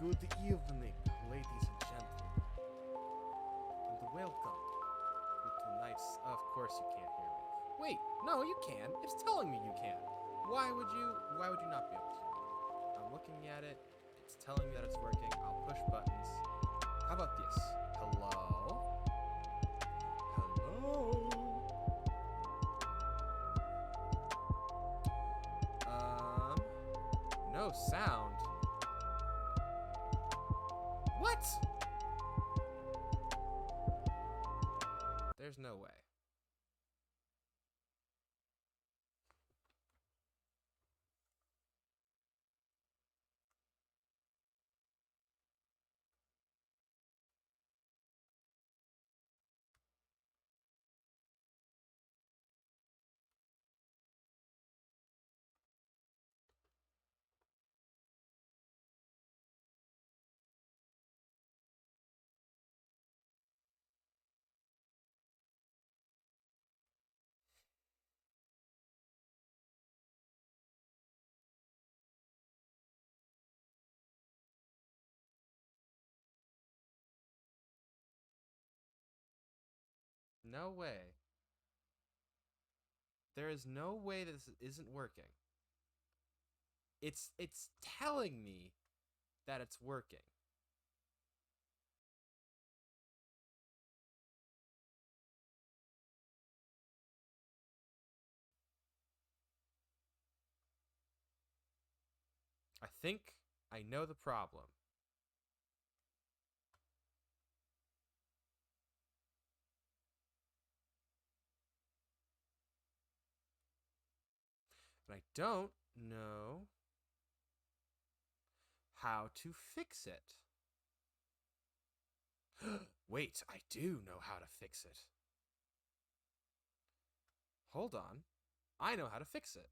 Good evening, ladies and gentlemen, and welcome to tonight's. Of course, you can't hear me. Wait, no, you can. It's telling me you can. Why would you? Why would you not be able to? I'm looking at it. It's telling me that it's working. I'll push buttons. How about this? Hello. Hello. No sound. What? There's no way. No way. There is no way this isn't working. It's telling me that it's working. I think I know the problem. But I don't know how to fix it. Wait, I do know how to fix it. Hold on. I know how to fix it.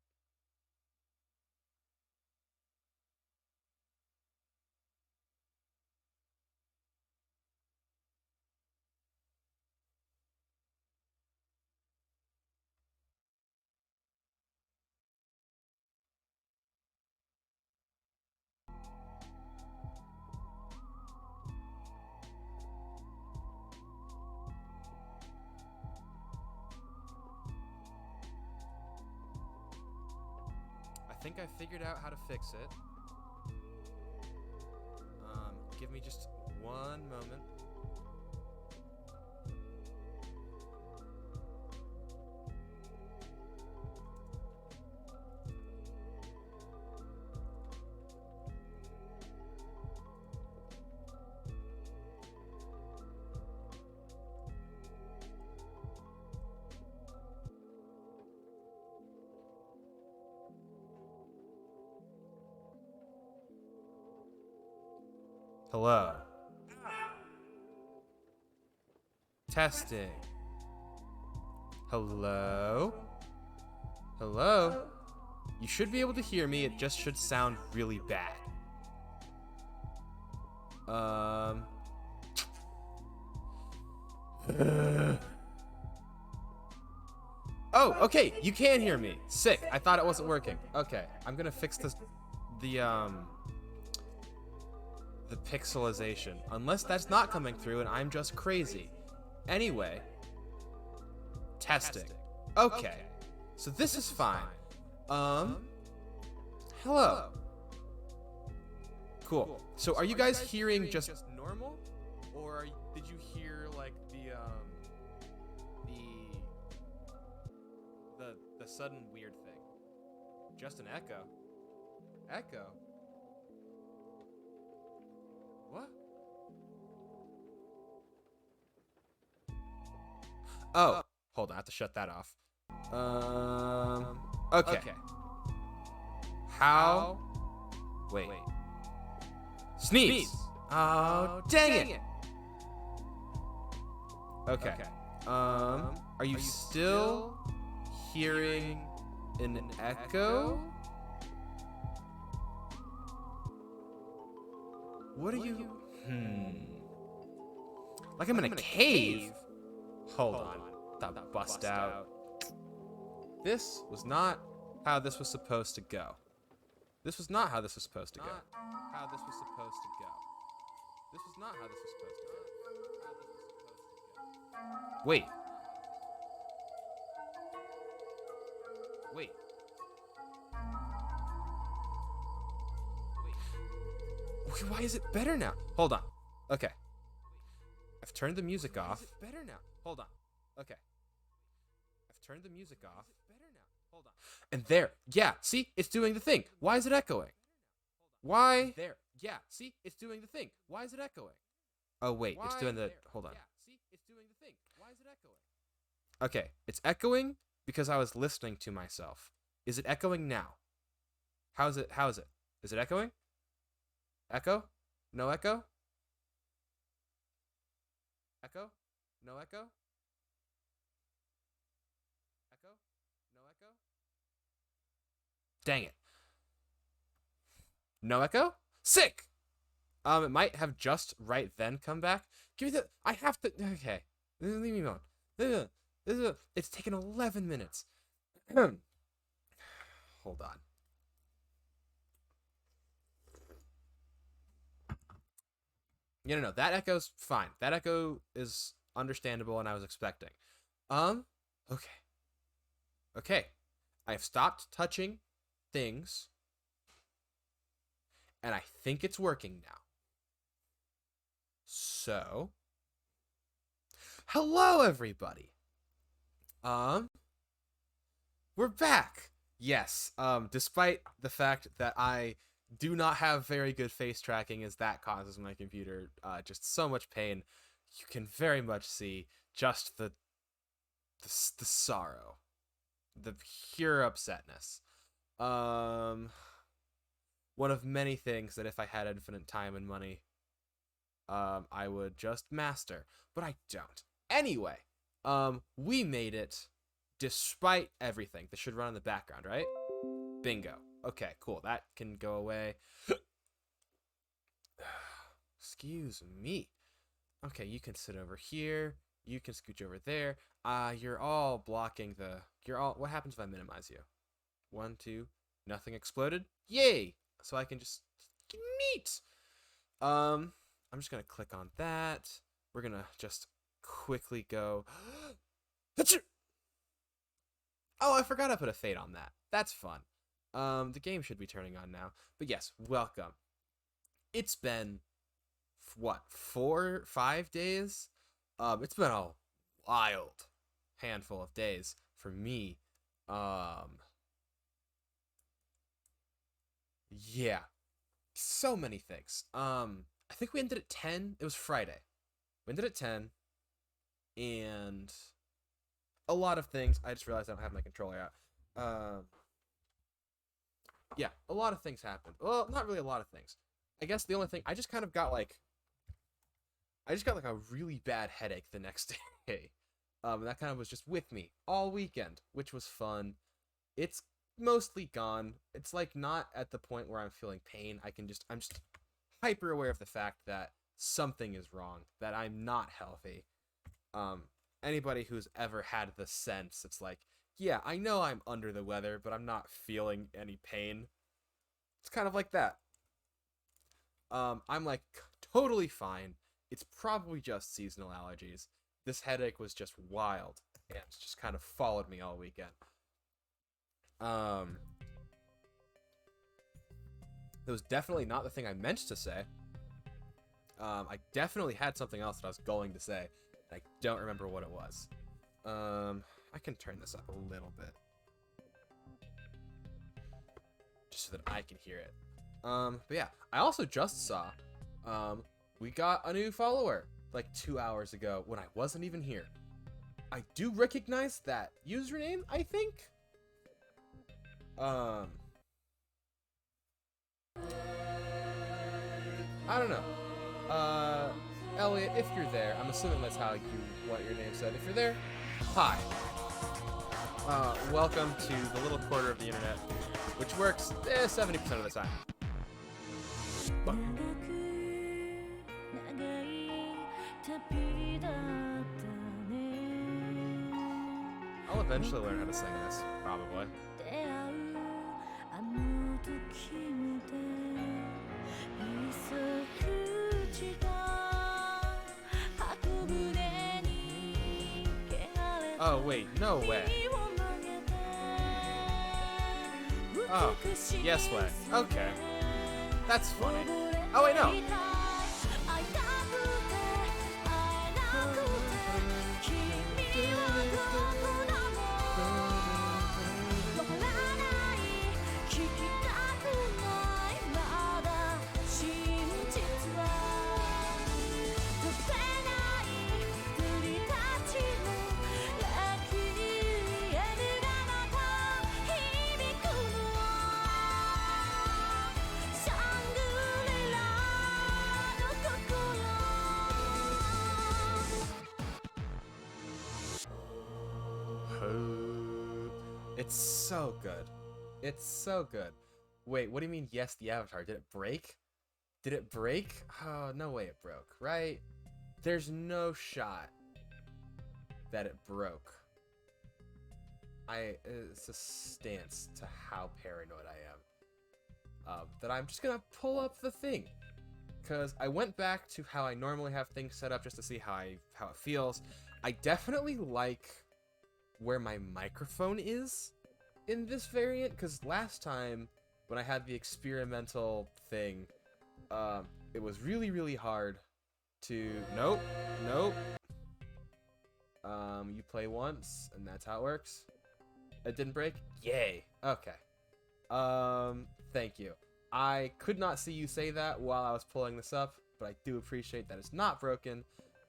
I think I figured out how to fix it. Give me just one moment. Hello. Testing. Hello? Hello? You should be able to hear me, it just should sound really bad. Oh, okay, you can hear me. Sick. I thought it wasn't working. Okay, I'm gonna fix the pixelization. Unless that's not coming through and I'm just crazy. Anyway. Testing. Okay. So this is fine. Hello. Cool. So are you guys hearing just normal? Or did you hear like the sudden weird thing? Just an echo. Echo? What? Oh, hold on, I have to shut that off. Okay. How? Wait. Sneeze! Oh, dang it! Okay. Are you still hearing an echo? What are you? Like I'm in a cave? Hold on. That bust out. This was not how this was supposed to go. This was not how this was supposed to go. How this was supposed to go. This was not how this was supposed to go. Wait. Wait. Wait. Why is it better now? Hold on. Okay. I've turned the music off. Why is it better now? Hold on. Okay. I've turned the music off. Hold on. And there. Yeah, see? It's doing the thing. Why is it echoing? Why? There. Yeah, see? It's doing the thing. Why is it echoing? Oh, wait. It's doing the... Hold on. Yeah, see? It's doing the thing. Why is it echoing? Okay. It's echoing because I was listening to myself. Is it echoing now? How is it? How is it? Is it echoing? Echo? No echo? Echo? No echo? Echo? No echo? Dang it. No echo? Sick! It might have just right then come back. Give me the... I have to... Okay. Leave me alone. It's taken 11 minutes. Hold on. No. That echo's fine. That echo is understandable and I was expecting. Okay. Okay. I've stopped touching things. And I think it's working now. So. Hello, everybody. We're back. Yes. Despite the fact that I do not have very good face tracking, as that causes my computer just so much pain, you can very much see just the sorrow, the pure upsetness. One of many things that if I had infinite time and money, I would just master, but I don't. Anyway, we made it despite everything. This should run in the background, right? Bingo. Okay, cool. That can go away. Excuse me. Okay, you can sit over here. You can scooch over there. You're all blocking the... What happens if I minimize you? 1, 2. Nothing exploded. Yay! So I can just... Neat! I'm just gonna click on that. We're gonna just quickly go... Oh, I forgot I put a fade on that. That's fun. The game should be turning on now. But yes, welcome. It's been, what, 4, 5 days? It's been a wild handful of days for me. Yeah. So many things. I think we ended at 10. It was Friday. We ended at 10. And a lot of things. I just realized I don't have my controller out. Yeah, a lot of things happened. Well, not really a lot of things. I guess the only thing, I just got a really bad headache the next day. And that kind of was just with me all weekend, which was fun. It's mostly gone. It's like not at the point where I'm feeling pain. I'm just hyper aware of the fact that something is wrong, that I'm not healthy. Anybody who's ever had the sense, it's like, yeah, I know I'm under the weather, but I'm not feeling any pain. It's kind of like that. I'm like totally fine. It's probably just seasonal allergies. This headache was just wild, and it's just kind of followed me all weekend. It was definitely not the thing I meant to say. I definitely had something else that I was going to say. I don't remember what it was. I can turn this up a little bit. Just so that I can hear it. But yeah, I also just saw, we got a new follower, like 2 hours ago, when I wasn't even here. I do recognize that username, I think? I don't know. Elliot, if you're there, I'm assuming that's how you want your name said. If you're there, hi. Welcome to the little quarter of the internet, which works 70% of the time. But I'll eventually learn how to sing this, probably. Oh, wait, no way. Oh, yes way. Okay. That's funny. Oh, wait, no. It's so good. It's so good. Wait, what do you mean, yes, the Avatar? Did it break? Did it break? Oh, no way it broke, right? There's no shot that it broke. It's a stance to how paranoid I am. That I'm just gonna pull up the thing. Because I went back to how I normally have things set up just to see how it feels. I definitely like where my microphone is in this variant, because last time when I had the experimental thing, it was really hard to... Nope. You play once, and that's how it works. It didn't break? Yay. Okay. Thank you. I could not see you say that while I was pulling this up, but I do appreciate that it's not broken.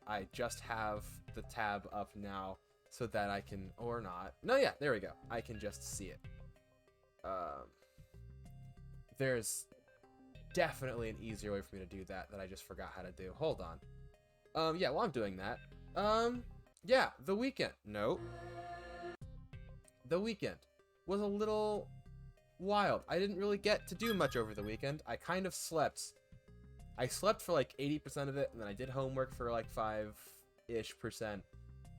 I just have the tab up now so that I can, or not. No, yeah, there we go. I can just see it. There's definitely an easier way for me to do that I just forgot how to do. Hold on. Yeah, while I'm doing that, yeah, the weekend. No. The weekend was a little wild. I didn't really get to do much over the weekend. I kind of slept. I slept for like 80% of it, and then I did homework for like 5-ish%,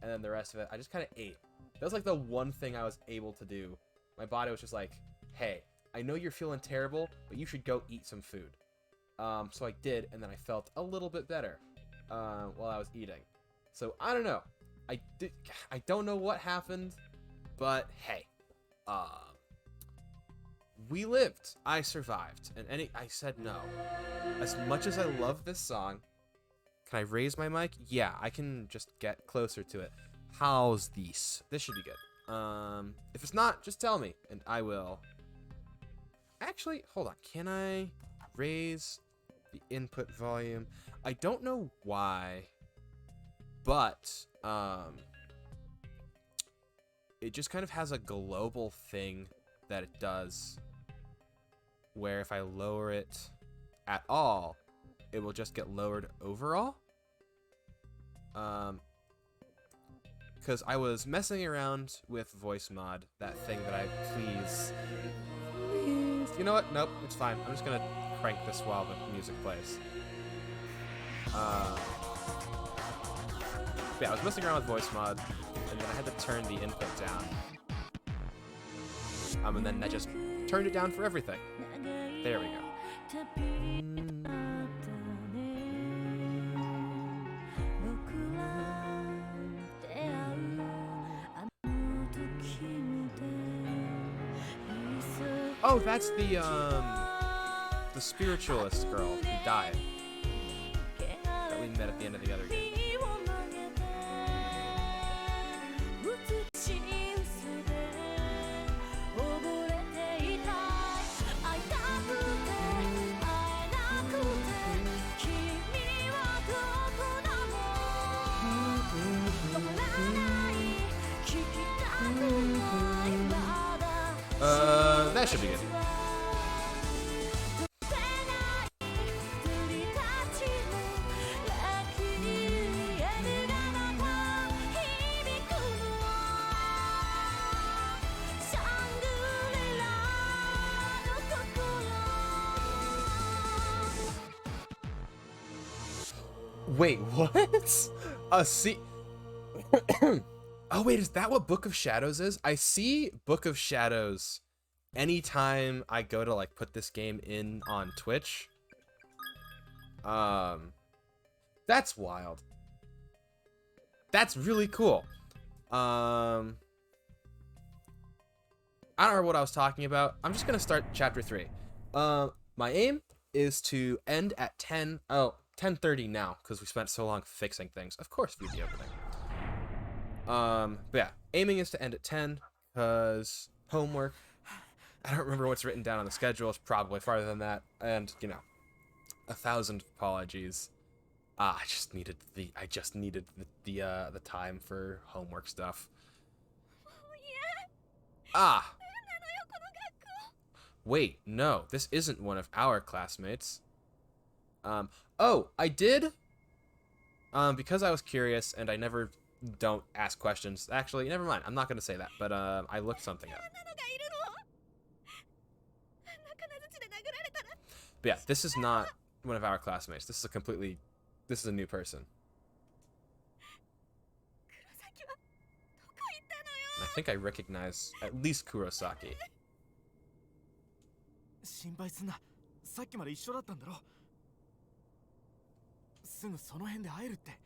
and then the rest of it, I just kind of ate. That was like the one thing I was able to do. My body was just like, hey, I know you're feeling terrible, but you should go eat some food. So I did, and then I felt a little bit better while I was eating. So I don't know. I don't know what happened, but hey, we lived. I survived, and I said no. As much as I love this song, can I raise my mic? Yeah, I can just get closer to it. How's this? This should be good. If it's not, just tell me, and I will. Actually, hold on. Can I raise the input volume? I don't know why, but it just kind of has a global thing that it does, where if I lower it at all, it will just get lowered overall. Because I was messing around with voice mod, that thing that I please. You know what? Nope, it's fine. I'm just gonna crank this while the music plays. Yeah, I was messing around with voice mod, and then I had to turn the input down. And then that just turned it down for everything. There we go. Oh, that's the spiritualist girl who died that we met at the end of the other game. That should be good. Wait, what? See. Oh, wait, is that what Book of Shadows is? I see Book of Shadows anytime I go to, like, put this game in on Twitch. That's wild. That's really cool. I don't remember what I was talking about. I'm just gonna start chapter 3. My aim is to end at 10:30 now, because we spent so long fixing things. Of course, video opening. But yeah, aiming is to end at 10, because homework. I don't remember what's written down on the schedule. It's probably farther than that, and 1,000 apologies. I just needed the time for homework stuff. Ah, wait, no, this isn't one of our classmates. Oh, I did. Because I was curious and I never don't ask questions. Actually, never mind. I'm not gonna say that. But I looked something up. But yeah, this is not one of our classmates. This is a new person. And I think I recognize at least Kurosaki. 心配すんな。さっきまで一緒だったんだろ。すぐその辺で会えるって。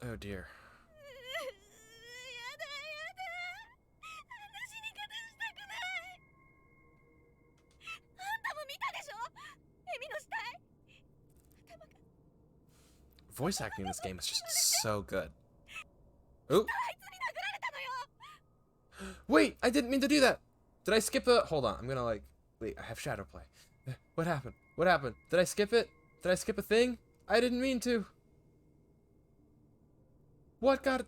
Oh dear. Voice acting in this game is just so good. Ooh. Wait, I didn't mean to do that. Did I skip a... Hold on, I'm gonna wait, I have shadow play. What happened? What happened? Did I skip it? Did I skip a thing? I didn't mean to. What got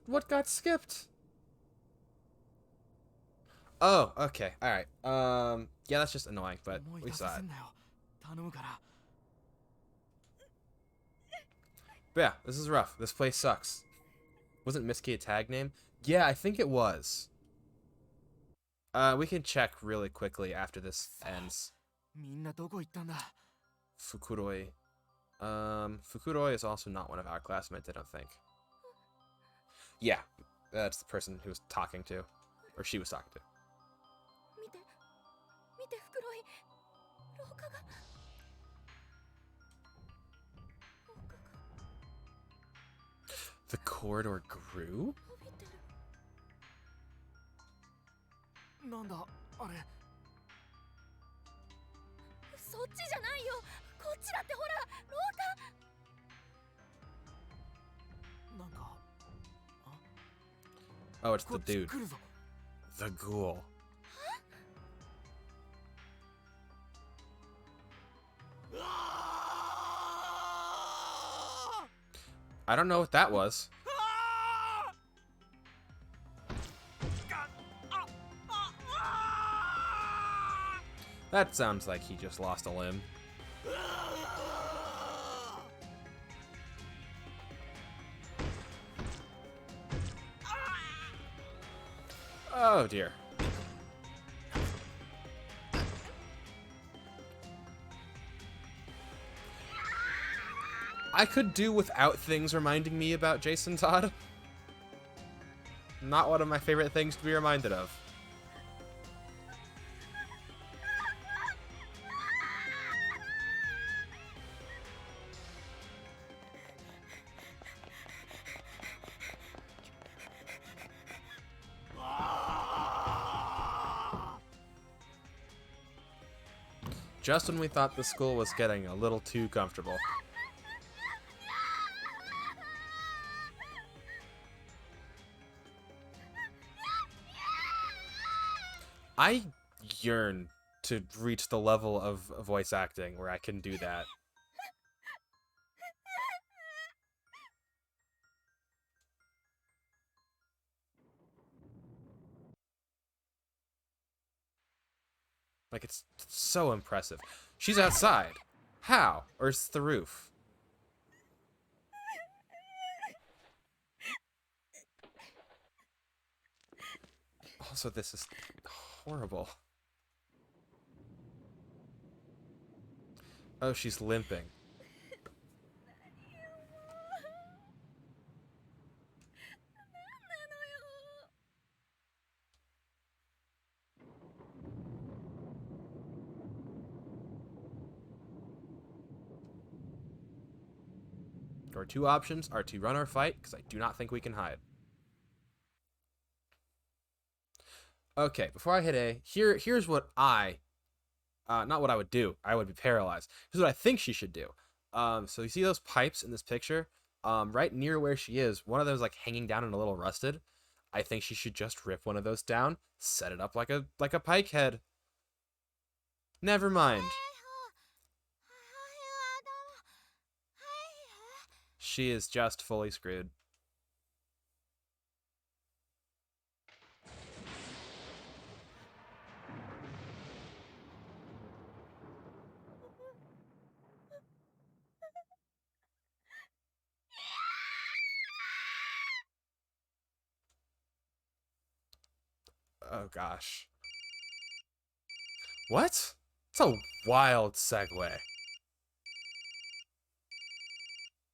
skipped? Oh, okay. Alright. Yeah, that's just annoying, but we saw it. But yeah, this is rough. This place sucks. Wasn't Miski a tag name? Yeah, I think it was. We can check really quickly after this ends. Fukuroi. Fukuroi is also not one of our classmates, I don't think. Yeah, that's the person who was talking to. Or she was talking to. The corridor grew? なんだあれ。そっちじゃないよ。こっちだってほら、廊下。なんか。Oh, it's the dude. The ghoul. I don't know what that was. That sounds like he just lost a limb. Oh dear. I could do without things reminding me about Jason Todd. Not one of my favorite things to be reminded of. Just when we thought the school was getting a little too comfortable. I yearn to reach the level of voice acting where I can do that. Like, it's so impressive. She's outside. How? Or is it the roof? Also, this is horrible. Oh, she's limping. Or our two options are to run or fight, because I do not think we can hide. Okay, before I hit A, here's what not what I would do. I would be paralyzed. Here's what I think she should do. So you see those pipes in this picture? Right near where she is, one of those like hanging down and a little rusted. I think she should just rip one of those down, set it up like a pike head. Never mind. She is just fully screwed. Oh gosh. What? It's a wild segue.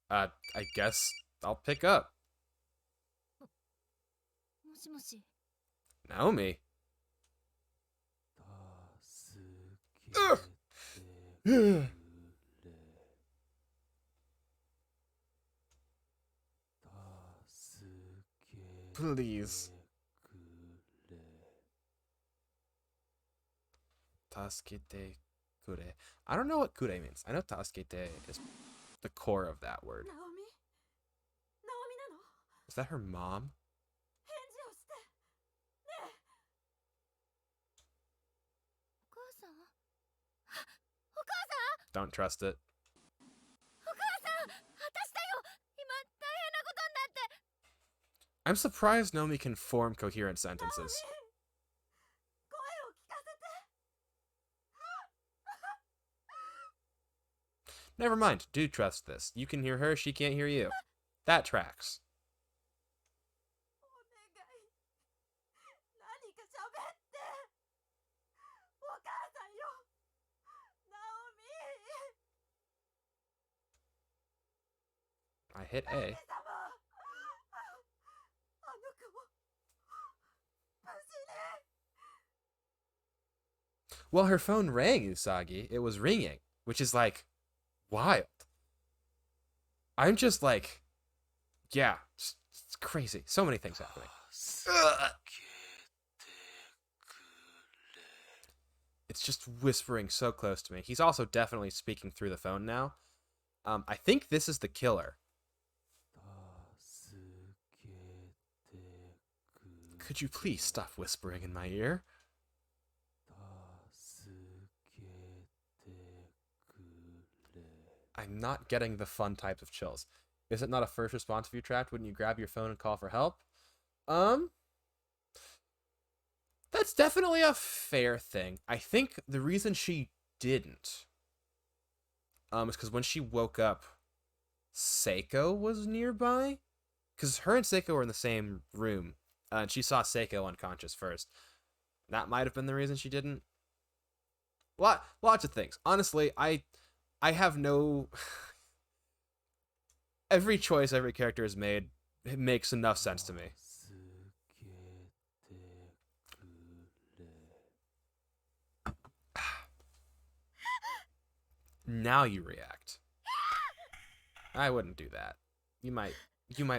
I guess I'll pick up. もしもし。 Naomi. 'Please. 助けてくれ. I don't know what kure means. I know 助けて is the core of that word. ナオミ？ナオミなの？ Is that her mom? 返事をして。ねえ。お母さん？お母さん？ Don't trust it. お母さん、私だよ。今大変なことになって。 I'm surprised Naomi can form coherent sentences. 声を聞かせて。 Never mind. Do trust this. You can hear her, she can't hear you. That tracks. お願い。何か喋って。お母さんよ。ナオミ。 I hit 神 A. 様。あの子も無事ね。 Well, her phone rang, Usagi. It was ringing, which is like wild. I'm just like, yeah, it's crazy. So many things happening. Ugh. It's just whispering so close to me. He's also definitely speaking through the phone now. I think this is the killer. Could you please stop whispering in my ear? I'm not getting the fun types of chills. Is it not a first response if you're trapped? Wouldn't you grab your phone and call for help? That's definitely a fair thing. I think the reason she didn't, is because when she woke up, Seiko was nearby. Because her and Seiko were in the same room, and she saw Seiko unconscious first. That might have been the reason she didn't. Lots of things. Honestly, I have no... Every choice every character has made, it makes enough sense to me. Now you react. I wouldn't do that. You might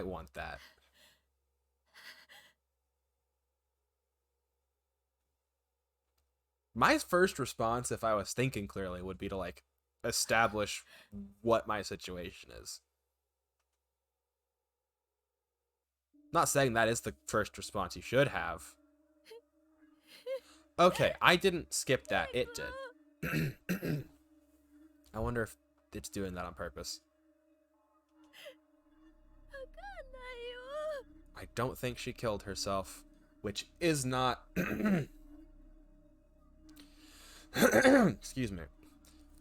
want that. My first response, if I was thinking clearly, would be to, like, establish what my situation is. Not saying that is the first response you should have. Okay, I didn't skip that. It did. I wonder if it's doing that on purpose. わかんないよ。 I don't think she killed herself, which is not... Excuse me.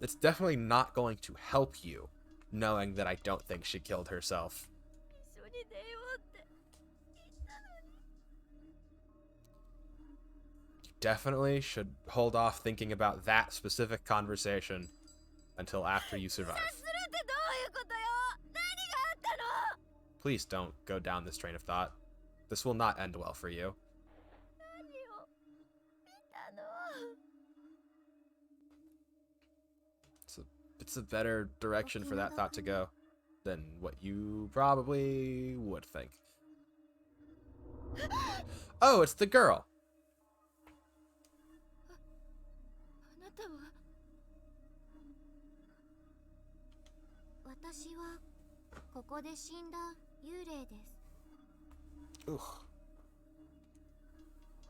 It's definitely not going to help you, knowing that I don't think she killed herself. 一緒に出ようって言ったのに。 You definitely should hold off thinking about that specific conversation until after you survive. するってどういうことよ。何があったの。 Please don't go down this train of thought. This will not end well for you. 何を見たの。 It's a better direction for that thought to go. than what you probably would think. Oh, it's the girl. あなたは私はここで死んだ幽霊です。 Ugh.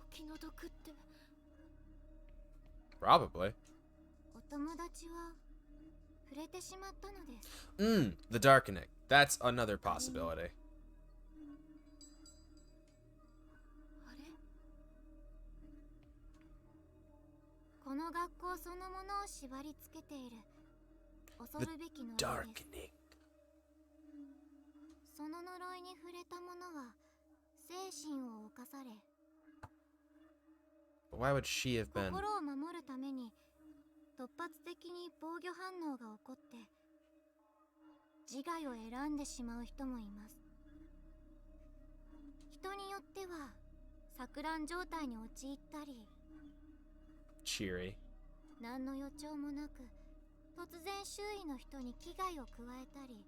お気の毒って Probably. お友達は触れてしまったのです。 The darkening. That's another possibility. あれ、この学校そのものを縛り付けている恐るべき呪いです。 Darkening. その呪いに触れた者は精神を侵され、 Why would she have been? 心を守るために突発的に防御反応が起こって自害を選んでしまう人もいます。人によっては錯乱状態に陥ったり、 Cheery. 何の予兆もなく突然周囲の人に危害を加えたり、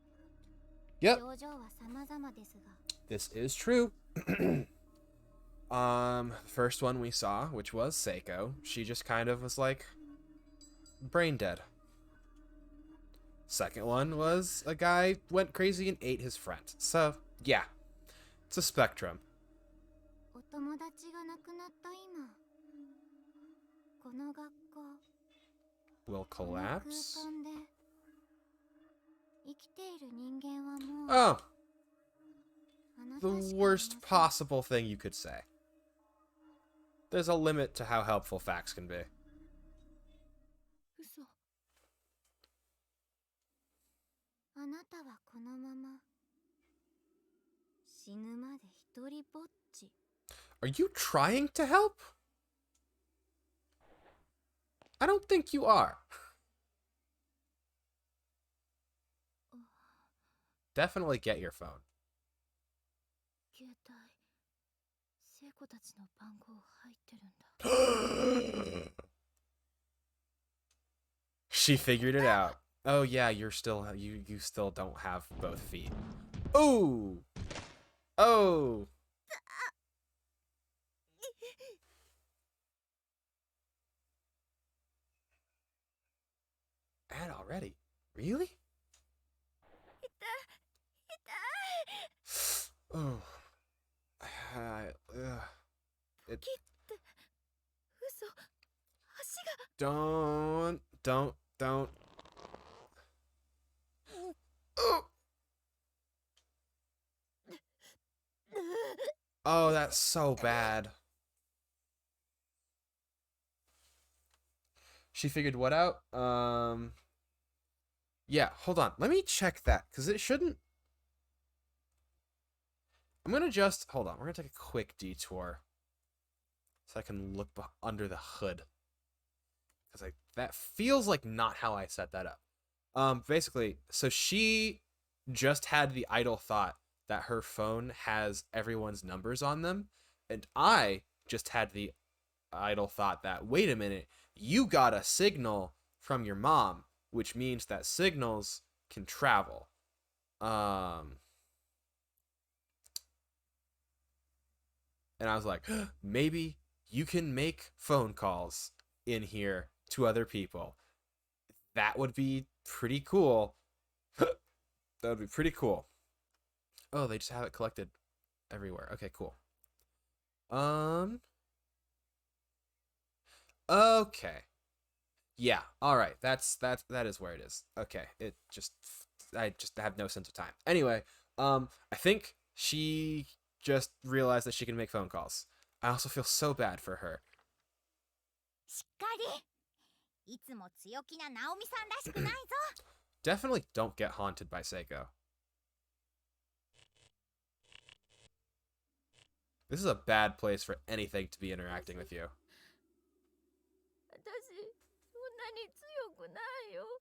Yep. 症状は様々ですが、 This is true. First one we saw, which was Seiko, she just kind of was like brain dead. Second one was a guy went crazy and ate his friend. So, yeah. It's a spectrum. お友達が亡くなった今、この学校、 Will この空 collapse. 間で生きている人間はもう Oh, あな the たしかいません。 worst possible thing you could say. There's a limit to how helpful facts can be. 嘘。あなたはこのまま死ぬまで一人ぼっち。 Are you trying to help? I don't think you are. Definitely get your phone. 携帯、聖子たちの番号入ってるんだ。 She figured it out. Oh yeah, you still don't have both feet. Ooh. Oh. And already? Really? Oh. It, 切って嘘、足が don't. Oh. Oh, that's so bad. She figured what out? Yeah, hold on. Let me check that, because it shouldn't... I'm going to just... Hold on. We're going to take a quick detour so I can look under the hood. Because that feels like not how I set that up. Basically, so she just had the idle thought that her phone has everyone's numbers on them, and I just had the idle thought that, wait a minute, you got a signal from your mom, which means that signals can travel. And I was like, maybe you can make phone calls in here to other people. That would be pretty cool. That would be pretty cool. Oh, they just have it collected everywhere. Okay, cool. Okay. Yeah, alright. That is where it is. Okay. I just have no sense of time. Anyway, I think she just realized that she can make phone calls. I also feel so bad for her. しっかり。いつも強気なナオミさんらしくないぞ。 Definitely don't get haunted by Seiko. This is a bad place for anything to be interacting with you. 私、そんなに強くないよ。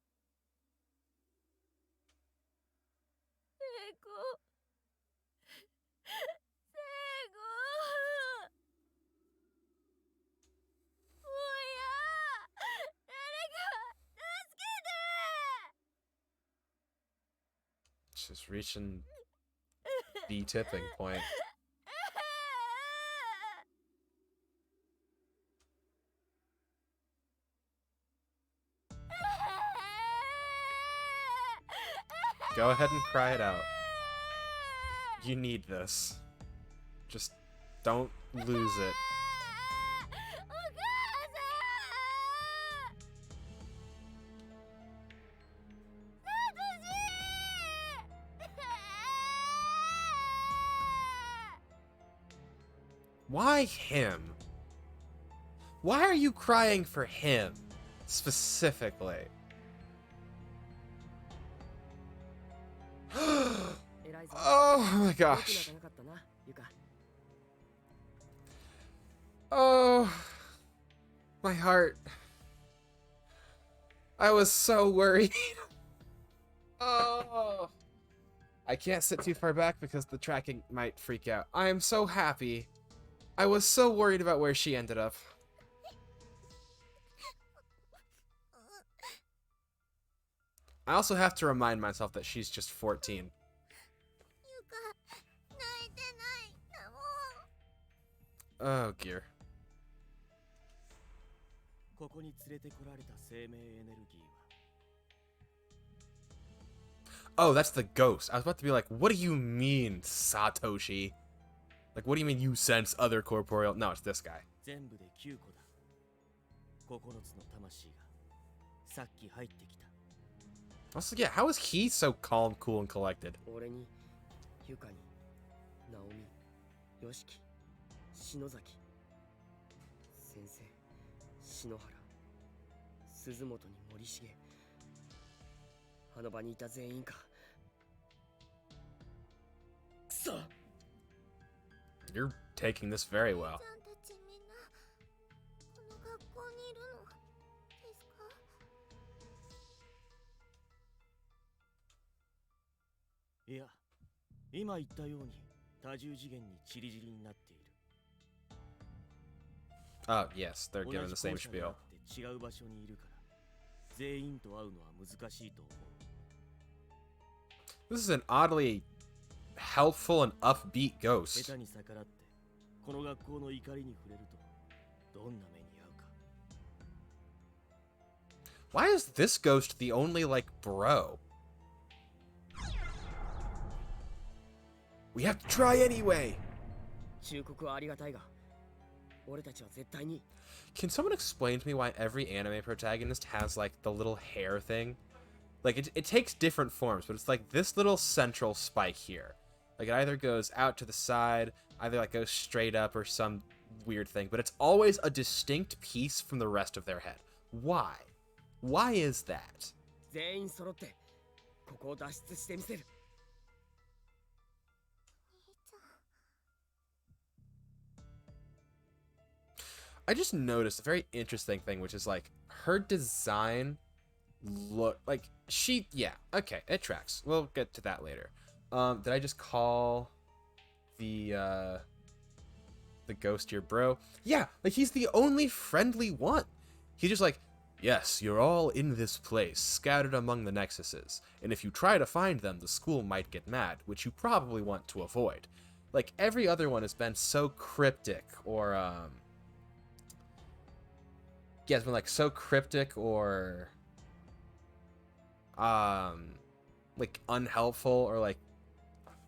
聖子。聖子。もうや。誰か助けて。She's reaching the tipping point. Go ahead and cry it out. You need this. Just don't lose it. Why him? Why are you crying for him, specifically? Oh my gosh. Oh, my heart. I was so worried. Oh. I can't sit too far back because the tracking might freak out. I am so happy. I was so worried about where she ended up. I also have to remind myself that she's just 14. Oh, gear. Oh, that's the ghost. I was about to be like, what do you mean, Satoshi? Like, what do you mean you sense other corporeal? No, it's this guy. Also, yeah, how is he so calm, cool, and collected? You're taking this very well. Oh, yes, they're giving the same spiel. This is an oddly helpful and upbeat ghost. Why is this ghost the only, like, bro? We have to try anyway! Can someone explain to me why every anime protagonist has, like, the little hair thing? Like, it takes different forms, but it's like this little central spike here. Like, it either goes out to the side, either, like, goes straight up or some weird thing, but it's always a distinct piece from the rest of their head. Why? Why is that? I just noticed a very interesting thing, which is, like, her design look like she, yeah, okay, it tracks. We'll get to that later. Did I just call the ghost your bro? Yeah, like, he's the only friendly one. He's just like, yes, you're all in this place, scattered among the nexuses, and if you try to find them, the school might get mad, which you probably want to avoid. Like, every other one has been so cryptic, or, yeah, it's been, like, so cryptic, or, like, unhelpful, or, like,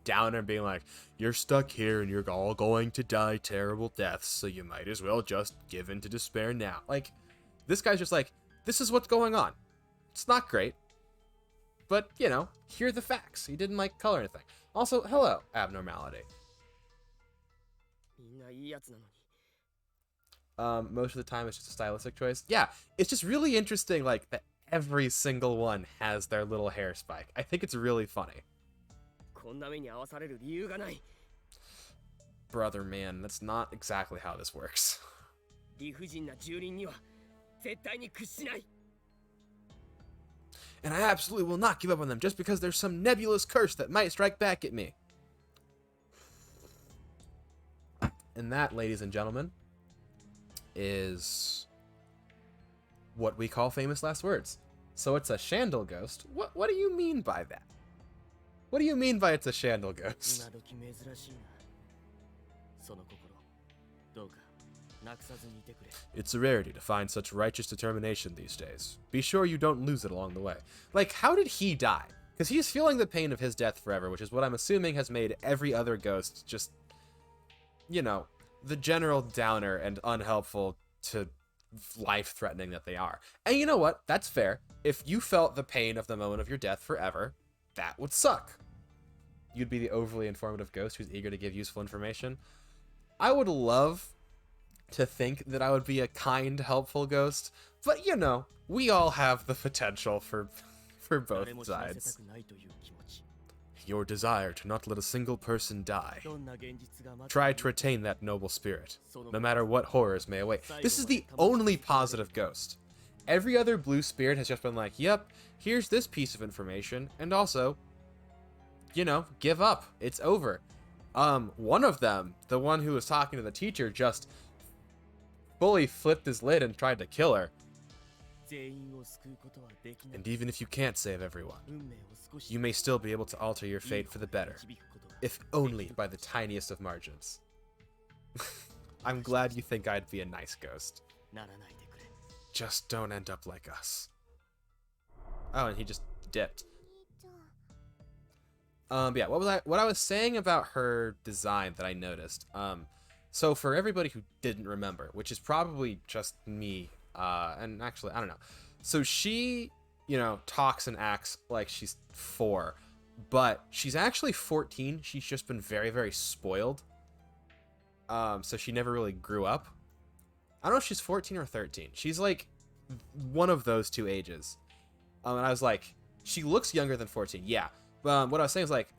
downer, being like, you're stuck here and you're all going to die terrible deaths, so you might as well just give in to despair now. Like, this guy's just like, this is what's going on. It's not great, but, you know, here are the facts. He didn't, like, color anything. Also, hello, abnormality. Most of the time it's just a stylistic choice. Yeah, it's just really interesting, like, that every single one has their little hair spike. I think it's really funny. Brother, man, that's not exactly how this works. And I absolutely will not give up on them just because there's some nebulous curse that might strike back at me. And that, ladies and gentlemen, is what we call famous last words. So it's a Chandel ghost. What do you mean by that? What do you mean by it's a Chandel ghost? 今時珍しいな。その心、どうかなくさずにいてくれ。 It's a rarity to find such righteous determination these days. Be sure you don't lose it along the way. Like, how did he die? Because he's feeling the pain of his death forever, which is what I'm assuming has made every other ghost just, you know, the general downer and unhelpful to life-threatening that they are. And you know what? That's fair. If you felt the pain of the moment of your death forever, that would suck. You'd be the overly informative ghost who's eager to give useful information. I would love to think that I would be a kind, helpful ghost, but you know, we all have the potential for 誰も both 死なせた sides. くないという気持ち。 Your desire to not let a single person die. どんな現実が待つ Try to retain that noble spirit, no matter what horrors may await. This is the only positive ghost. Every other blue spirit has just been like, yep, here's this piece of information, and also, you know, give up. It's over. One of them, the one who was talking to the teacher, just fully flipped his lid and tried to kill her. 全員を救うことはできない。 And even if you can't save everyone, 運命を少し you may still be able to alter your fate for the better, 導くことが if only by the tiniest of margins. I'm glad you think I'd be a nice ghost. ならないでくれ。 Just don't end up like us. Oh, and he just dipped. Yeah, what I was saying about her design that I noticed. So for everybody who didn't remember, which is probably just me, and actually, I don't know. So she, you know, talks and acts like she's 4, but she's actually 14. She's just been very, very spoiled. So she never really grew up. I don't know if she's 14 or 13. She's like one of those two ages. And I was like, she looks younger than 14. Yeah. What I was saying is like,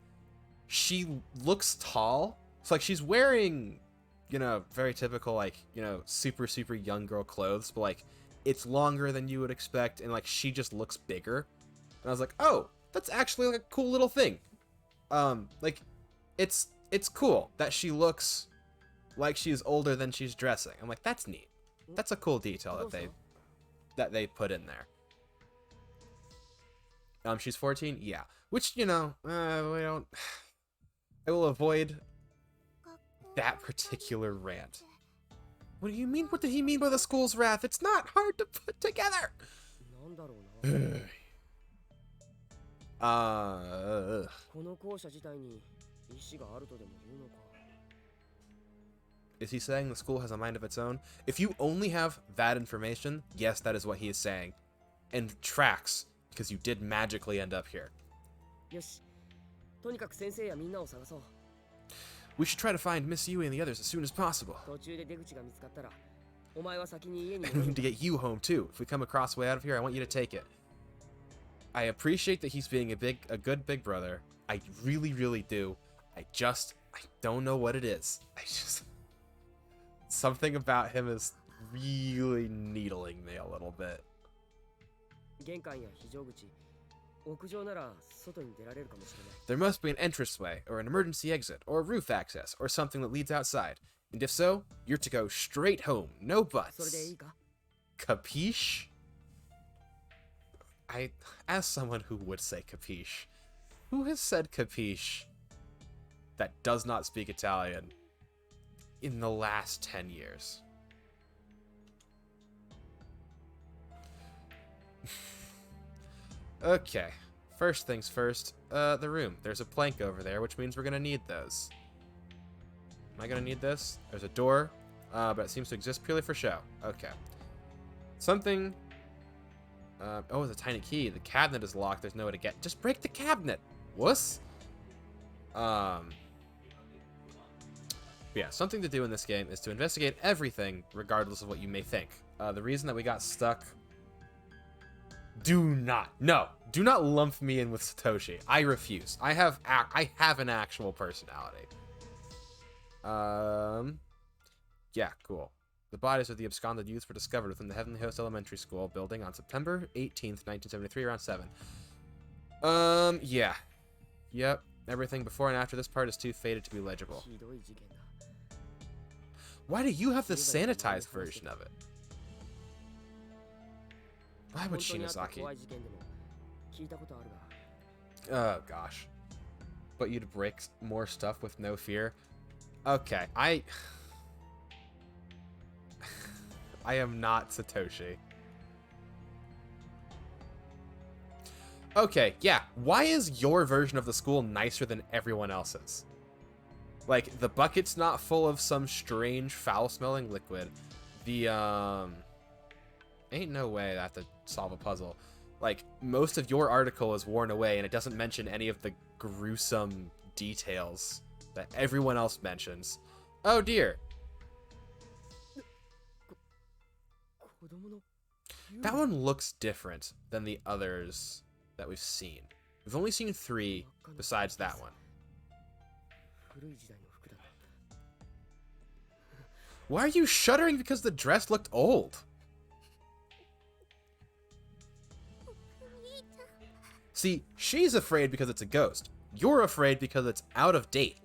she looks tall. So like she's wearing, you know, very typical like, you know, super, super young girl clothes, but like it's longer than you would expect. And like, she just looks bigger. And I was like, oh, that's actually like a cool little thing. Like it's cool that she looks like she's older than she's dressing. I'm like, that's neat. That's a cool detail that they put in there. She's 14, yeah. Which, you know, we don't. I will avoid that particular rant. What do you mean? What did he mean by the school's wrath? It's not hard to put together. なんだろうな。 Uh, この校舎自体に意志があるとでも言うのか。 is he saying the school has a mind of its own? If you only have that information, yes, that is what he is saying. And tracks, because you did magically end up here. よし。とにかく先生やみんなを探そう。 We should try to find Miss Yui and the others as soon as possible. 途中で出口が見つかったら、お前は先に家に And we need to get you home too. If we come across a way out of here, I want you to take it. I appreciate that he's being a good big brother. I really, really do. I don't know what it is. Something about him is really needling me a little bit. 玄関や非常口、屋上なら外に出られるかもしれない。 There must be an entranceway, or an emergency exit, or roof access, or something that leads outside. And if so, you're to go straight home, no それでい buts. いか？ Capiche? As someone who would say capiche, who has said capiche that does not speak Italian in the last 10 years? Okay, first things first, the room. There's a plank over there, which means we're gonna need those. Am I gonna need this? There's a door, but it seems to exist purely for show. Okay. Something... oh, it's a tiny key. The cabinet is locked. There's no way to get... Just break the cabinet! Wuss? Yeah, something to do in this game is to investigate everything, regardless of what you may think. The reason that we got stuck... Do not lump me in with Satoshi. I refuse. I have an actual personality. Yeah, cool. The bodies of the absconded youths were discovered within the Heavenly Host Elementary School building on September 18th, 1973, around 7. Yeah. Yep. Everything before and after this part is too faded to be legible. ひどい事件だ。 Why do you have the sanitized version of it? Why would 本当にあった Shinozaki? 怖い事件でも聞いたことあるが。 Oh, gosh. but you'd break more stuff with no fear. Okay, I am not Satoshi. Okay, yeah. Why is your version of the school nicer than everyone else's? Like, the bucket's not full of some strange foul-smelling liquid. The, ain't no way I have to solve a puzzle. Like, most of your article is worn away, and it doesn't mention any of the gruesome details that everyone else mentions. Oh, dear. That one looks different than the others that we've seen. We've only seen 3 besides that one. Why are you shuddering because the dress looked old? See, she's afraid because it's a ghost. You're afraid because it's out of date.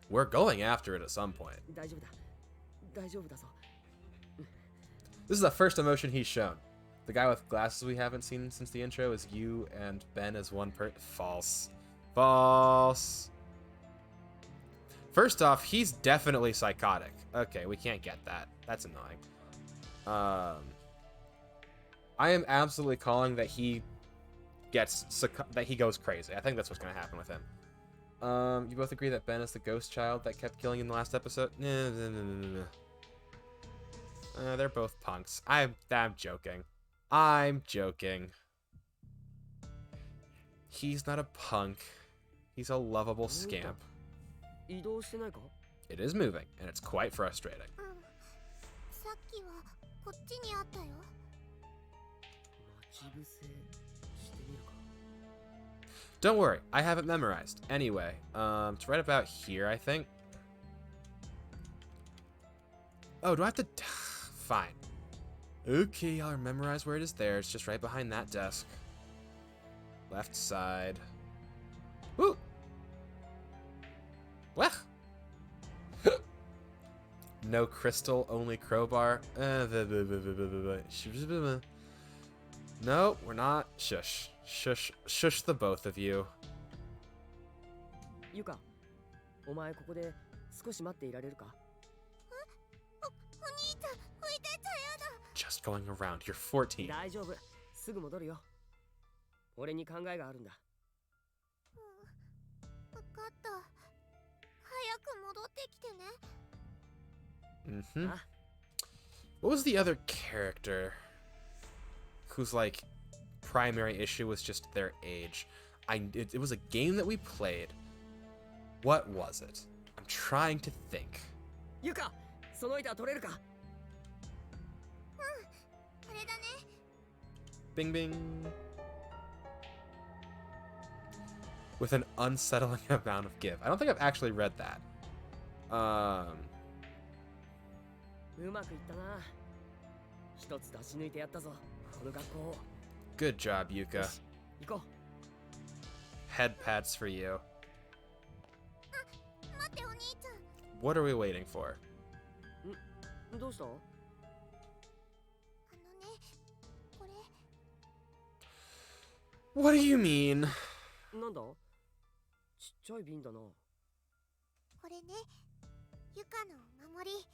We're going after it at some point. This is the first emotion he's shown. The guy with glasses we haven't seen since the intro is you and Ben as one False. False. First off, he's definitely psychotic. Okay, we can't get that. That's annoying. I am absolutely calling that he goes crazy. I think that's what's going to happen with him. You both agree that Ben is the ghost child that kept killing in the last episode? No. They're both punks. I'm joking. I'm joking. He's not a punk. He's a lovable scamp. It is moving, and it's quite frustrating. Don't worry, I have it memorized. Anyway, it's right about here, I think. Oh, do I have to... Fine. Okay, I'll memorize where it is there. It's just right behind that desk. Left side. Woo! What? No crystal, only crowbar. No, we're not. Shush. Shush. Shush the both of you. Yuka, お前ここで少し待っていられるか? Just going around. You're 14. 大丈夫。すぐ戻るよ。俺に考えがあるんだ。わかった。早く戻ってきてね。What was the other character whose like primary issue was just their age? It was a game that we played. What was it? I'm trying to think. Yuka, その板取れるか? Bing bing. With an unsettling amount of give. I don't think I've actually read that. うまくいったな。一つ出し抜いてやったぞ。この学校。Good job, Yuka. 行こう。Head pats for you. 待ってお兄ちゃん。What are we waiting for? どうした? これ。 What do you mean? なんだ? ちっちゃい瓶だな。これね、ユカのお守り。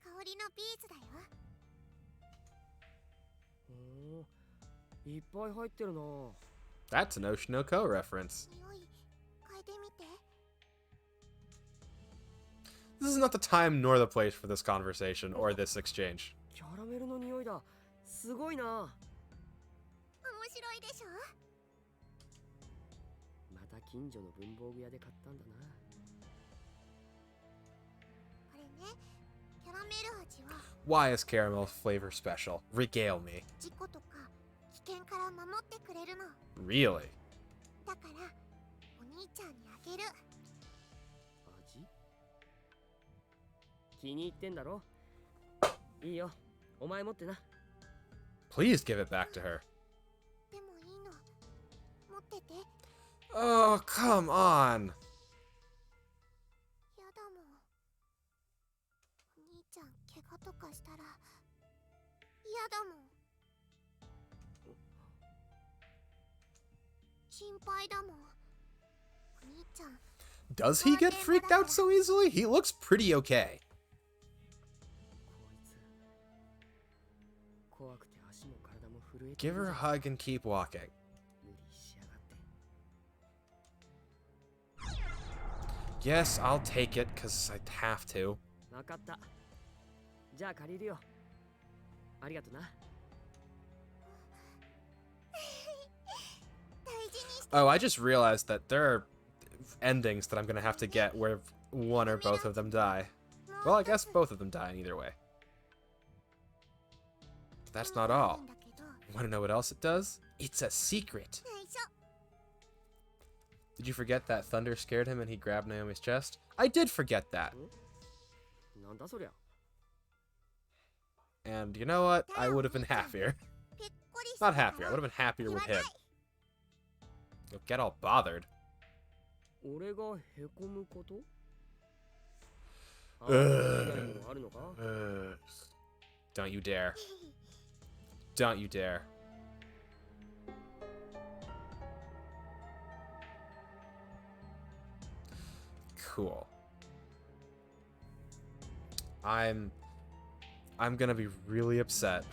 香りのビーズだよ。いっぱい入ってるな。That's an Oshinoko reference. 匂い嗅いでみて。 This is not the time nor the place for this conversation or this exchange. キャラメルの匂いだ。すごいな。面白いでしょ。また近所の文房具屋で買ったんだな。これね、キャラメル味は Why is caramel flavor special? Regale me. 事故とか危険から守ってくれるの。 Really? だからお兄ちゃんにあげる。味? 気に入ってんだろ? いいよ。お前持ってな。 Please give it back to her. でもいいの。持ってて。 Oh, come on. やだもん。お兄ちゃん怪我とかしたら嫌だもん。心配だもん。お兄ちゃん。 Does he get freaked out so easily? He looks pretty okay. こいつ怖くて足も体も震えて Give her a hug and keep walking. 無理しやがって。 Yes, I'll take it, because I have to. 分かった。じゃあ借りるよ。ありがとな。 Oh, I just realized that there are endings that I'm gonna have to get where one or both of them die. Well, I guess both of them die in either way. That's not all. Want to know what else it does? It's a secret. Did you forget that Thunder scared him and he grabbed Naomi's chest? I did forget that. なんだそりゃ。 And you know what? I would have been happier. Not happier. I would have been happier with him. You'll get all bothered. 俺がへこむこと？あ、以外にもあるのか？ Don't you dare. Don't you dare. Cool. I'm gonna be really upset.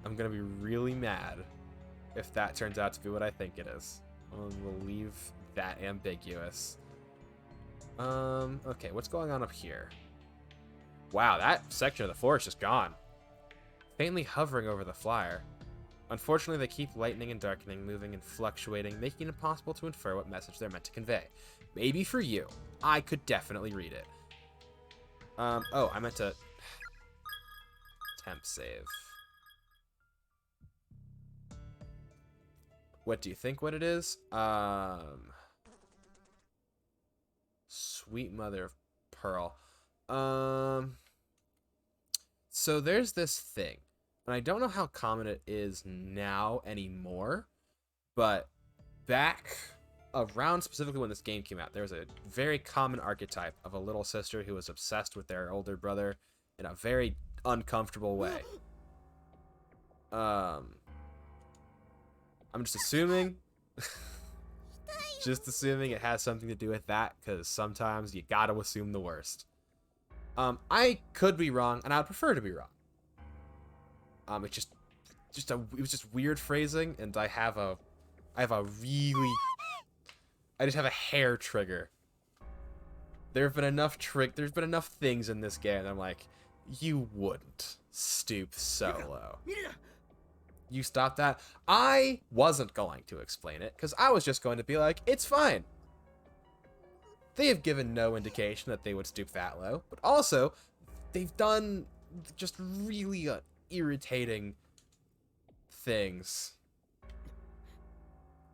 I'm gonna be really mad if that turns out to be what I think it is. We'll leave that ambiguous. Okay, what's going on up here? Wow, that section of the forest is gone. Faintly hovering over the flyer. Unfortunately, they keep lightening and darkening, moving and fluctuating, making it impossible to infer what message they're meant to convey. Maybe for you. I could definitely read it. Oh, I meant to... temp save. What do you think what it is? Sweet mother of pearl. So there's this thing. And I don't know how common it is now anymore, but back around specifically when this game came out, there was a very common archetype of a little sister who was obsessed with their older brother in a very uncomfortable way. I'm just assuming it has something to do with that, because sometimes you gotta assume the worst. I could be wrong, and I'd prefer to be wrong. It was just weird phrasing, and I just have a hair trigger. There's been enough things in this game that I'm like, you wouldn't stoop so low. You stop that? I wasn't going to explain it, because I was just going to be like, it's fine. They have given no indication that they would stoop that low, but also, they've done just really irritating things.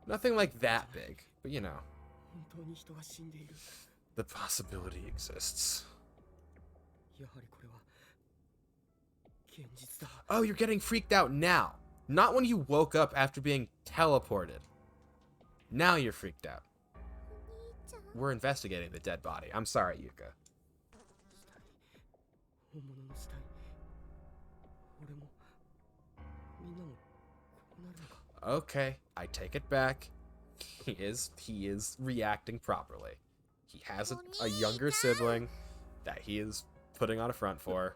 Nothing like that big, but you know. 本当に人が死んでいる。 The possibility exists. やはりこれは現実だ。 Oh, you're getting freaked out now. Not when you woke up after being teleported. Now you're freaked out. We're investigating the dead body. I'm sorry, Yuka. 本物の死体。俺もみんなもこうなるのか。 Okay, I take it back. He is reacting properly. He has a younger sibling that he is putting on a front for.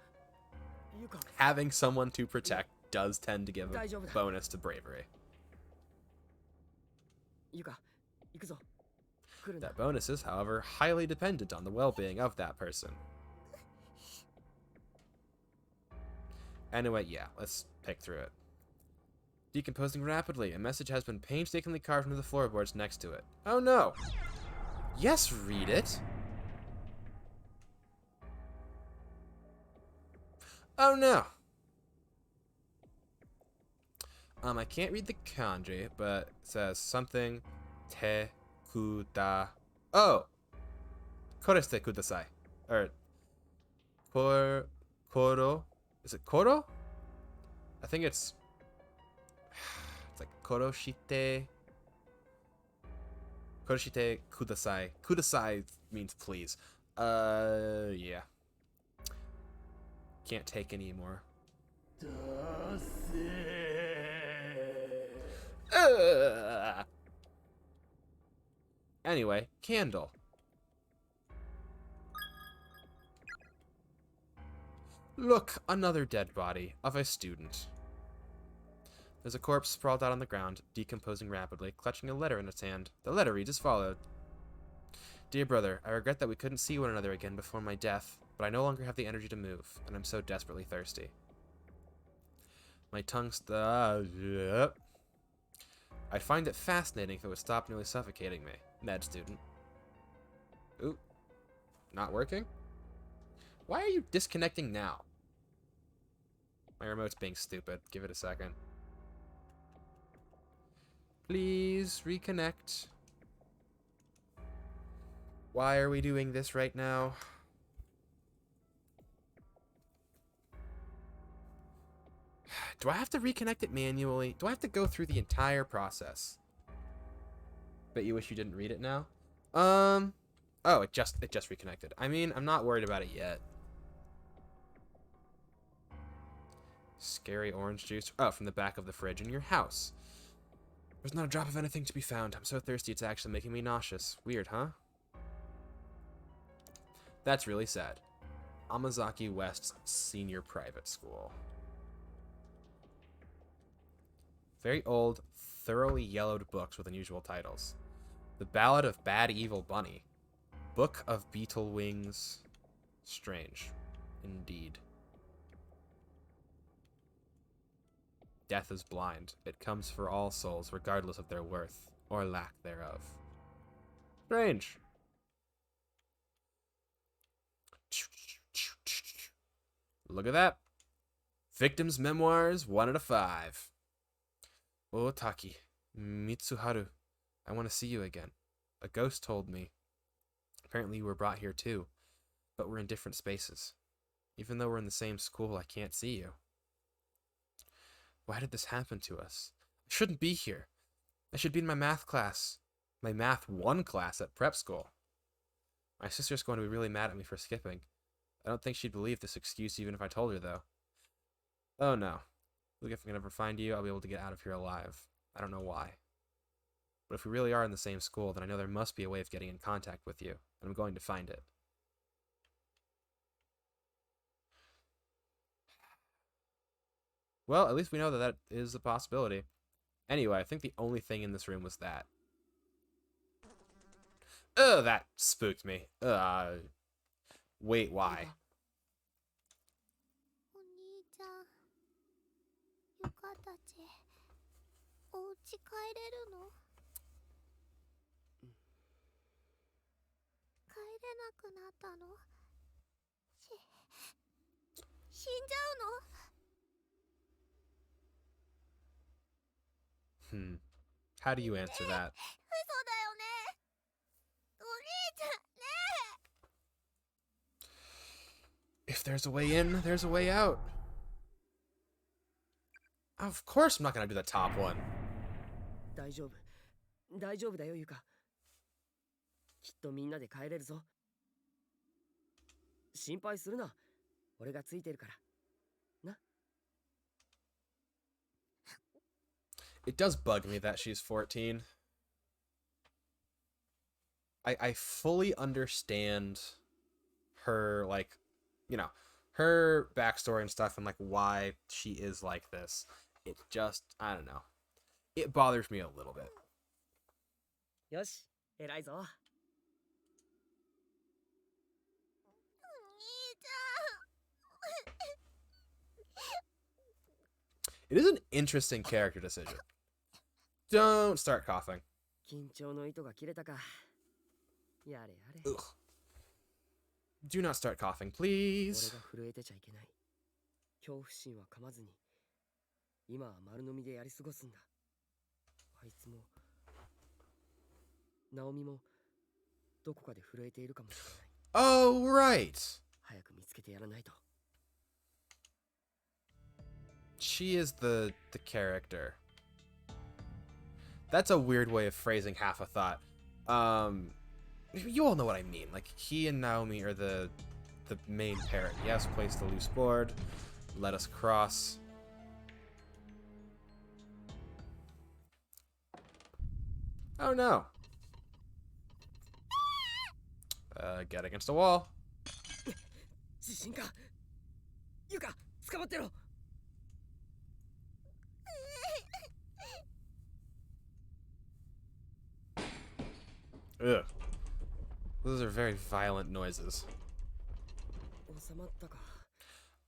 ゆか、 Having someone to protect does tend to give a bonus to bravery. ゆか、行くぞ。来るんだ。 That bonus is, however, highly dependent on the well-being of that person. Anyway, yeah, let's pick through it. Decomposing rapidly. A message has been painstakingly carved into the floorboards next to it. Oh no! Yes, read it! Oh no! I can't read the kanji, but it says something te kuda. Oh! Koreste kudasai. Or koro. Is it koro? I think it's like koroshite. Koroshite kudasai. Kudasai means please. Yeah. Can't take any more. Ugh. Anyway, candle. Look, another dead body of a student. There's a corpse sprawled out on the ground, decomposing rapidly, clutching a letter in its hand. The letter reads as follows. Dear brother, I regret that we couldn't see one another again before my death, but I no longer have the energy to move, and I'm so desperately thirsty. My tongue I'd find it fascinating if it would stop nearly suffocating me. Med student. Ooh. Not working? Why are you disconnecting now? My remote's being stupid. Give it a second. Please reconnect. Why are we doing this right now? Do I have to reconnect it manually? Do I have to go through the entire process? Bet you wish you didn't read it now. Oh, it just reconnected. I mean, I'm not worried about it yet. Scary orange juice. Oh, from the back of the fridge in your house. There's not a drop of anything to be found. I'm so thirsty it's actually making me nauseous. Weird, huh? That's really sad. Amazaki West's senior private school. Very old, thoroughly yellowed books with unusual titles. The Ballad of Bad Evil Bunny. Book of Beetle Wings. Strange. Indeed. Death is blind. It comes for all souls, regardless of their worth, or lack thereof. Strange. Look at that. Victim's Memoirs, 1 out of 5. Oh, Taki. Mitsuharu. I want to see you again. A ghost told me. Apparently you were brought here too. But we're in different spaces. Even though we're in the same school, I can't see you. Why did this happen to us? I shouldn't be here. I should be in my math class. My math 1 class at prep school. My sister's going to be really mad at me for skipping. I don't think she'd believe this excuse even if I told her, though. Oh no. Look, if I can ever find you, I'll be able to get out of here alive. I don't know why. But if we really are in the same school, then I know there must be a way of getting in contact with you, and I'm going to find it. Well, at least we know that that is a possibility. Anyway, I think the only thing in this room was that. Ugh, that spooked me. Wait, why? お兄ちゃん、ゆかたち、お家帰れるの？帰れなくなったの？死んじゃうの？ How do you answer that? 嘘だよね。お兄ちゃんねえ。 If there's a way in, there's a way out. Of course I'm not gonna do the top one. 大丈夫。大丈夫だよ、ゆか。きっとみんなで帰れるぞ。心配するな。俺がついてるから。な。It does bug me that she's 14. I fully understand her, like, you know, her backstory and stuff and, like, why she is like this. It just, I don't know. It bothers me a little bit. よし、偉いぞ。お兄ちゃん。 It is an interesting character decision. Don't start coughing. 緊張の糸が切れたか。やれやれ。 Ugh. Do not start coughing, 俺 please. が震えてちゃいけない。恐怖心は噛まずに。今は丸飲みでやり過ごすんだ。あいつも、ナオミも、どこかで震えているかもしれない。 Oh, right. 早く見つけてやらないと。 She is the character. That's a weird way of phrasing half a thought. You all know what I mean. Like, he and Naomi are the main pair. Yes, place the loose board. Let us cross. Oh no. Get against the wall. 地震か。ゆか、捕まってろ。 Ugh. Those are very violent noises. 収まったか。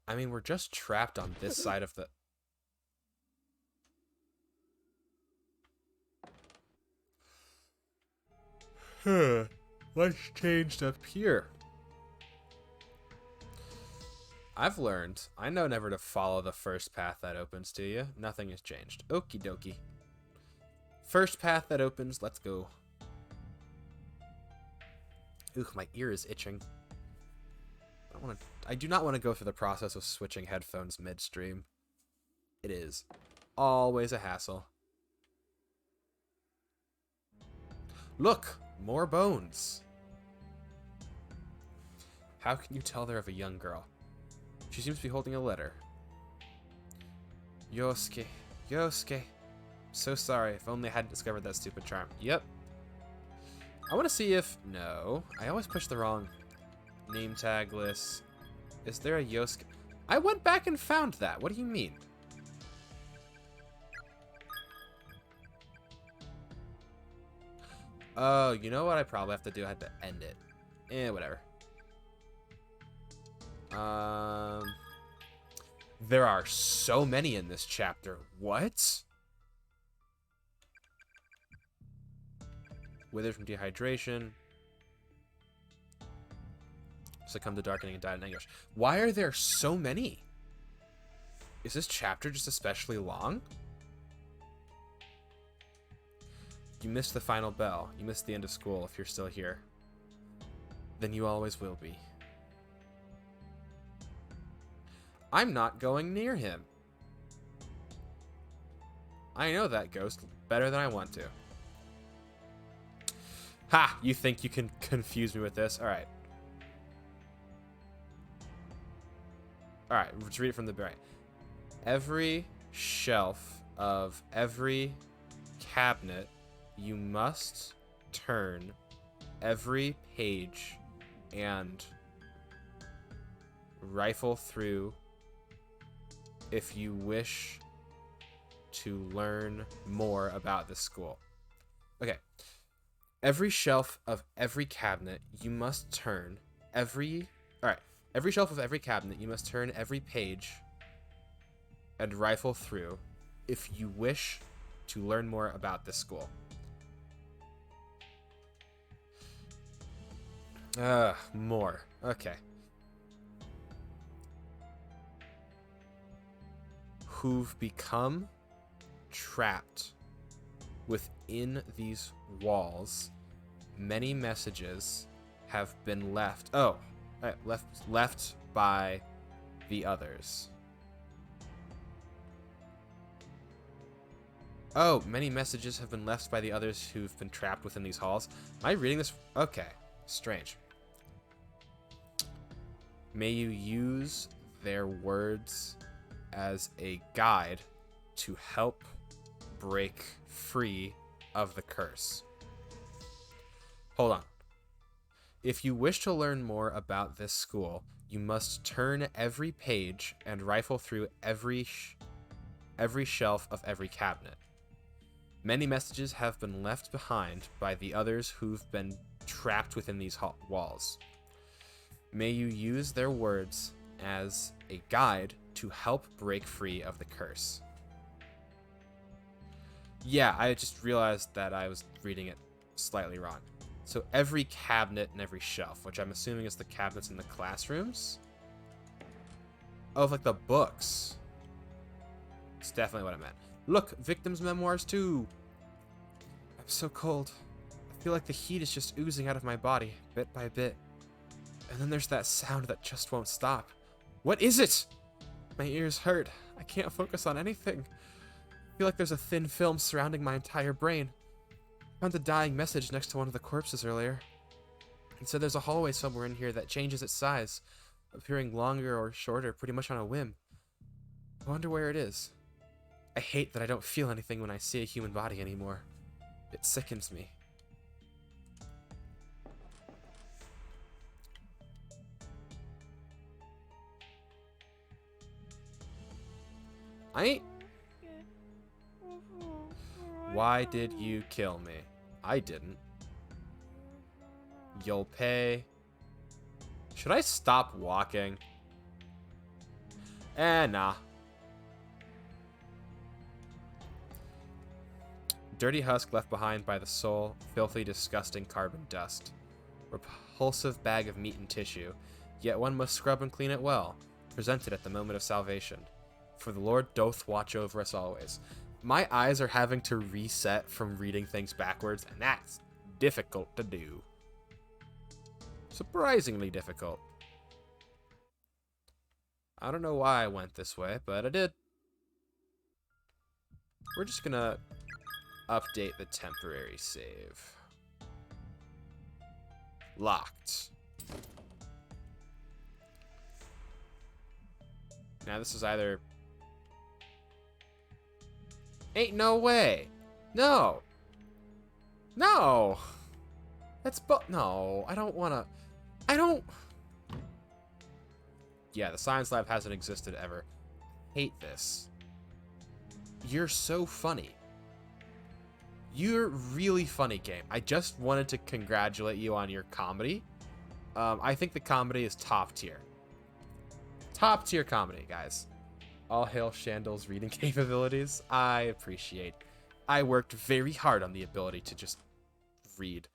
I mean, we're just trapped on this side of the... What's changed up here? I've learned. I know never to follow the first path that opens to you. Nothing has changed. Okie dokie. First path that opens. Let's go. Ooh, my ear is itching. I do not want to go through the process of switching headphones midstream. It is always a hassle. Look, more bones. How can you tell they're of a young girl? She seems to be holding a letter. Yosuke, Yosuke. So sorry, if only I hadn't discovered that stupid charm. Yep. I want to see if... No. I always push the wrong name tag list. Is there a Yosuke? I went back and found that. What do you mean? Oh, you know what I probably have to do? I have to end it. Whatever. There are so many in this chapter. What? Withered from dehydration. Succumb to darkening and died in anguish. Why are there so many? Is this chapter just especially long? You missed the final bell. You missed the end of school if you're still here. Then you always will be. I'm not going near him. I know that ghost better than I want to. Ha! You think you can confuse me with this? Alright. Alright, let's read it from the beginning. Every shelf of every cabinet, you must turn every page and rifle through if you wish to learn more about the school. Okay. Every shelf of every cabinet, you must turn every... Alright. Every shelf of every cabinet, you must turn every page and rifle through if you wish to learn more about this school. More. Okay. Who've become trapped within these walls. Many messages have been left. Oh, left by the others. Oh, many messages have been left by the others who've been trapped within these halls. Am I reading this? Okay, strange. May you use their words as a guide to help break free of the curse. Hold on. If you wish to learn more about this school, you must turn every page and rifle through every shelf of every cabinet. Many messages have been left behind by the others who've been trapped within these walls. May you use their words as a guide to help break free of the curse. Yeah, I just realized that I was reading it slightly wrong. So every cabinet and every shelf, which I'm assuming is the cabinets in the classrooms. Oh, like the books. It's definitely what I meant. Look, victims' memoirs too. I'm so cold. I feel like the heat is just oozing out of my body, bit by bit. And then there's that sound that just won't stop. What is it? My ears hurt. I can't focus on anything. I feel like there's a thin film surrounding my entire brain. I found a dying message next to one of the corpses earlier. It said there's a hallway somewhere in here that changes its size, appearing longer or shorter pretty much on a whim. I wonder where it is. I hate that I don't feel anything when I see a human body anymore. It sickens me. I ain't... Why did you kill me? I didn't. You'll pay. Should I stop walking? Nah. Dirty husk left behind by the soul, filthy, disgusting carbon dust. Repulsive bag of meat and tissue, yet one must scrub and clean it well, presented at the moment of salvation. For the Lord doth watch over us always. My eyes are having to reset from reading things backwards, and that's difficult to do. Surprisingly difficult. I don't know why I went this way, but I did. We're just gonna update the temporary save. Locked. Now this is either... Ain't no way. No. No. That's no, I don't wanna... I don't... Yeah, the science lab hasn't existed ever. Hate this. You're so funny. You're really funny, game. I just wanted to congratulate you on your comedy. I think the comedy is top tier. Top tier comedy, guys. All hail Chandle's reading capabilities. I appreciate. I worked very hard on the ability to just read.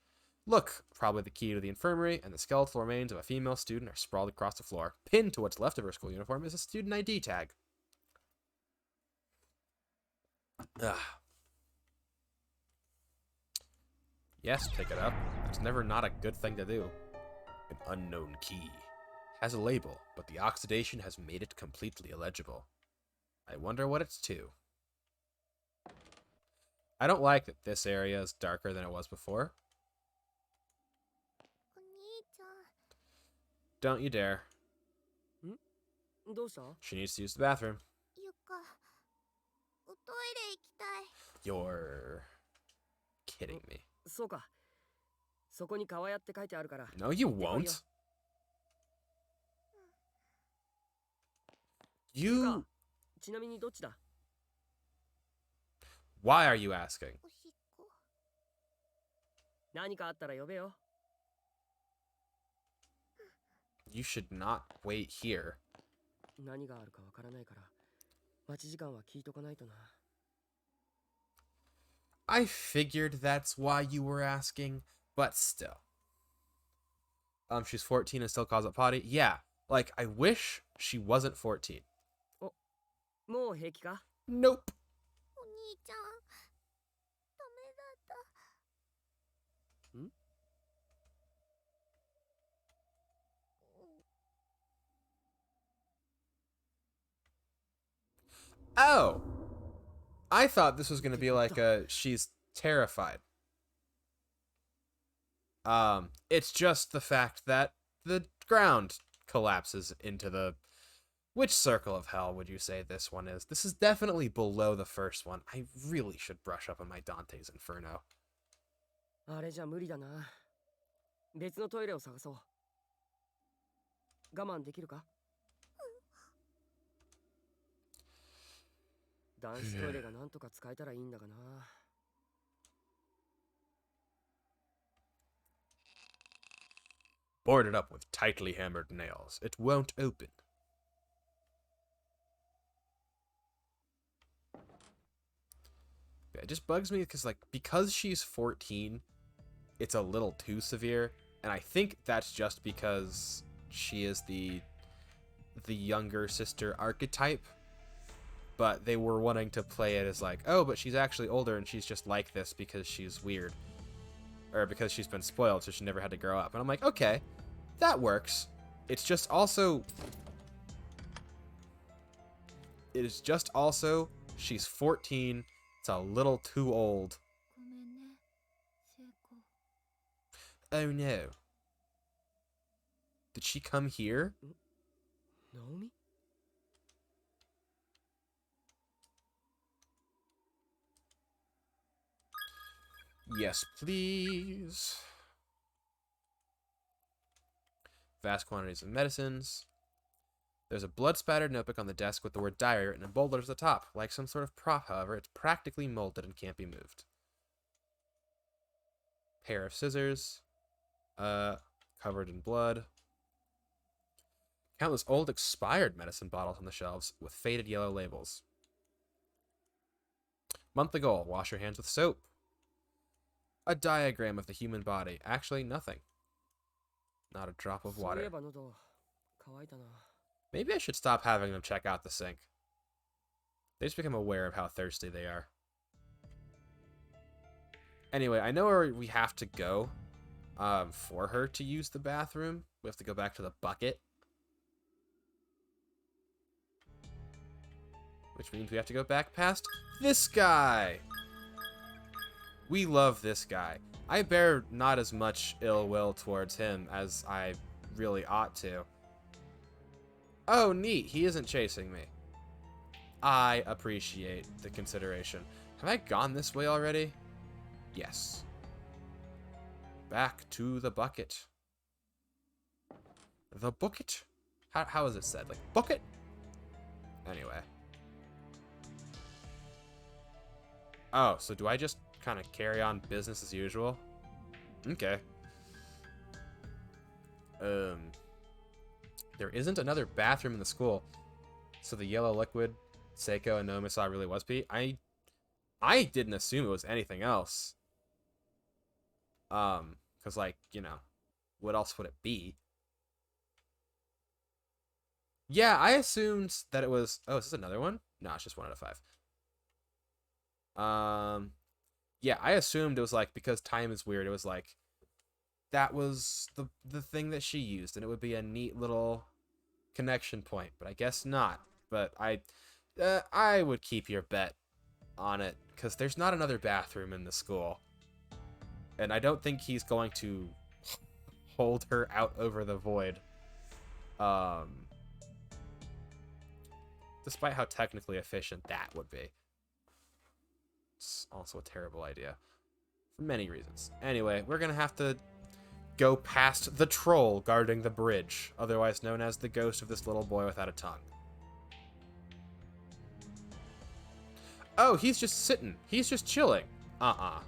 Look, probably the key to the infirmary and the skeletal remains of a female student are sprawled across the floor. Pinned to what's left of her school uniform is a student ID tag. Ugh. Yes, pick it up. It's never not a good thing to do. An unknown key. Has a label, but the oxidation has made it completely illegible. I wonder what it's to. I don't like that this area is darker than it was before. Don't you dare. どうした？ She needs to use the bathroom. ゆか、おトイレ行きたい。 You're kidding me. そうか。そこに川屋って書いてあるから。 No, you won't. You... ちなみにどっちだ？ Why are you asking? おしっこ。何かあったら呼べよ。 You should not wait here. 何があるかわからないから、待ち時間は聞いとかないとな。 I figured that's why you were asking, but still. She's 14 and still calls it potty? Yeah, like, I wish she wasn't 14. もう平気か？ Nope. お兄ちゃん、ダメだった。 Oh! I thought this was going to be like she's terrified. It's just the fact that the ground collapses into the... Which circle of hell would you say this one is? This is definitely below the first one. I really should brush up on my Dante's Inferno. あれじゃ無理だな。別のトイレを探そう。我慢できるか？男子トイレがなんとか使えたらいいんだがな。 Boarded up with tightly hammered nails. It won't open. Yeah, it just bugs me because she's 14, it's a little too severe, and I think that's just because she is the younger sister archetype. But they were wanting to play it as like, oh, but she's actually older and she's just like this because she's weird. Or because she's been spoiled so she never had to grow up. And I'm like, okay, that works. It's just also... It is just also, she's 14. It's a little too old. ごめんね、聖子。 Oh no. Did she come here? ナオミ？ Yes, please. Vast quantities of medicines. There's a blood-spattered notebook on the desk with the word diary written in bold letters at the top. Like some sort of prop, however, it's practically molded and can't be moved. Pair of scissors. Covered in blood. Countless old expired medicine bottles on the shelves with faded yellow labels. Monthly goal, wash your hands with soap. A diagram of the human body. Actually, nothing. Not a drop of そういえ water. ば喉乾いたな。 Maybe I should stop having them check out the sink. They just become aware of how thirsty they are. Anyway, I know where we have to go for her to use the bathroom. We have to go back to the bucket. Which means we have to go back past this guy. We love this guy. I bear not as much ill will towards him as I really ought to. Oh, neat. He isn't chasing me. I appreciate the consideration. Have I gone this way already? Yes. Back to the bucket. The bucket? How is it said? Like, bucket? Anyway. Oh, so do I just kind of carry on business as usual? Okay. There isn't another bathroom in the school. So the yellow liquid Seiko and Noma saw really was pee. I didn't assume it was anything else. Cause like, you know, what else would it be? Yeah, I assumed that it was. Oh, is this another one? No, it's just 1 out of 5. Yeah, I assumed it was like, because time is weird. It was like that was the thing that she used, and it would be a neat little connection point. But I guess not. But I would keep your bet on it, because there's not another bathroom in the school, and I don't think he's going to hold her out over the void. Despite how technically efficient that would be. It's also a terrible idea. For many reasons. Anyway, we're gonna have to go past the troll guarding the bridge, otherwise known as the ghost of this little boy without a tongue. Oh, he's just sitting. He's just chilling. Uh-uh.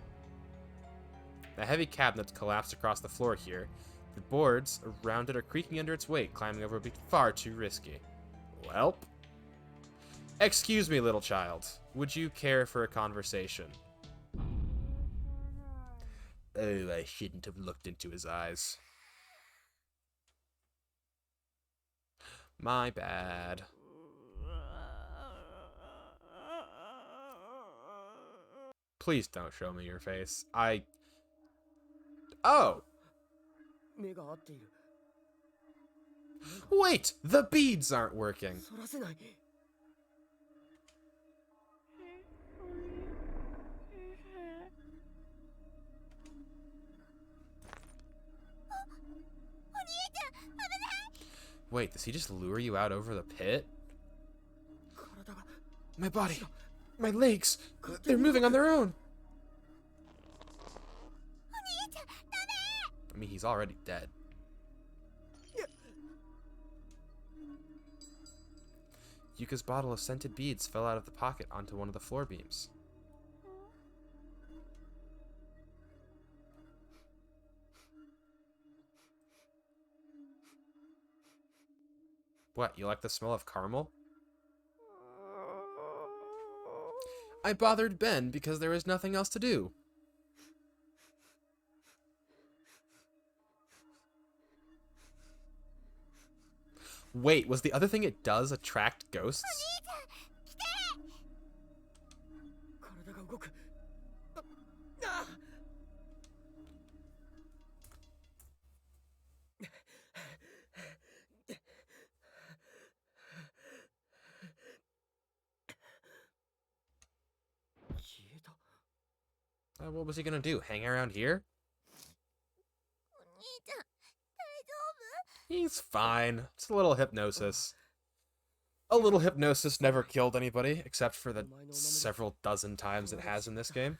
The heavy cabinet's collapsed across the floor here. The boards around it are creaking under its weight. Climbing over would be far too risky. Welp. Excuse me, little child. Would you care for a conversation? Oh, I shouldn't have looked into his eyes. My bad. Please don't show me your face. Oh! 目が合っている。 Wait! The beads aren't working. そらせない。 Wait, does he just lure you out over the pit? 体が My body! My legs! They're moving on their own! I mean, he's already dead. Yuka's bottle of scented beads fell out of the pocket onto one of the floor beams. What, you like the smell of caramel? I bothered Ben because there was nothing else to do. Wait, was the other thing it does attract ghosts? 体が動く。ああ 消えた。 What was he gonna do? Hang around here? お兄ちゃん大丈夫？ He's fine. It's a little hypnosis. A little hypnosis never killed anybody, except for the several dozen times it has in this game.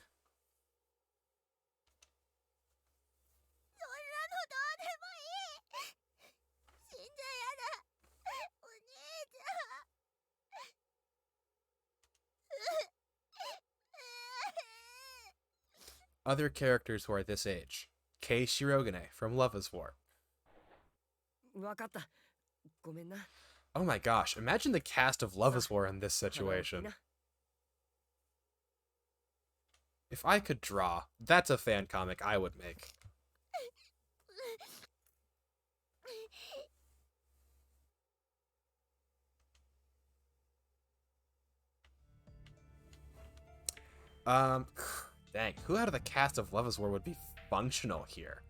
other characters who are this age. Kei Shirogane from Love is War. わかった。ごめんな。 Oh my gosh, imagine the cast of Love is War in this 腹を切り situation. な。 If I could draw, that's a fan comic I would make. Dang, who out of the cast of Love is War would be functional here?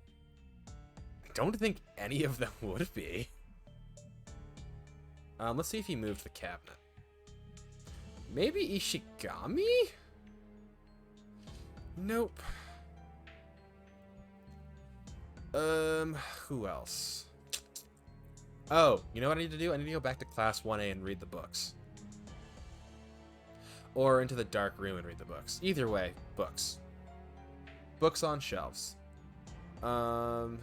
I don't think any of them would be. Let's see if he moved the cabinet. Maybe Ishigami? Nope. Who else? Oh, you know what I need to do? I need to go back to Class 1A and read the books. Or into the dark room and read the books. Either way, books. Books on shelves. Oh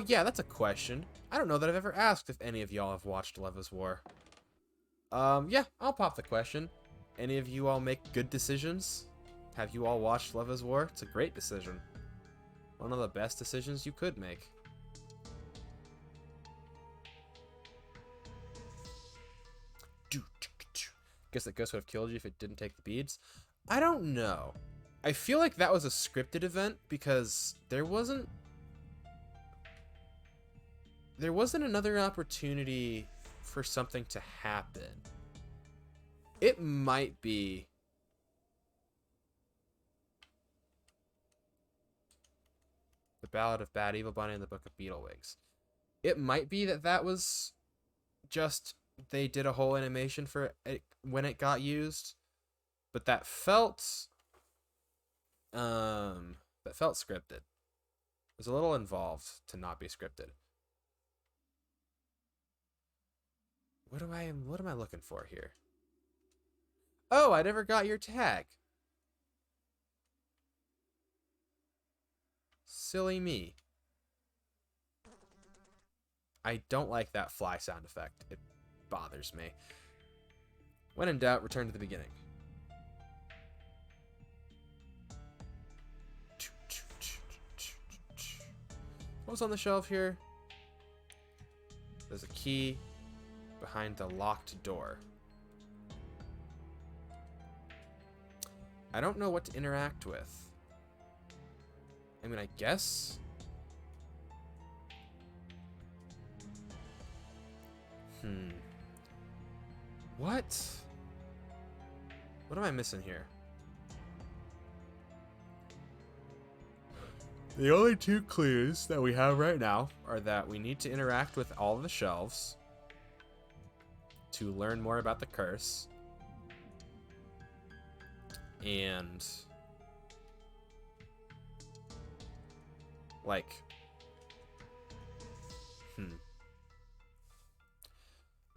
yeah, that's a question. I don't know that I've ever asked if any of y'all have watched Love is War. Yeah, I'll pop the question. Any of you all make good decisions? Have you all watched Love is War? It's a great decision. One of the best decisions you could make. Guess that ghost would have killed you if it didn't take the beads. I don't know. I feel like that was a scripted event because there wasn't another opportunity for something to happen. It might be The Ballad of Bad Evil Bunny and the Book of Beetlewigs. It might be that was just they did a whole animation for it when it got used, but that felt scripted. It was a little involved to not be scripted. What am I looking for here? Oh, I never got your tag. Silly me. I don't like that fly sound effect. It bothers me. When in doubt, return to the beginning. What was on the shelf here? There's a key behind the locked door. I don't know what to interact with. I mean, I guess. What? What am I missing here? The only two clues that we have right now are that we need to interact with all of the shelves to learn more about the curse. And like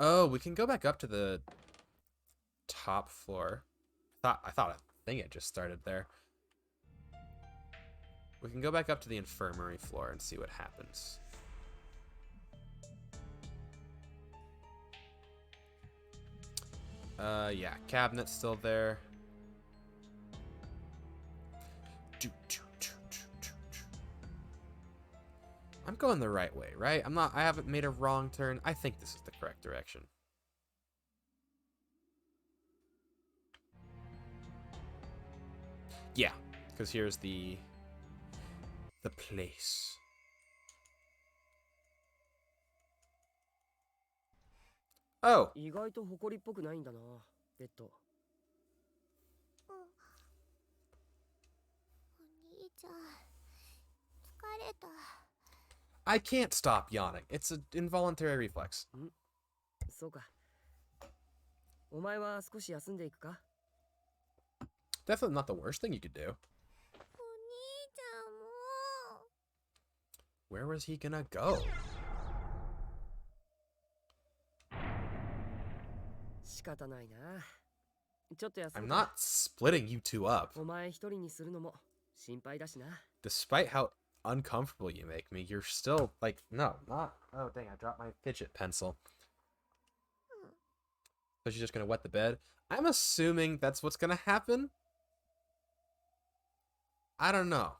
oh, we can go back up to the top floor. I think it just started there. We can go back up to the infirmary floor and see what happens. Yeah, cabinet's still there. I'm going the right way, right? I haven't made a wrong turn. I think this is the correct direction. Yeah, because here's the place. Oh, 意外と埃っぽくないんだな、ベッド。お兄ちゃん、疲れた。 I can't stop yawning. It's an involuntary reflex. そうか。お前は少し休んでいくか? Definitely not the worst thing you could do. お兄ちゃんも。 Where was he gonna go? 仕方ないな。ちょっと休 I'm む not か。 splitting you two up. お前一人にするのも心配だしな。 Despite how uncomfortable you make me, you're still like, no, not. Oh, dang, I dropped my fidget pencil. So she's just gonna wet the bed. I'm assuming that's what's gonna happen. I don't know.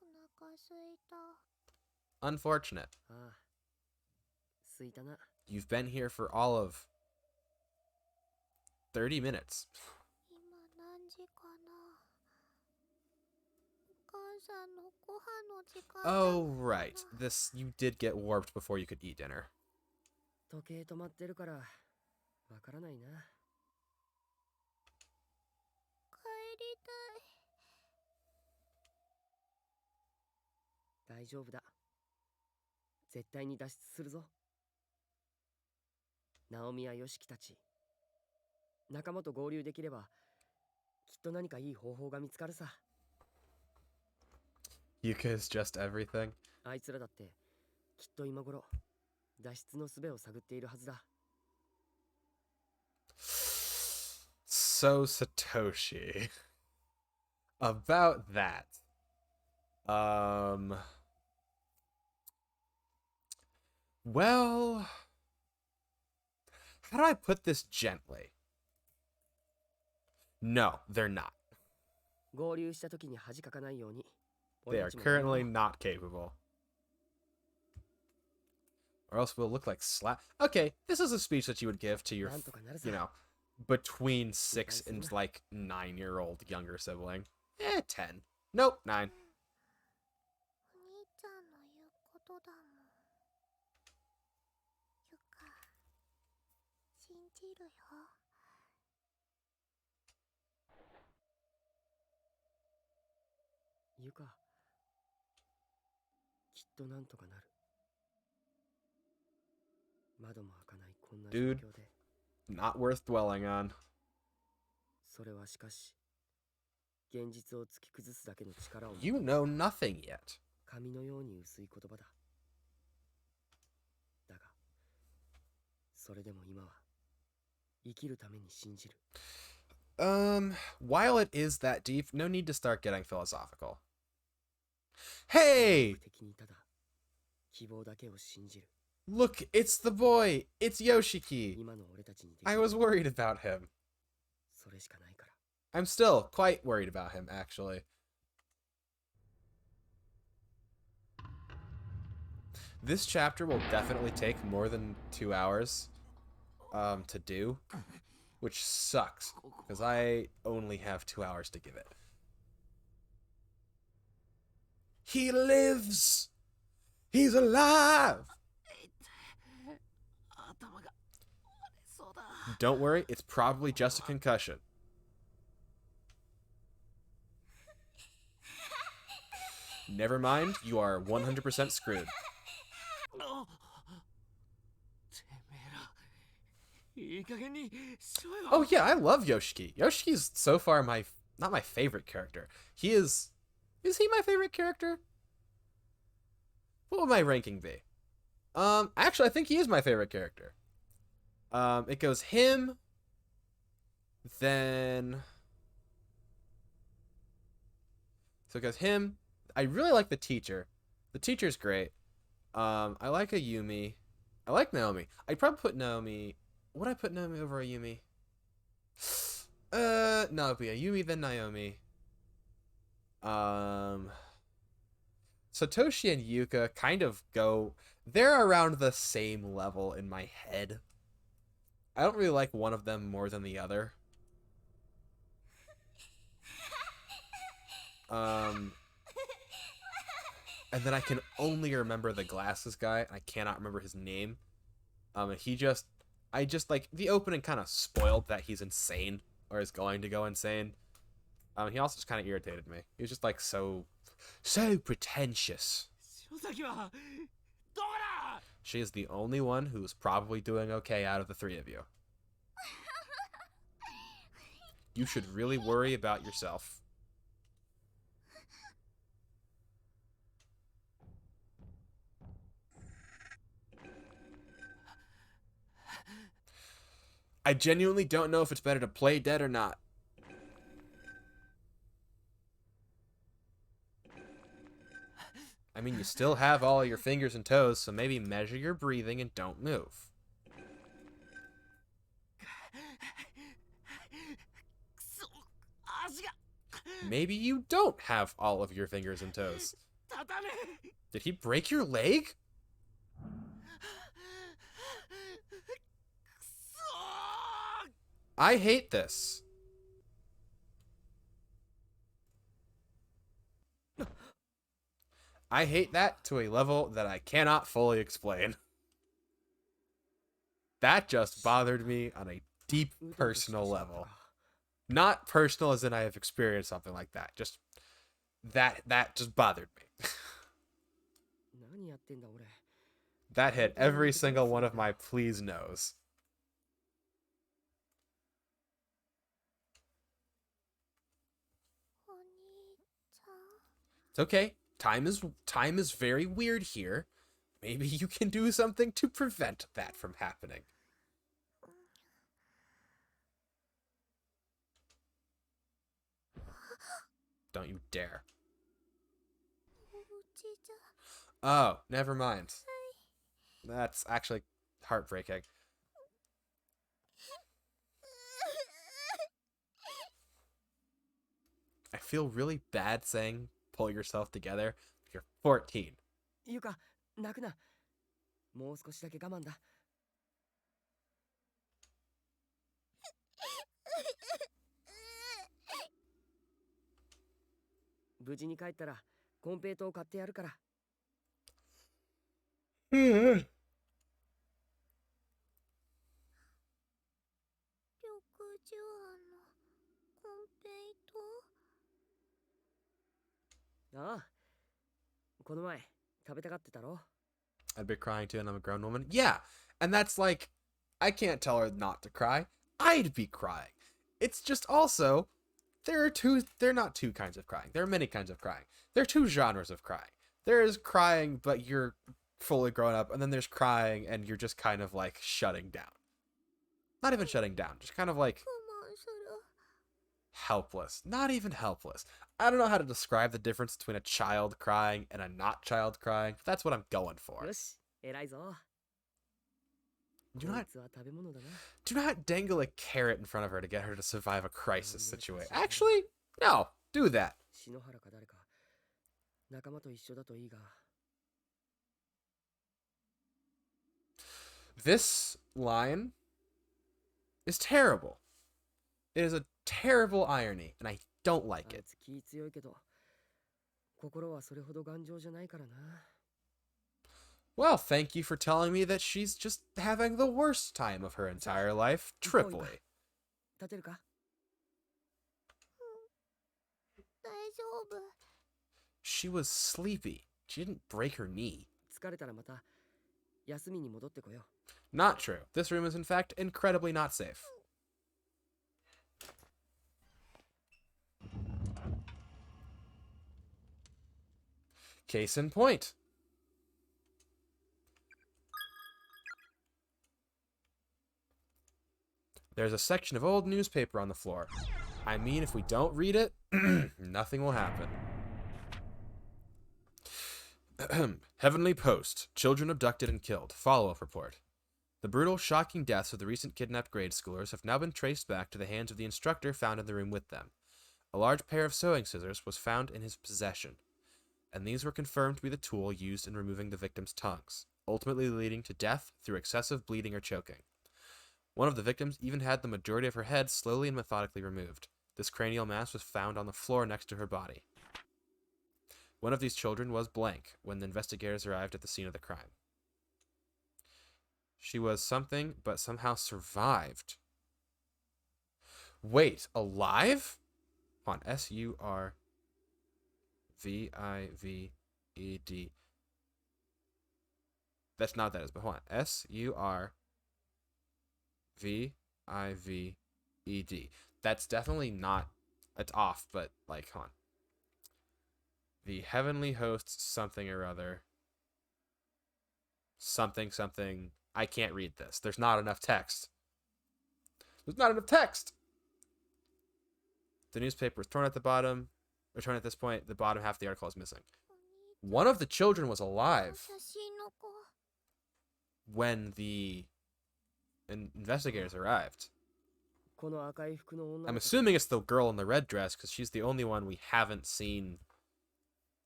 お腹すいた。 Unfortunate. ああ、すいたな。 You've been here for all of 30 minutes. 今何時かな。お母さんのご飯の時間だ。 Oh, right. You did get warped before you could eat dinner. 時計止まってるからわからないな。帰りたい。大丈夫だ。絶対に脱出するぞ。ナオミやヨシキたち、仲間と合流できればきっと何かいい方法が見つかるさ。 Yuka is just everything. あいつらだってきっと今頃脱出の術を探っているはずだ。 So Satoshi. About that. Well, how do I put this gently? No, they're not. 合流した時に恥かかないように。 They are currently not capable. Or else we'll look like slap. Okay, this is a speech that you would give to your, you know, between 6 and like 9-year-old younger sibling. 10. Nope, 9. お兄ちゃんの言うことだもん。ゆか、信じるよ。 ゆか、きっとなんとかなる。窓も開かないこんな状 Dude. 況で。 Not worth dwelling on. それはしかし現実を突き崩すだけの力を持つ You know nothing yet. 紙のように薄い言葉だ。だがそれでも今は生きるために信じる。 While it is that deep, no need to start getting philosophical. Hey! 的にただ希望だけを信じる。 Look, it's the boy! It's Yoshiki! 今の俺たちにでき I る was worried about him. それしかないから。 I'm still quite worried about him, actually. This chapter will definitely take more than 2 hours to do, which sucks, because I only have 2 hours to give it. He lives! He's alive! 頭が割れそうだ。 Don't worry, it's probably just a concussion. Never mind, you are 100% screwed. てめえら、いい加減にしろよ。 Oh yeah, I love Yoshiki. Yoshiki's so far not my favorite character. Is he my favorite character? What would my ranking be? Actually I think he is my favorite character. It goes him, then so it goes him. I really like the teacher. The teacher's great. I like Ayumi. I like Naomi. I'd probably put Naomi. Would I put Naomi over Ayumi? No, it'd be Ayumi then Naomi. Satoshi and Yuka kind of go. They're around the same level in my head. I don't really like one of them more than the other. And then I can only remember the glasses guy. I cannot remember his name. And I just like the opening kind of spoiled that he's insane or is going to go insane. He also just kind of irritated me. He was just like so pretentious. 塩崎はどこだ。 She is the only one who's probably doing okay out of the 3 of you. You should really worry about yourself. I genuinely don't know if it's better to play dead or not. I mean, you still have all your fingers and toes, so maybe measure your breathing and don't move. くそ、足が。Maybe you don't have all of your fingers and toes. 立たねえ Did he break your leg? くそー I hate this. I hate that to a level that I cannot fully explain. That just bothered me on a deep personal level. Not personal as in I have experienced something like that. Just that just bothered me. 何やってんだ俺。 That hit every single one of my please knows. It's okay. Time is very weird here. Maybe you can do something to prevent that from happening. Don't you dare. Oh, never mind. That's actually heartbreaking. I feel really bad saying pull yourself together. You're 14. ゆか、泣くな。もう少しだけ我慢だ。無事に帰ったら、コンペイトを買ってやるから。緑樹庵のコンペイト。ああ。この前、食べたがってたろ。 I'd be crying too, and I'm a grown woman. Yeah, and that's like, I can't tell her not to cry. I'd be crying. It's just also, they're not two kinds of crying. There are many kinds of crying. There are two genres of crying. There is crying, but you're fully grown up, and then there's crying, and you're just kind of like shutting down. Not even shutting down, just kind of like 我慢する。 helpless. Not even helpless. I don't know how to describe the difference between a child crying and a not child crying. But that's what I'm going for. よし、偉いぞ。 Do こい not つは食べ物だな。 do not dangle a carrot in front of her to get her to survive a crisis situation. Actually, no. Do that. 篠原か誰か、仲間と一緒だといいが。 This line is terrible. It is a terrible irony, and I don't あ like い it. つ気強いけど、心はそれほど頑丈じゃないからな。 Well, thank you for telling me that she's just having the worst time of her entire life, triply. 立てるか？ 大丈夫。 She was sleepy. She didn't break her knee. 疲れたらまた休みに戻ってこよう。 Not true. This room is in fact incredibly not safe. Case in point. There's a section of old newspaper on the floor. I mean, if we don't read it, nothing will happen. Heavenly Post. Children abducted and killed. Follow-up report. The brutal, shocking deaths of the recent kidnapped grade schoolers have now been traced back to the hands of the instructor found in the room with them. A large pair of sewing scissors was found in his possession, and these were confirmed to be the tool used in removing the victims' tongues, ultimately leading to death through excessive bleeding or choking. One of the victims even had the majority of her head slowly and methodically removed. This cranial mass was found on the floor next to her body. One of these children was blank when the investigators arrived at the scene of the crime. She was something, but somehow survived. Wait, alive? Hold on, S-U-R-V-I-V-E-D. That's not what that is, but hold on. S-U-R-V-I-V-E-D. That's definitely not, it's off, but like, hold on. The heavenly hosts something or other. Something, something. I can't read this. There's not enough text. There's not enough text! The newspaper is torn at the bottom. Or torn at this point. The bottom half of the article is missing. One of the children was alive 写真の子。 when the investigators arrived. この赤い服の女 I'm の子 assuming it's the girl in the red dress because she's the only one we haven't seen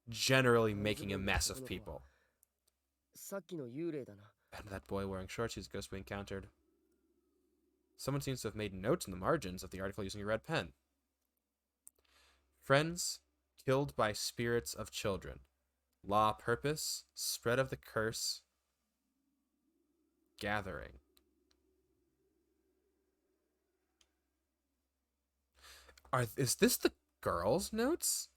generally making a mess of people. さっきの幽霊だな。 And that boy wearing shorts, he's a ghost we encountered. Someone seems to have made notes in the margins of the article using a red pen. Friends killed by spirits of children. Law purpose, spread of the curse, gathering. Is this the girl's notes?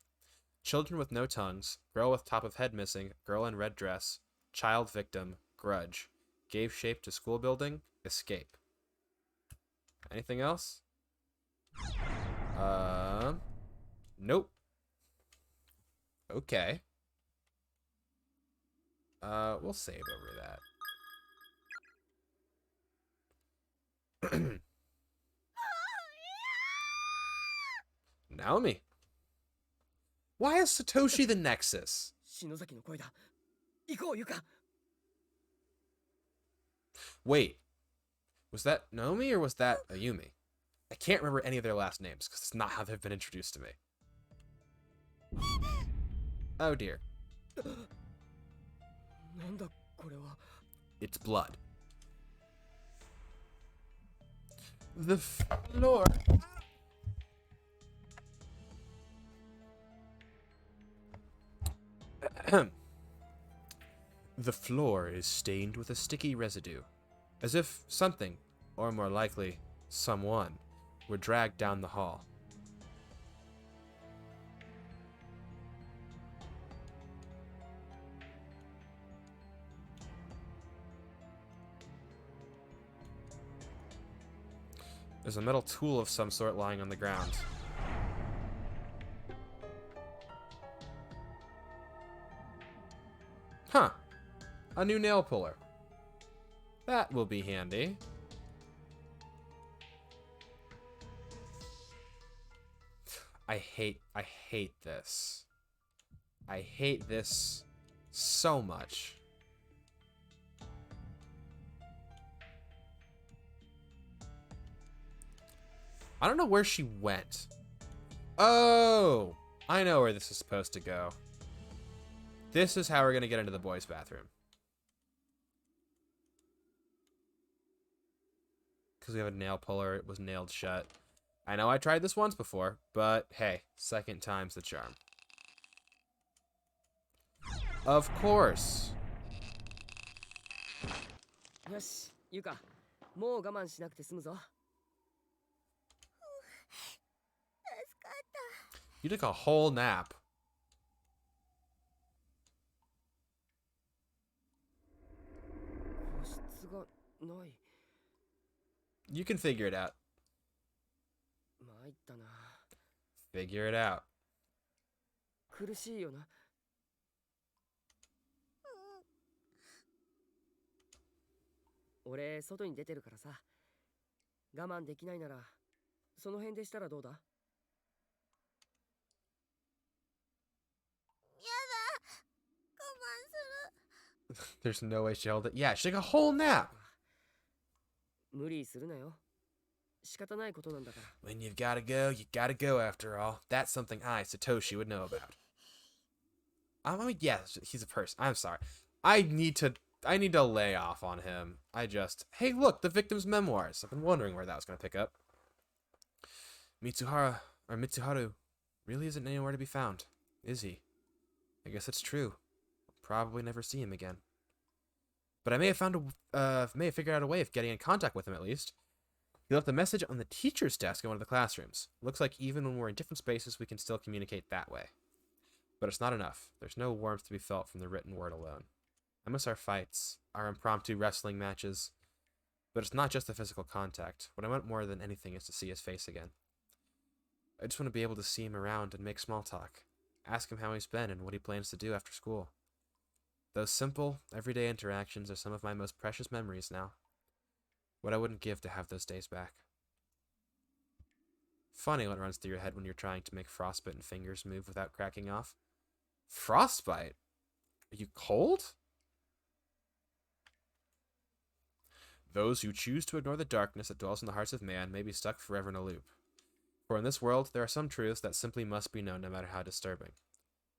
Children with no tongues, girl with top of head missing, girl in red dress, child victim, grudge. Gave shape to school building, escape. Anything else? Nope. Okay. We'll save over that. Naomi. Why is Satoshi the Nexus? 篠崎の声だ。行こう、ゆか。 Wait. Was that Naomi or was that Ayumi? I can't remember any of their last names because it's not how they've been introduced to me. Oh dear. なんだこれは。 It's blood. The floor. The floor is stained with a sticky residue, as if something, or more likely, someone, were dragged down the hall. There's a metal tool of some sort lying on the ground. Huh. A new nail puller. That will be handy. I hate this. I hate this so much. I don't know where she went. Oh, I know where this is supposed to go. This is how we're going to get into the boys' bathroom. Because we have a nail puller. It was nailed shut. I know I tried this once before, but hey, second time's the charm. Of course. よし、ゆか。もう我慢しなくて済むぞ。 You took a whole nap. 個室がない。 You can figure it out. 参ったな。 Figure it out. 苦しいよな。俺、外に出てるからさ。我慢できないなら、その辺でしたらどうだ？ There's no way she held it. Yeah, she took a whole nap. 無理するなよ。仕方ないことなんだから。 When you've gotta go, you gotta go after all. That's something I, Satoshi, would know about. I mean, yeah, he's a person. I'm sorry. I need to lay off on him. Hey, look, the victim's memoirs. I've been wondering where that was going to pick up. Mitsuharu really isn't anywhere to be found, is he? I guess that's true. Probably never see him again. But I may have figured out a way of getting in contact with him at least. He left a message on the teacher's desk in one of the classrooms. Looks like even when we're in different spaces, we can still communicate that way. But it's not enough. There's no warmth to be felt from the written word alone. I miss our fights, our impromptu wrestling matches. But it's not just the physical contact. What I want more than anything is to see his face again. I just want to be able to see him around and make small talk. Ask him how he's been and what he plans to do after school. Those simple, everyday interactions are some of my most precious memories now. What I wouldn't give to have those days back. Funny what runs through your head when you're trying to make frostbitten fingers move without cracking off. Frostbite? Are you cold? Those who choose to ignore the darkness that dwells in the hearts of man may be stuck forever in a loop. For in this world, there are some truths that simply must be known no matter how disturbing.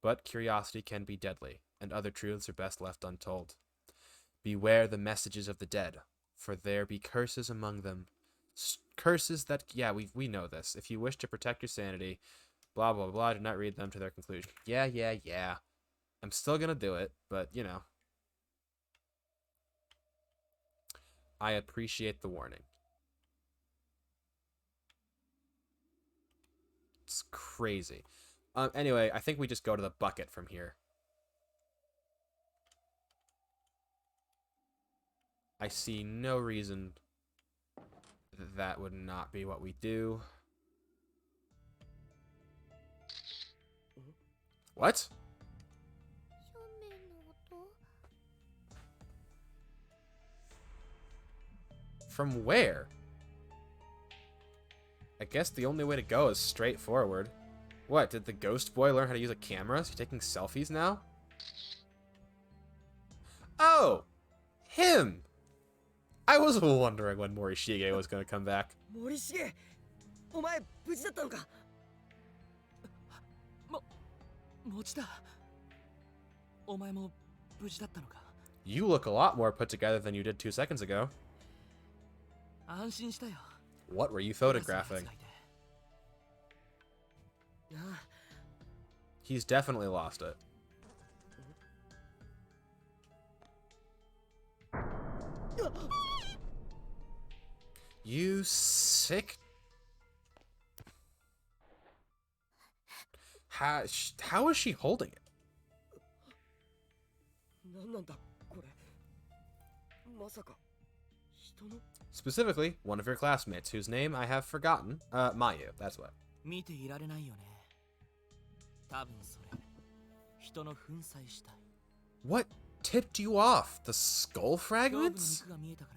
But curiosity can be deadly, and other truths are best left untold. Beware the messages of the dead, for there be curses among them. Curses that, yeah, we know this. If you wish to protect your sanity, blah, blah, blah, do not read them to their conclusion. Yeah. I'm still gonna do it, but, you know. I appreciate the warning. It's crazy. Anyway, I think we just go to the bucket from here. I see no reason that would not be what we do. What? 正面の音 From where? I guess the only way to go is straight forward. What, did the ghost boy learn how to use a camera? Is he taking selfies now? Oh! Him! I was wondering when Morishige was going to come back. 森重、お前無事だったのか。持ちだ。お前も無事だったのか。You look a lot more put together than you did 2 seconds ago. 安心したよ。 What were you photographing? ああ、 He's definitely lost it. You sick? How is she holding it? なんなんだこれ。まさか人の。 Specifically, one of your classmates, whose name I have forgotten. Mayu, that's what. 見ていられないよね。多分それ、人の粉砕したい。 What tipped you off? The skull 胸部の fragments? 肉が見えたか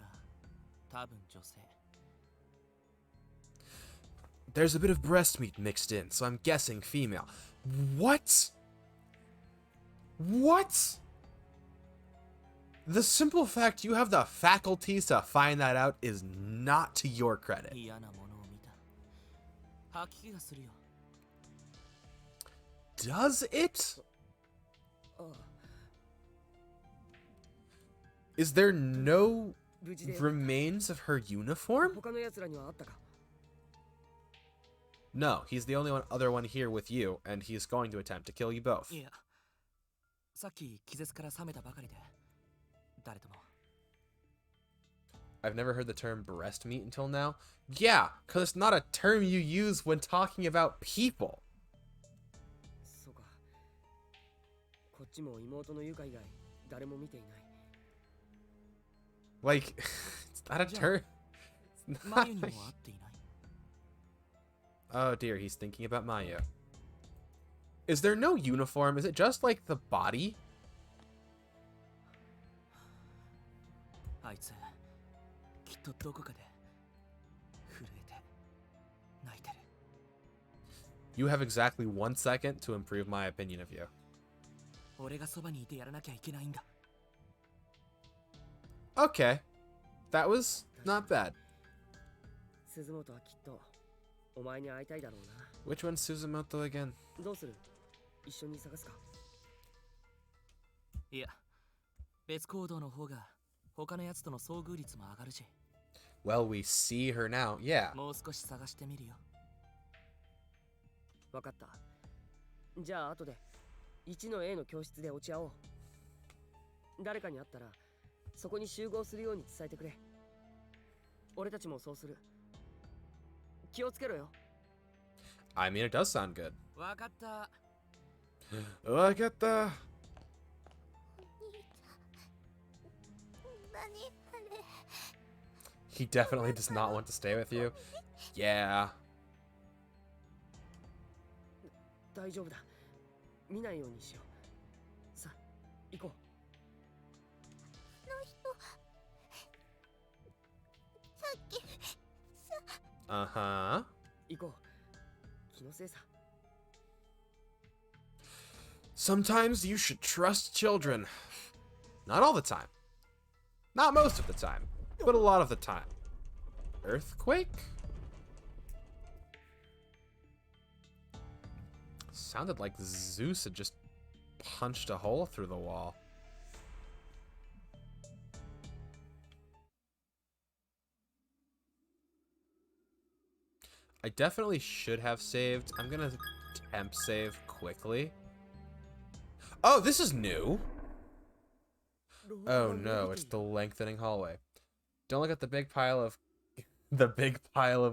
ら、多分女性。 There's a bit of breast meat mixed in, so I'm guessing female. What? What? The simple fact you have the faculties to find that out is not to your credit. 嫌なものを見た。吐き気がするよ。 Does it? ああ、 Is there no 無事で。 remains of her uniform? 他の奴らにはあったか。 No, he's the only other one here with you, and he's going to attempt to kill you both. いや、さっき気絶から覚めたばかりで、誰とも。 I've never heard the term breast meat until now. Yeah, because it's not a term you use when talking about people. そうか。こっちも妹のユカ以外誰も見ていない。 Like, it's not a term. It's マ not ユにも a- 会っていない。 Oh dear, he's thinking about Mayu. Is there no uniform? Is it just like the body? あいつ、きっとどこかで震えて泣いてる。 You have exactly 1 second to improve my opinion of you. 俺がそばにいてやらなきゃいけないんだ。 Okay. That was not bad. 鈴本はきっとお前に会いたいだろうな。 Which one's Suzumoto again? どうする？一緒に探すか。いや、別行動の方が他のやつとの遭遇率も上がるし。 Well, we see her now. Yeah. もう少し探してみるよ。わかった。じゃあ後で1の A の教室で落ち合おう。誰かに会ったらそこに集合するように伝えてくれ。俺たちもそうする。気をつけろよ。 I mean, it does sound good. わかった。 I get the... 何あれ He definitely does not want to stay with you. Yeah. 大丈夫だ。見ないようにしよう。さあ、行こう。あの人さっき Uh-huh. 行こう。気のせいさ。 Sometimes you should trust children. Not all the time. Not most of the time. but a lot of the time. Earthquake? Sounded like Zeus had just punched a hole through the wall. I definitely should have saved. I'm gonna temp save quickly. Oh, this is new. Oh no, it's the lengthening hallway. Don't look at the big pile of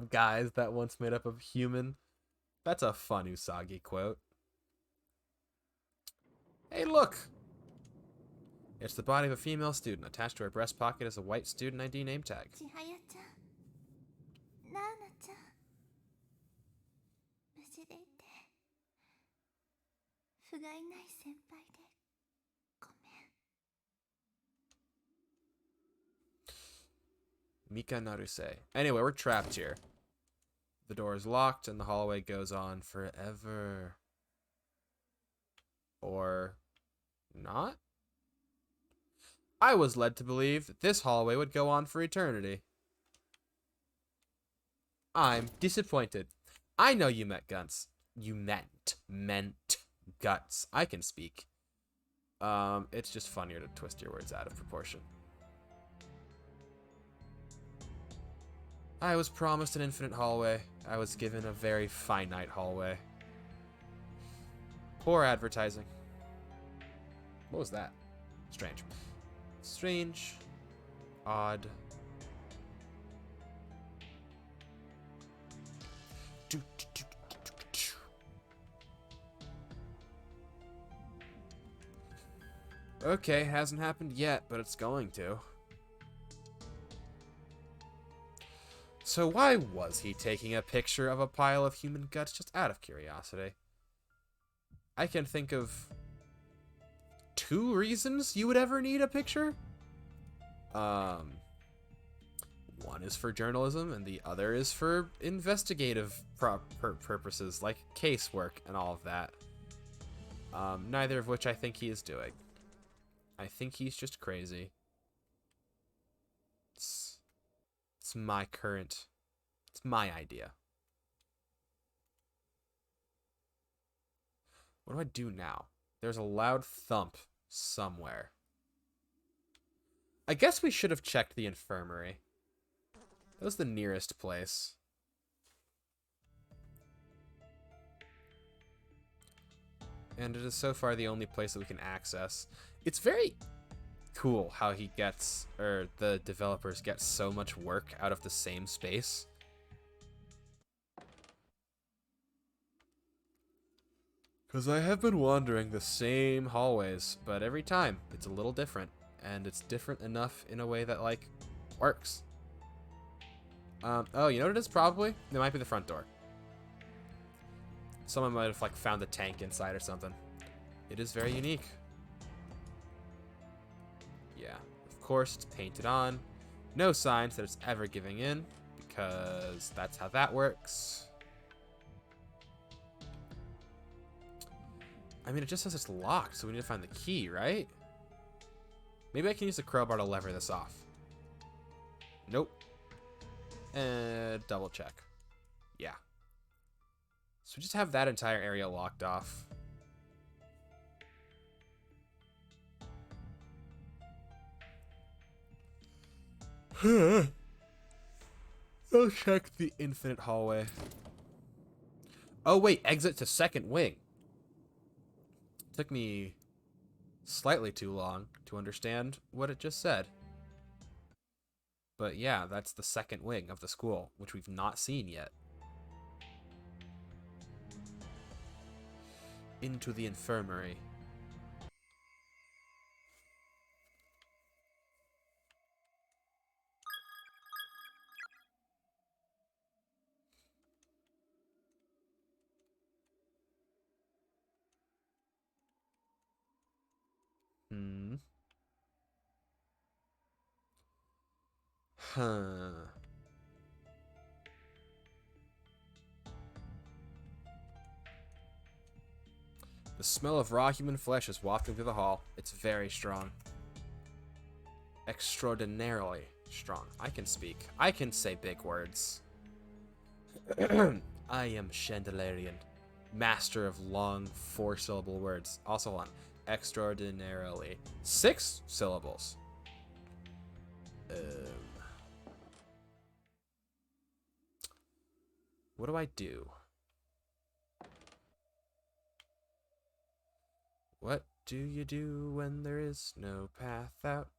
guys that once made up of human. That's a fun Usagi quote. Hey, look! It's the body of a female student. Attached to her breast pocket is a white student ID name tag. 千早ちゃん、ナーナちゃん、無事でいて、不甲斐ない先輩でごめん。 Mika Naruse. Anyway, we're trapped here. The door is locked and the hallway goes on forever. Or not? I was led to believe that this hallway would go on for eternity. I'm disappointed. I know you meant guts. You meant guts. I can speak. It's just funnier to twist your words out of proportion. I was promised an infinite hallway. I was given a very finite hallway. Poor advertising. What was that? Strange. Strange. Odd. Okay, hasn't happened yet, but it's going to. So why was he taking a picture of a pile of human guts, just out of curiosity? I can think of 2 reasons you would ever need a picture. One is for journalism, and the other is for investigative purposes, like casework and all of that. Neither of which I think he is doing. I think he's just crazy. It's my idea. What do I do now? There's a loud thump somewhere. I guess we should have checked the infirmary. That was the nearest place. And it is so far the only place that we can access. It's very cool how he gets, or the developers get so much work out of the same space. Because I have been wandering the same hallways, but every time it's a little different. And it's different enough in a way that, like, works. Oh, you know what it is? Probably? It might be the front door. Someone might have, like, found a tank inside or something. It is very unique. Yeah, of course, it's painted on. No signs that it's ever giving in, because that's how that works. I mean, it just says it's locked, so we need to find the key, right? Maybe I can use the crowbar to lever this off. Nope. And double check. Yeah. So we just have that entire area locked off. I'll check the infinite hallway. Oh wait, exit to second wing. Took me slightly too long to understand what it just said. But yeah, that's the second wing of the school, which we've not seen yet. Into the infirmary. Huh. The smell of raw human flesh is wafting through the hall. It's very strong. Extraordinarily strong. I can speak. I can say big words. I am Chandelarian, master of long 4-syllable words. Also on extraordinarily 6 syllables. What do I do? What do you do when there is no path out?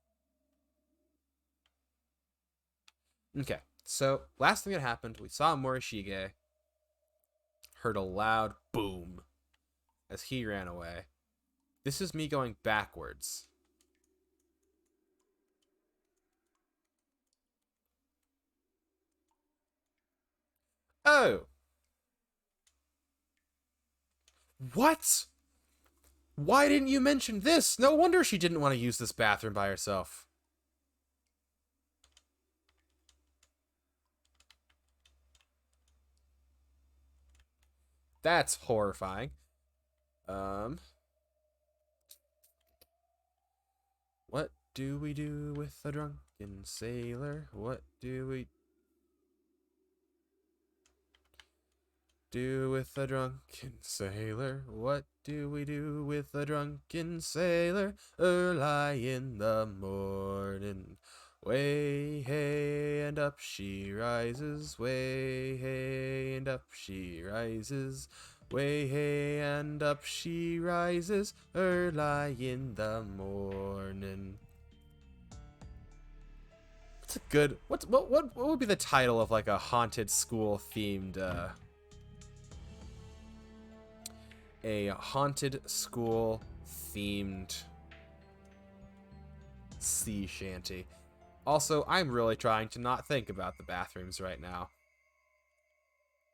Okay, so last thing that happened, we saw Morishige, heard a loud boom as he ran away. This is me going backwards. Oh! What? Why didn't you mention this? No wonder she didn't want to use this bathroom by herself. That's horrifying. What do we do with a drunken sailor? What do we do with a drunken sailor? What do we do with a drunken sailor? Early in the morning, way hey and up she rises, way hey and up she rises, way hey and up she rises, early in the morning. What's a good what would be the title of like a haunted school themed a haunted school themed sea shanty? Also, I'm really trying to not think about the bathrooms right now.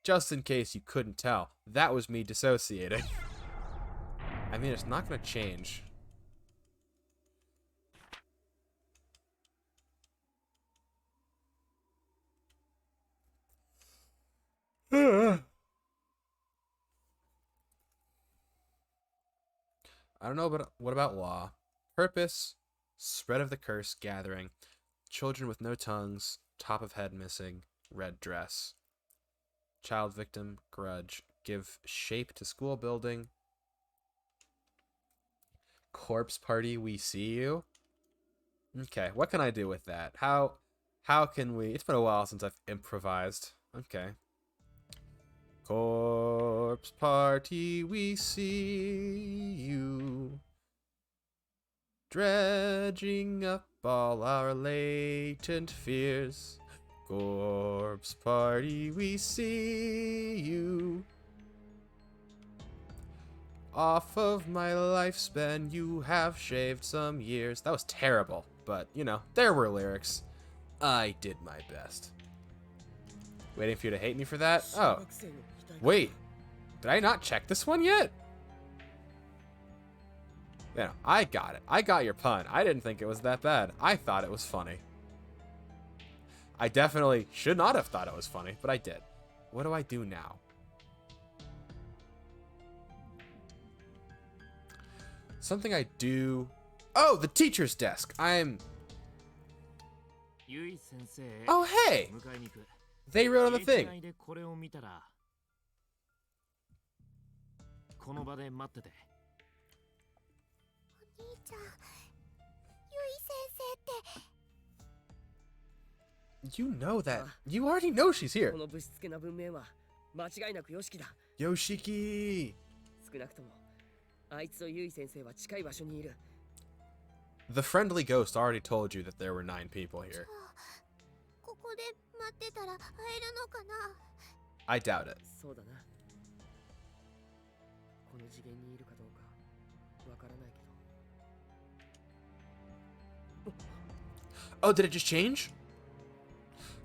Just in case you couldn't tell, that was me dissociating. I mean, it's not going to change. I don't know, but what about law? Purpose, spread of the curse, gathering. Children with no tongues, top of head missing, red dress. Child victim, grudge. Give shape to school building. Corpse party, we see you. Okay, what can I do with that? How can we... It's been a while since I've improvised. Okay. Corpse party, we see you. Dredging up all our latent fears. Corpse party, we see you. Off of my lifespan, you have shaved some years. That was terrible, but, you know, there were lyrics. I did my best. Waiting for you to hate me for that? Oh. Wait. Did I not check this one yet? Yeah, I got it. I got your pun. I didn't think it was that bad. I thought it was funny. I definitely should not have thought it was funny, but I did. What do I do now? Something I do... Oh, the teacher's desk. Oh, hey! They wrote on the thing. お兄ちゃん、ゆい先生って You know that. You already know she's here. このぶしつけな文面は間違いなくヨシキだ。 Yoshiki. 少なくともあいつとユイ先生は近い場所にいる。 The friendly ghost already told you that there were 9 people here. ここで待ってたら会えるのかな I doubt it. そうだな。この次元にいるかどうかわからないけど。 Oh, did it just change?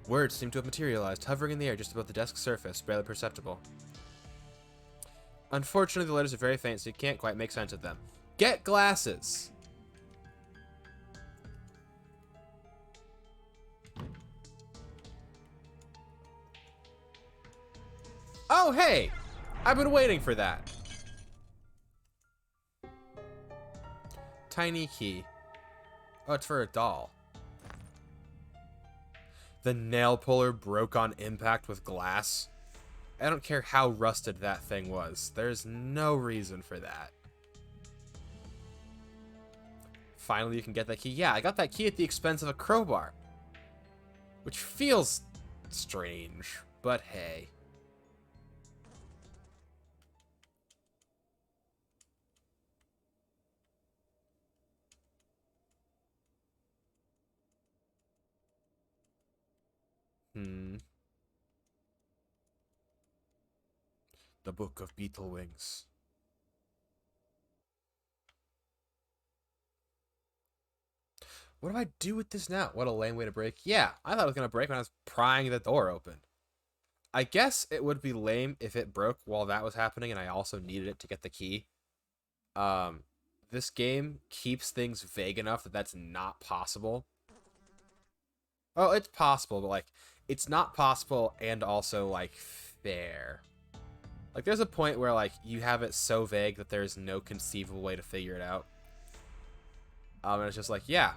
Words seem to have materialized, hovering in the air just above the desk's surface, barely perceptible. Unfortunately, the letters are very faint, so you can't quite make sense of them. Get glasses! Oh, hey! I've been waiting for that. Tiny key. Oh, it's for a doll. the nail puller broke on impact with glass. I don't care how rusted that thing was. There's no reason for that. Finally, you can get that key. Yeah, I got that key at the expense of a crowbar. Which feels strange, but hey. The Book of Beetle Wings. What do I do with this now? What a lame way to break. Yeah, I thought it was going to break when I was prying the door open. I guess it would be lame if it broke while that was happening and I also needed it to get the key. This game keeps things vague enough that that's not possible. Oh, it's possible, but, like, it's not possible and also, like, fair. Like, there's a point where, like, you have it so vague that there's no conceivable way to figure it out. And it's just like, yeah,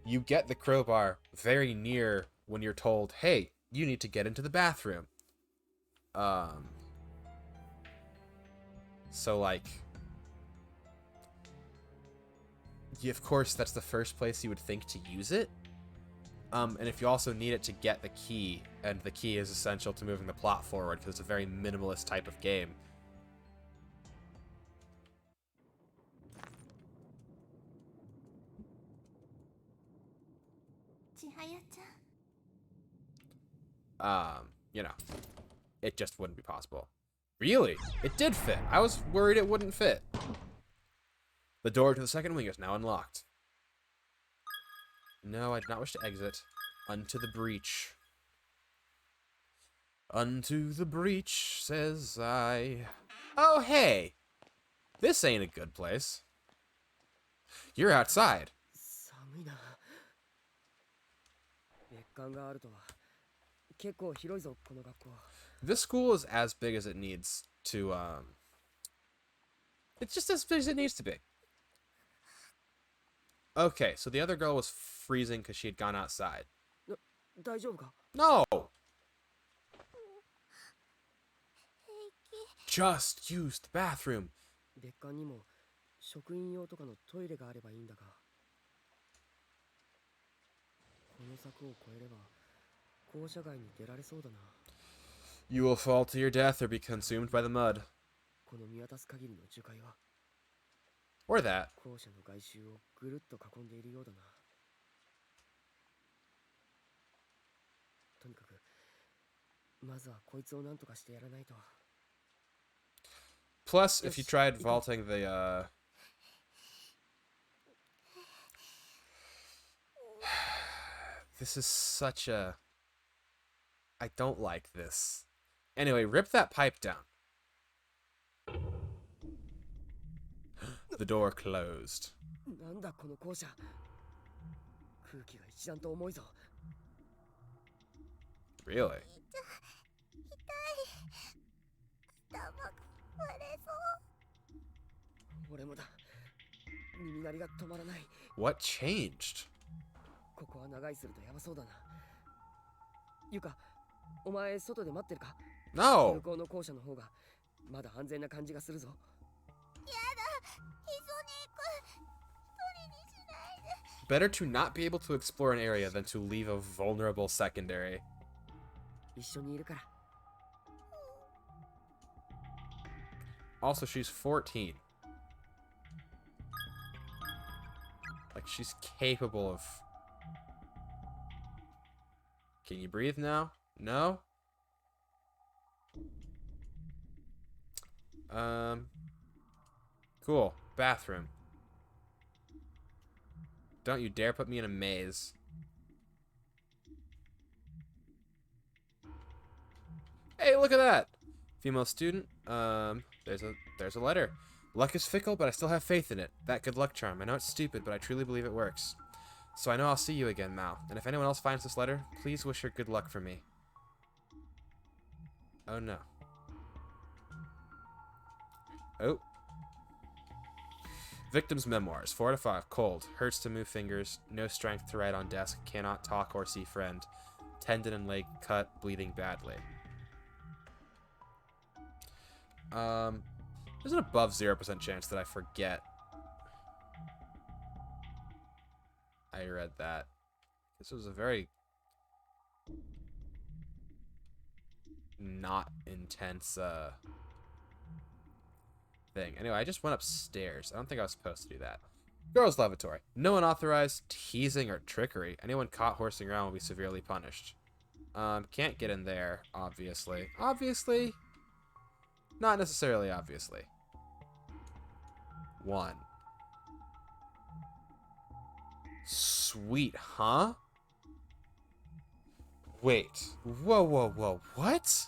you get the crowbar very near when you're told, hey, you need to get into the bathroom. So, like, of course, that's the first place you would think to use it. And if you also need it to get the key, and the key is essential to moving the plot forward because it's a very minimalist type of game. You know, it just wouldn't be possible. Really? It did fit. I was worried it wouldn't fit. The door to the second wing is now unlocked. No, I do not wish to exit. Unto the breach. Unto the breach, says I. Oh, hey! This ain't a good place. You're outside. 寒いな。別館があるとは結構広いぞこの学校。 This school is as big as it needs to, It's just as big as it needs to be. Okay, so the other girl was freezing because she had gone outside. 大丈夫か? No! Just use the bathroom. 別館にも職員用とかのトイレがあればいいんだが。この柵を越えれば校舎外に出られそうだな。 You will fall to your death or be consumed by the mud. この見渡す限りの樹海は Or that. 校舎の外周をぐるっと囲んでいるようだな。とにかくまずはこいつをなんとかしてやらないと。 Plus, if you tried vaulting the, This is such a... I don't like this. Anyway, rip that pipe down. The door closed. なんだこの校舎。空気が一段と重いぞ。 Really? 俺もだ。耳鳴りが止まらない。 What changed? ここは長居するとやばそうだな。ゆか、お前外で待ってるか？ No! 向こうの校舎の方がまだ安全な感じがするぞ。 Better to not be able to explore an area than to leave a vulnerable secondary. 一緒にいるから。 Also, she's 14. Like, she's capable of... Can you breathe now? No? Cool. Bathroom. Don't you dare put me in a maze. Hey, look at that! Female student. There's a letter. Luck is fickle, but I still have faith in it. That good luck charm. I know it's stupid, but I truly believe it works. So I know I'll see you again, Mao. And if anyone else finds this letter, please wish her good luck for me. Oh no. Oh. Victim's memoirs. 4 out of 5. Cold. Hurts to move fingers. No strength to write on desk. Cannot talk or see friend. tendon and leg cut, bleeding badly. There's an above 0% chance that I forget. I read that. This was a very not intense thing. Anyway, I just went upstairs. I don't think I was supposed to do that. Girls' lavatory. No unauthorized teasing or trickery. Anyone caught horsing around will be severely punished. Can't get in there, obviously. Obviously? Not necessarily obviously. 1. Sweet, huh? Wait. Whoa, whoa, whoa. What?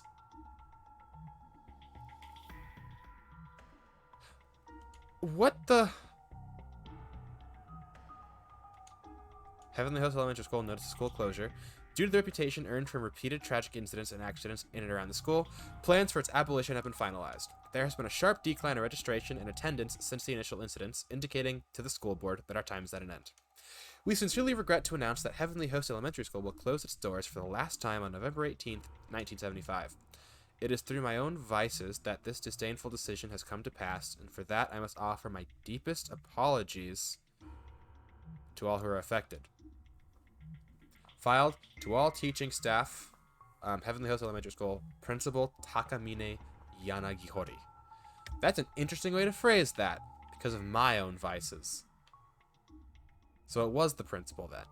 What the? Heavenly Host Elementary School notices school closure. Due to the reputation earned from repeated tragic incidents and accidents in and around the school, plans for its abolition have been finalized. There has been a sharp decline in registration and attendance since the initial incidents, indicating to the school board that our time is at an end. We sincerely regret to announce that Heavenly Host Elementary School will close its doors for the last time on November 18th, 1975. It is through my own vices that this disdainful decision has come to pass, and for that I must offer my deepest apologies to all who are affected. Filed to all teaching staff, Heavenly Host Elementary School, Principal Takamine Yanagihori. That's an interesting way to phrase that, because of my own vices. So it was the principal then.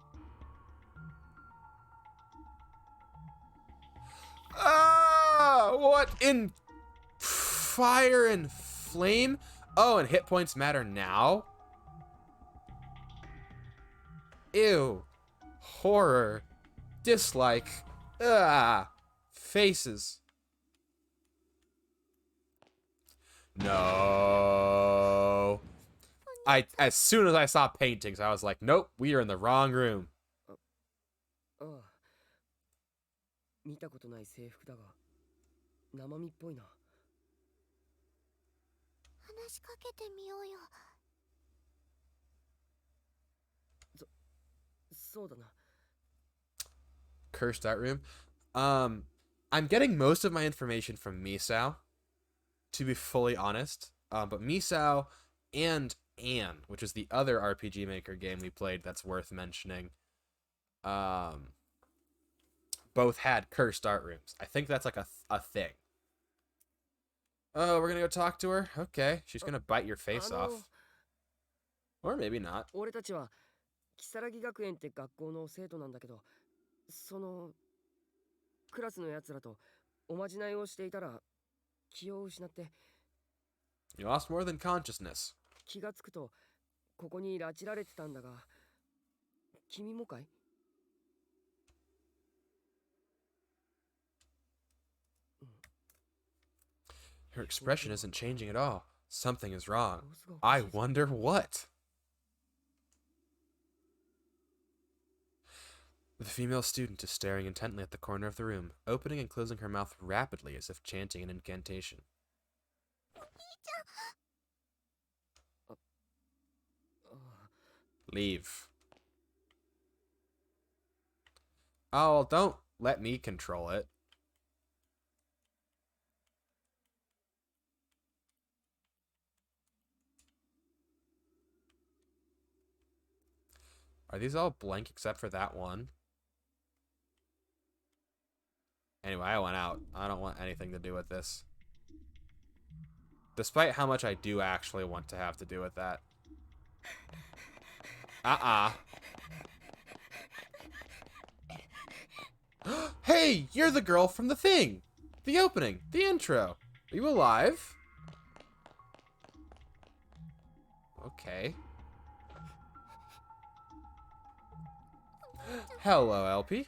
Ah! What in fire and flame? Oh, and hit points matter now? Ew. Horror. Dislike. Ah. Faces. No. As soon as I saw paintings, I was like, nope, we are in the wrong room. ああ。見たことない制服だが、生身っぽいな。話しかけてみようよ。そうだな。Cursed art room. I'm getting most of my information from Misao, to be fully honest. But Misao and Anne, which is the other RPG Maker game we played that's worth mentioning, both had cursed art rooms. I think that's like a thing. Oh, we're gonna go talk to her? Okay. She's gonna bite your face off. Or maybe not. 俺たちは如月学園って学校の生徒なんだけど、そのクラスのやつらとおまじないをしていたら気を失って。You lost more than consciousness. 気がつくとここに拉致られてたんだが、君もかい？ Her expression isn't changing at all. Something is wrong. I wonder what. The female student is staring intently at the corner of the room, opening and closing her mouth rapidly as if chanting an incantation. Leave. Oh, well, don't let me control it. Are these all blank except for that one? Anyway, I went out. I don't want anything to do with this. Despite how much I do actually want to have to do with that. Hey, you're the girl from the thing! The opening, the intro. Are you alive? Okay. Hello, LP.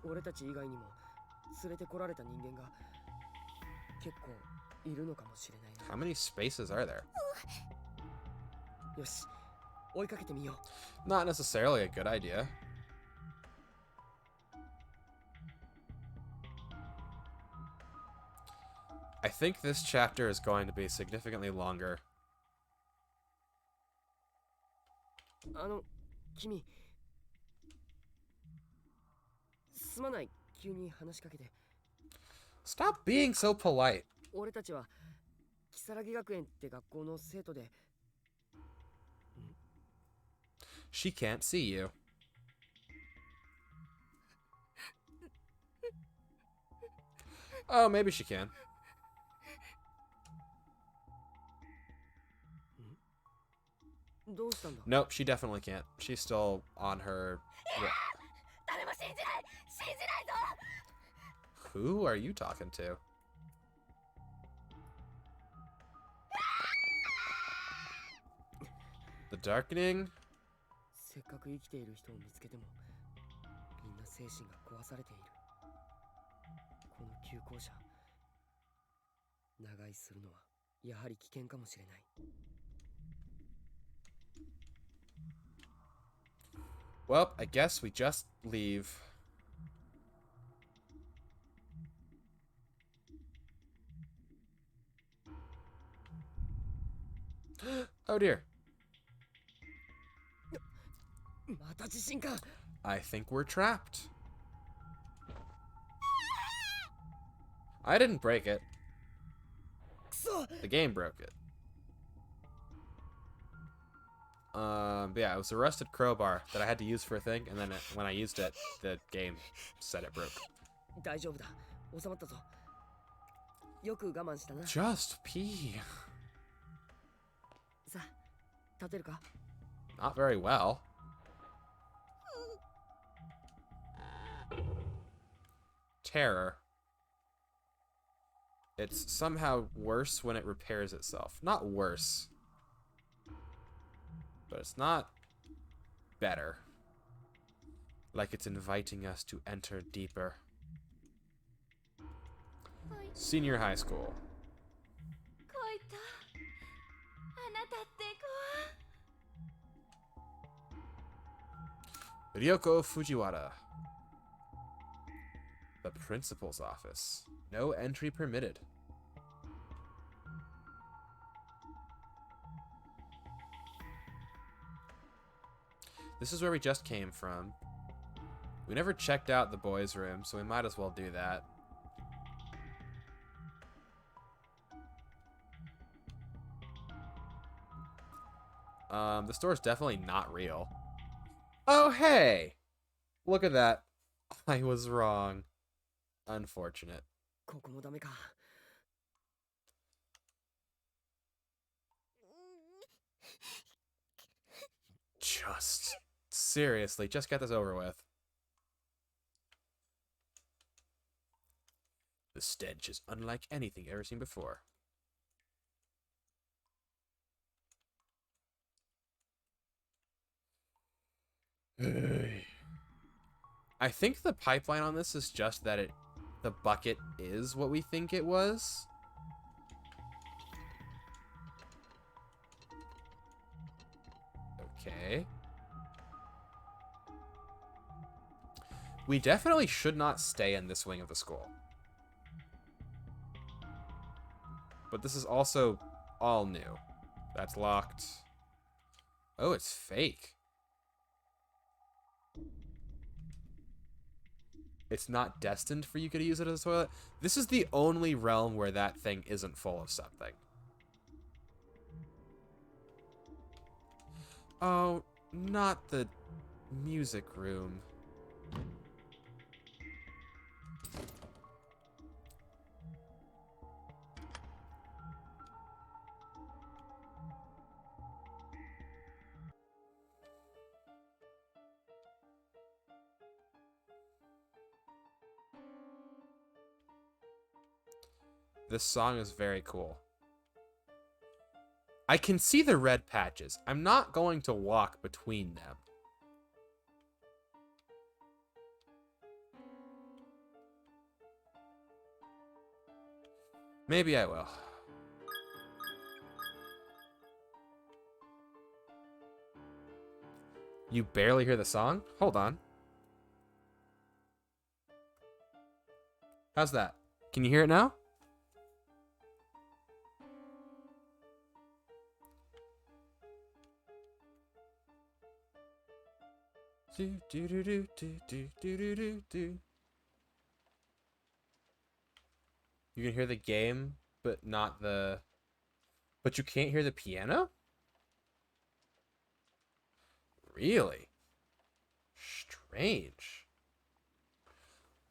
俺たち以外にも連れてこられた人間が結構いるのかもしれないな。 How many spaces are there? よし、追いかけてみよう。 Not necessarily a good idea. I think this chapter is going to be significantly longer. 君、すまない、急に話しかけて。 Stop being so polite. 俺たちは如月学園って学校の生徒で。 She can't see you. Oh, maybe she can. どうしたんだ？ Nope, she definitely can't. She's still on her. 誰も信じない信じないぞ Who are you talking to? The Darkening? せっかく生きている人を見つけてもみんな精神が壊されている。この旧校舎、長居するのはやはり危険かもしれない。 Well, I guess we just leave. Oh dear. また地震か。 I think we're trapped. I didn't break it. くそ。 The game broke it. But yeah, it was a rusted crowbar that I had to use for a thing, and then when I used it, the game said it broke. 大丈夫だ、収まったぞ。よく我慢したな。 Just pee. さあ、立てるか？ Not very well. Terror. It's somehow worse when it repairs itself. Not worse. But it's not better. Like it's inviting us to enter deeper. Senior high school. こいたあなたって子 Ryoko Fujiwara. The principal's office. No entry permitted. This is where we just came from. We never checked out the boys' room, so we might as well do that. The store's definitely not real. Oh, hey! Look at that. I was wrong. Unfortunate. ここもダメか。 Just seriously, just get this over with. The stench is unlike anything ever seen before. I think the pipeline on this is just that the bucket is what we think it was. Okay. We definitely should not stay in this wing of the school. But this is also all new. That's locked. Oh, it's fake. It's not destined for you to use it as a toilet. This is the only realm where that thing isn't full of something. Oh, not the music room. This song is very cool. I can see the red patches. I'm not going to walk between them. Maybe I will. You barely hear the song? Hold on. How's that? Can you hear it now? Do do do do do do do do do. You can hear the game, but not the... But you can't hear the piano? Really? Strange.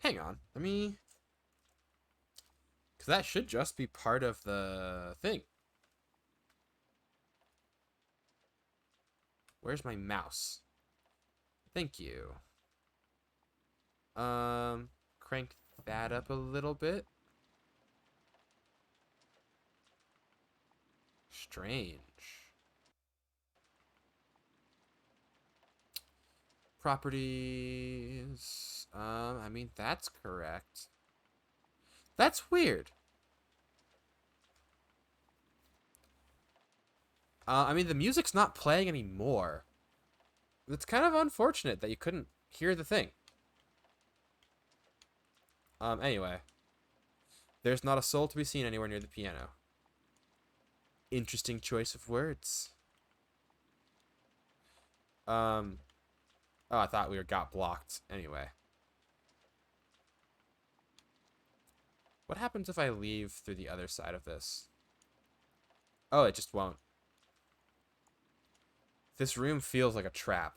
Hang on. Let me... Because that should just be part of the thing. Where's my mouse? Thank you. Crank that up a little bit. Strange. Properties. I mean, that's correct. That's weird. I mean, the music's not playing anymore. It's kind of unfortunate that you couldn't hear the thing. Anyway. There's not a soul to be seen anywhere near the piano. Interesting choice of words. Oh, I thought we got blocked. Anyway. What happens if I leave through the other side of this? Oh, it just won't. This room feels like a trap.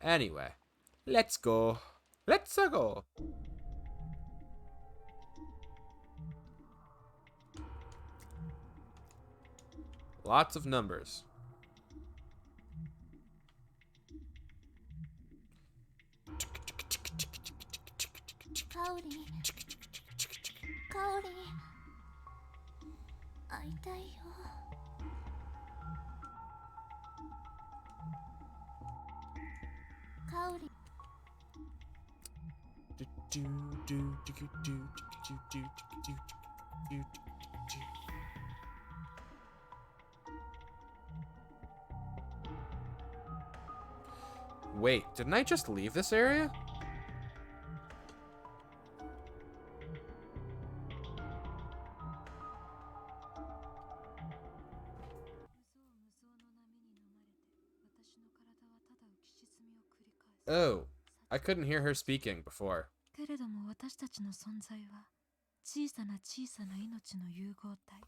Anyway. Let's go. Let's go. Lots of numbers. Kaori. Kaori. 会いたいよ。Kaori. Wait, didn't I just leave this area? Oh, I couldn't hear her speaking before. けれども私たちの存在は小さな小さな命の融合体。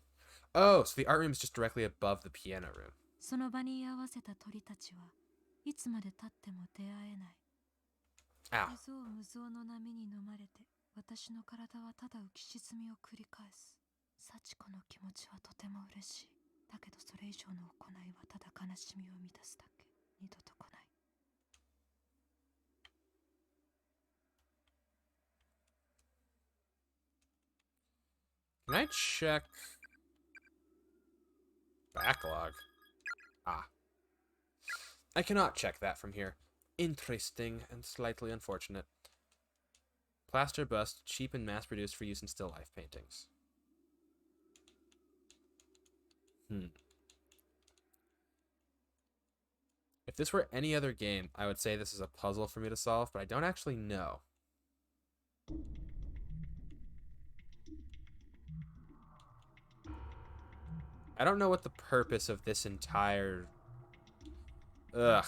Oh, so the art room is just directly above the piano room. その場に居合わせた鳥たちはいつまで経っても出会えない。 Ow. 無造無造の波に飲まれて私の体はただ浮き沈みを繰り返す。幸子の気持ちはとても嬉しい。だけどそれ以上の行いはただ悲しみを満たすだけ。二度と来ない。 Can I check backlog? Ah. I cannot check that from here. Interesting and slightly unfortunate. Plaster bust, cheap and mass-produced for use in still life paintings. If this were any other game, I would say this is a puzzle for me to solve, but I don't actually know. I don't know what the purpose of this entire... Ugh.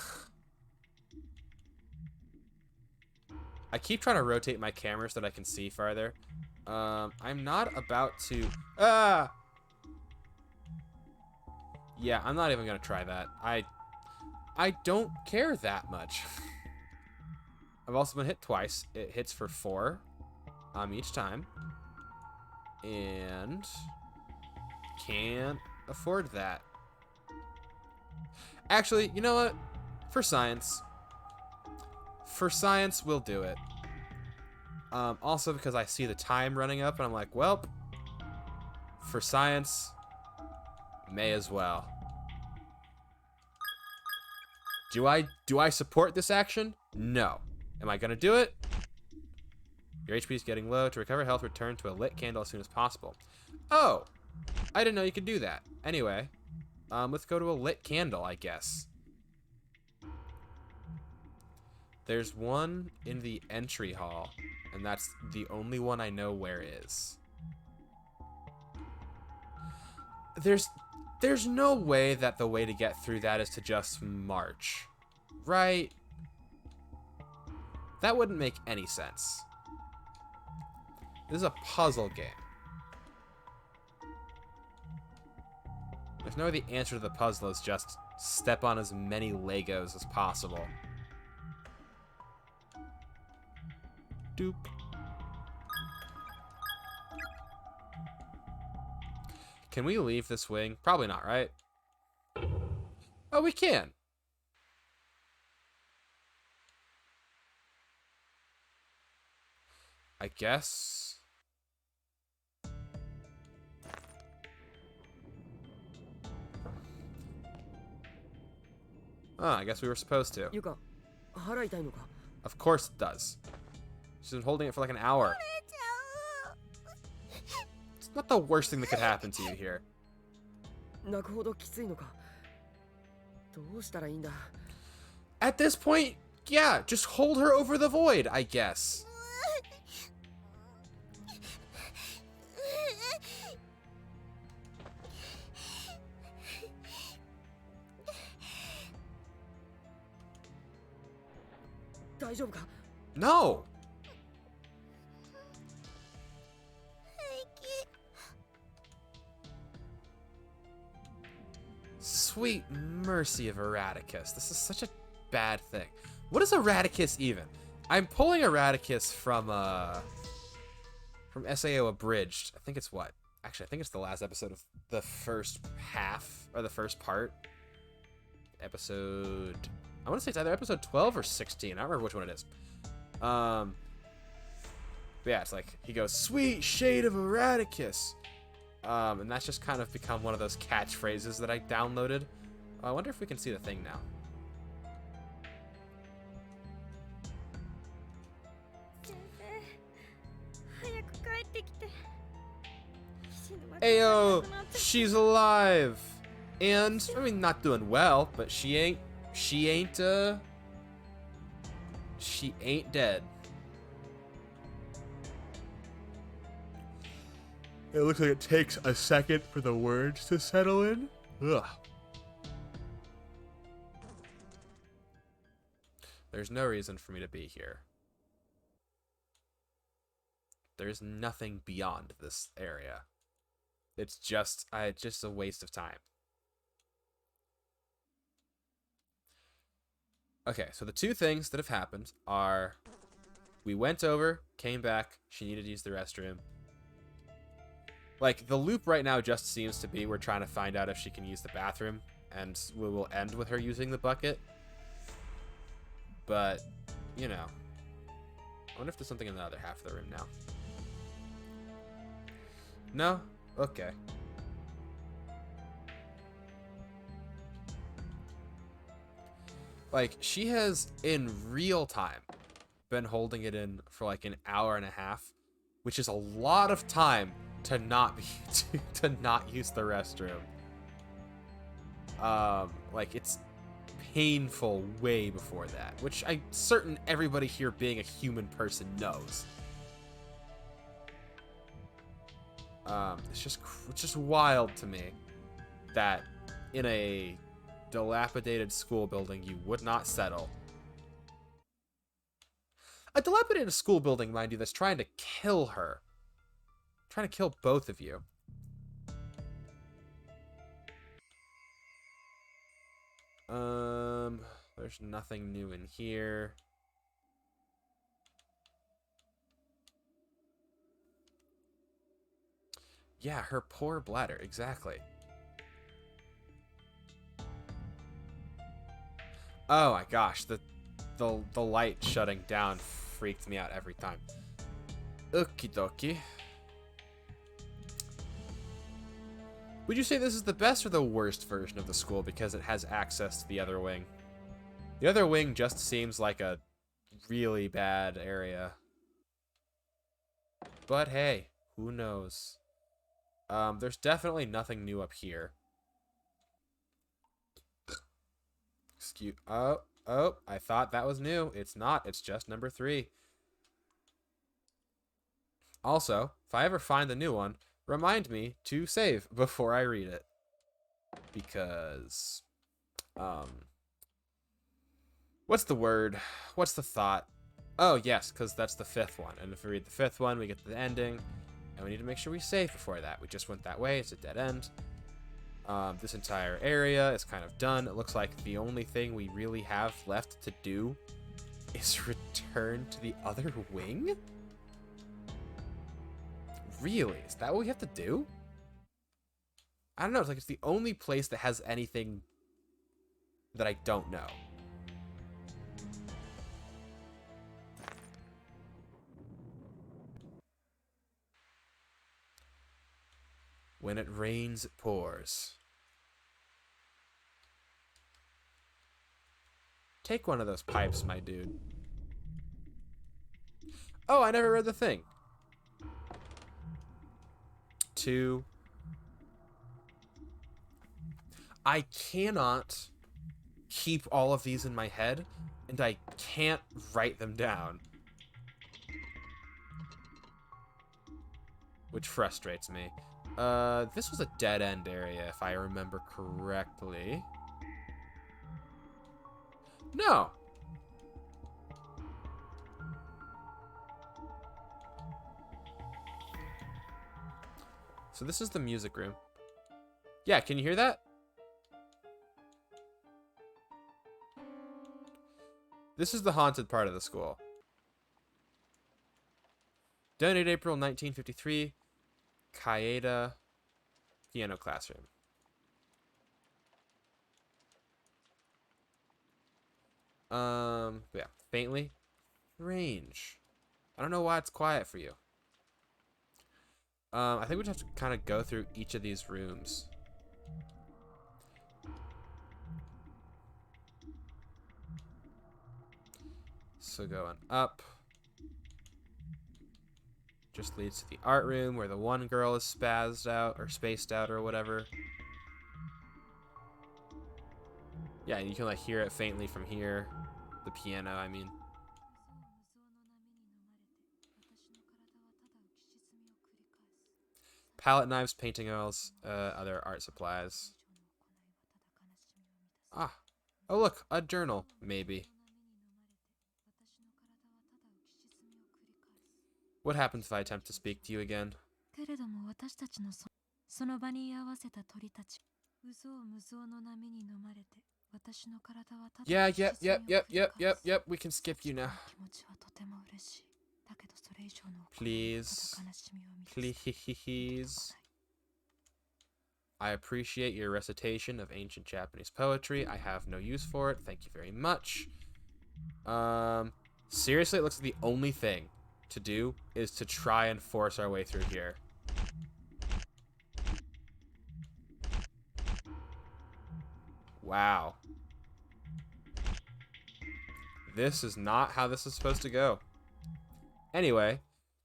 I keep trying to rotate my camera so that I can see farther. I'm not about to... Ah! Yeah, I'm not even gonna try that. I don't care that much. I've also been hit twice. It hits for 4 each time. And... can't afford that. Actually, you know what? For science, we'll do it. Also because I see the time running up and I'm like, well, for science, may as well. Do I support this action? No. Am I gonna do it? Your HP is getting low. To recover health, return to a lit candle as soon as possible. Oh! I didn't know you could do that. Anyway, let's go to a lit candle, I guess. There's one in the entry hall, and that's the only one I know where is. There's no way that the way to get through that is to just march, right? That wouldn't make any sense. This is a puzzle game. There's no way the answer to the puzzle is just step on as many Legos as possible. Doop. Can we leave this wing? Probably not, right? Oh, we can. I guess. Oh, I guess we were supposed to. ゆか、腹痛いのか？ Of course it does. She's been holding it for like an hour. It's not the worst thing that could happen to you here. 泣くほどきついのか？どうしたらいいんだ？ At this point, yeah, just hold her over the void, I guess. 大丈夫か？ No! Sweet mercy of Eradicus. This is such a bad thing. What is Eradicus even? I'm pulling Eradicus from SAO Abridged. I think it's what? Actually, I think it's the last episode of the first half, or the first part. Episode... I want to say it's either episode 12 or 16. I don't remember which one it is. But yeah, it's like, he goes, "Sweet shade of Eradicus." And that's just kind of become one of those catchphrases that I downloaded. I wonder if we can see the thing now. Ayo, she's alive. And, I mean, not doing well, but she ain't dead. It looks like it takes a second for the words to settle in. Ugh. There's no reason for me to be here. There's nothing beyond this area. It's just a waste of time. Okay, so the two things that have happened are we went over, came back, she needed to use the restroom. Like, the loop right now just seems to be we're trying to find out if she can use the bathroom, and we will end with her using the bucket. But, you know. I wonder if there's something in the other half of the room now. No? Okay. Like, she has, in real time, been holding it in for like an hour and a half, which is a lot of time to not be to not use the restroom. Like, it's painful way before that, which I'm certain everybody here being a human person knows. It's just wild to me that in a dilapidated school building you would not settle. A dilapidated school building, mind you, that's trying to kill her. Trying to kill both of you. There's nothing new in here. Yeah, her poor bladder, exactly. Oh my gosh, the light shutting down freaked me out every time. Okie dokie. Would you say this is the best or the worst version of the school because it has access to the other wing? The other wing just seems like a really bad area. But hey, who knows? There's definitely nothing new up here. Oh, I thought that was new. It's not. It's just number 3. Also, if I ever find the new one, remind me to save before I read it. Because, what's the word? What's the thought? Oh, yes, because that's the 5th one. And if we read the 5th one, we get to the ending. And we need to make sure we save before that. We just went that way. It's a dead end. This entire area is kind of done. It looks like the only thing we really have left to do is return to the other wing? Really? Is that what we have to do? I don't know. It's like it's the only place that has anything that I don't know. When it rains, it pours. Take one of those pipes, my dude. Oh, I never read the thing. 2. I cannot keep all of these in my head, and I can't write them down. Which frustrates me. This was a dead-end area, if I remember correctly. No! So this is the music room. Yeah, can you hear that? This is the haunted part of the school. Donated April 1953. Kaeda piano classroom. Yeah, faintly. Range. I don't know why it's quiet for you. I think we just have to kind of go through each of these rooms. So going up just leads to the art room where the one girl is spazzed out or spaced out or whatever. Yeah, you can like hear it faintly from here. The piano, I mean. Palette knives, painting oils, other art supplies. Ah. Oh look, a journal, maybe. What happens if I attempt to speak to you again? Yeah, yep. We can skip you now. Please. Please. I appreciate your recitation of ancient Japanese poetry. I have no use for it. Thank you very much. Seriously, it looks like the only thing to do is to try and force our way through here. Wow. This is not how this is supposed to go. Anyway,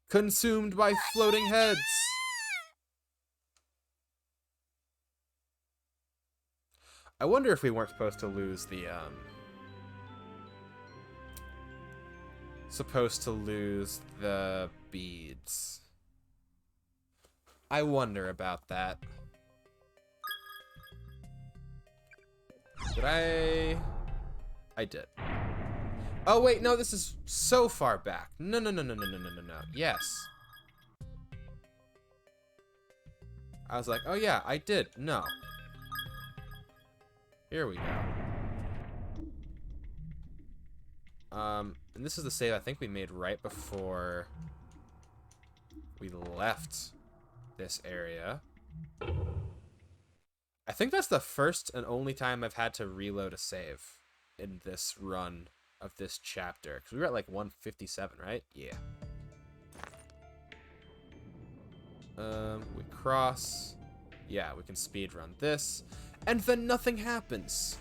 consumed by floating heads. I wonder if we weren't supposed to lose the, beads. I wonder about that. Did I did. Oh wait, no, this is so far back. No. Yes. I was like, oh yeah, I did. No. Here we go. And this is the save I think we made right before we left this area. I think that's the first and only time I've had to reload a save in this run of this chapter. Because we were at like 157, right? Yeah. We cross. Yeah, we can speed run this. And then nothing happens.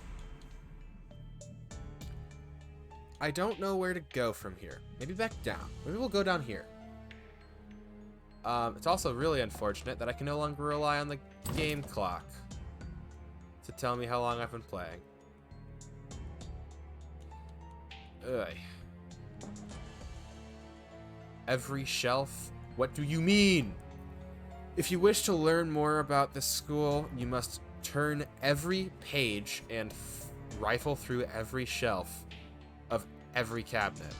I don't know where to go from here. Maybe back down. Maybe we'll go down here. It's also really unfortunate that I can no longer rely on the game clock to tell me how long I've been playing. Ugh. Every shelf? What do you mean? If you wish to learn more about this school, you must turn every page and rifle through every shelf of every cabinet.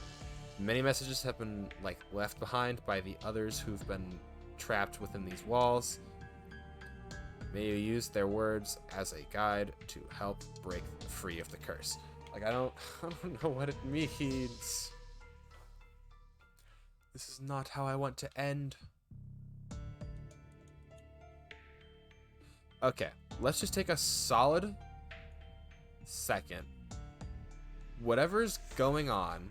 Many messages have been, like, left behind by the others who've been trapped within these walls. May you use their words as a guide to help break free of the curse. Like, I don't know what it means. This is not how I want to end. Okay, let's just take a solid second. Whatever's going on,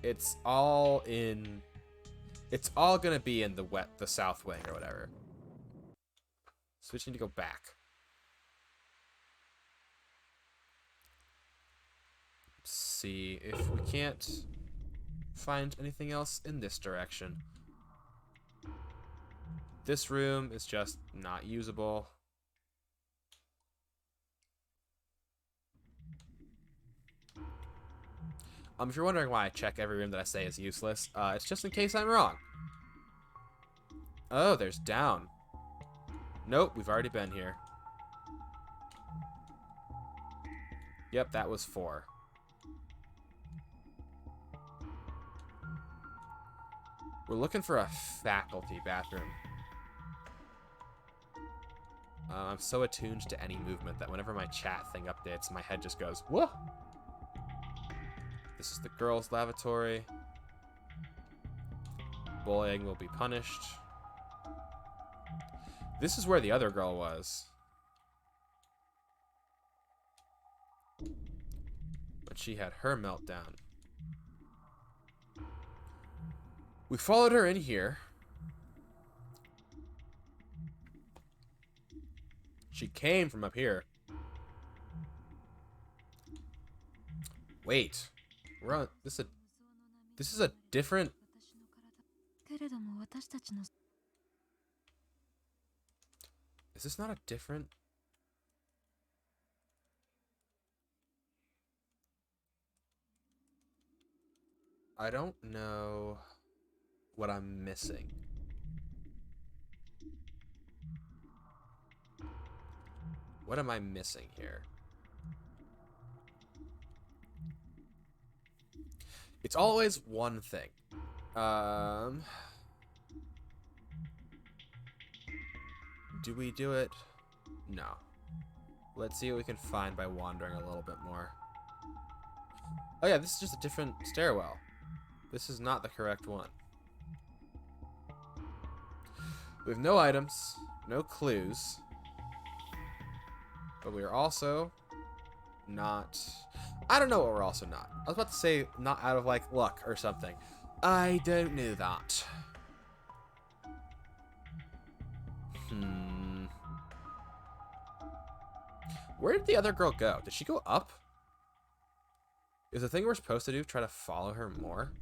it's all gonna be in the south wing or whatever. So we just need to go back. See if we can't find anything else in this direction. This room is just not usable. If you're wondering why I check every room that I say is useless, it's just in case I'm wrong. Oh, there's down. Nope, we've already been here. Yep, that was 4. We're looking for a faculty bathroom. I'm so attuned to any movement that whenever my chat thing updates, my head just goes, whoa! This is the girls' lavatory. Bullying will be punished. This is where the other girl was. But she had her meltdown. We followed her in here. She came from up here. Wait. We're on this is a different. Is this not a different? I don't know what I'm missing. What am I missing here? It's always one thing. Do we do it? No. Let's see what we can find by wandering a little bit more. Oh yeah, this is just a different stairwell. This is not the correct one. We have no items, no clues. But we are also not... I don't know what we're also not. I was about to say not out of, like, luck or something. I don't know that. Where did the other girl go? Did she go up? Is the thing we're supposed to do try to follow her more?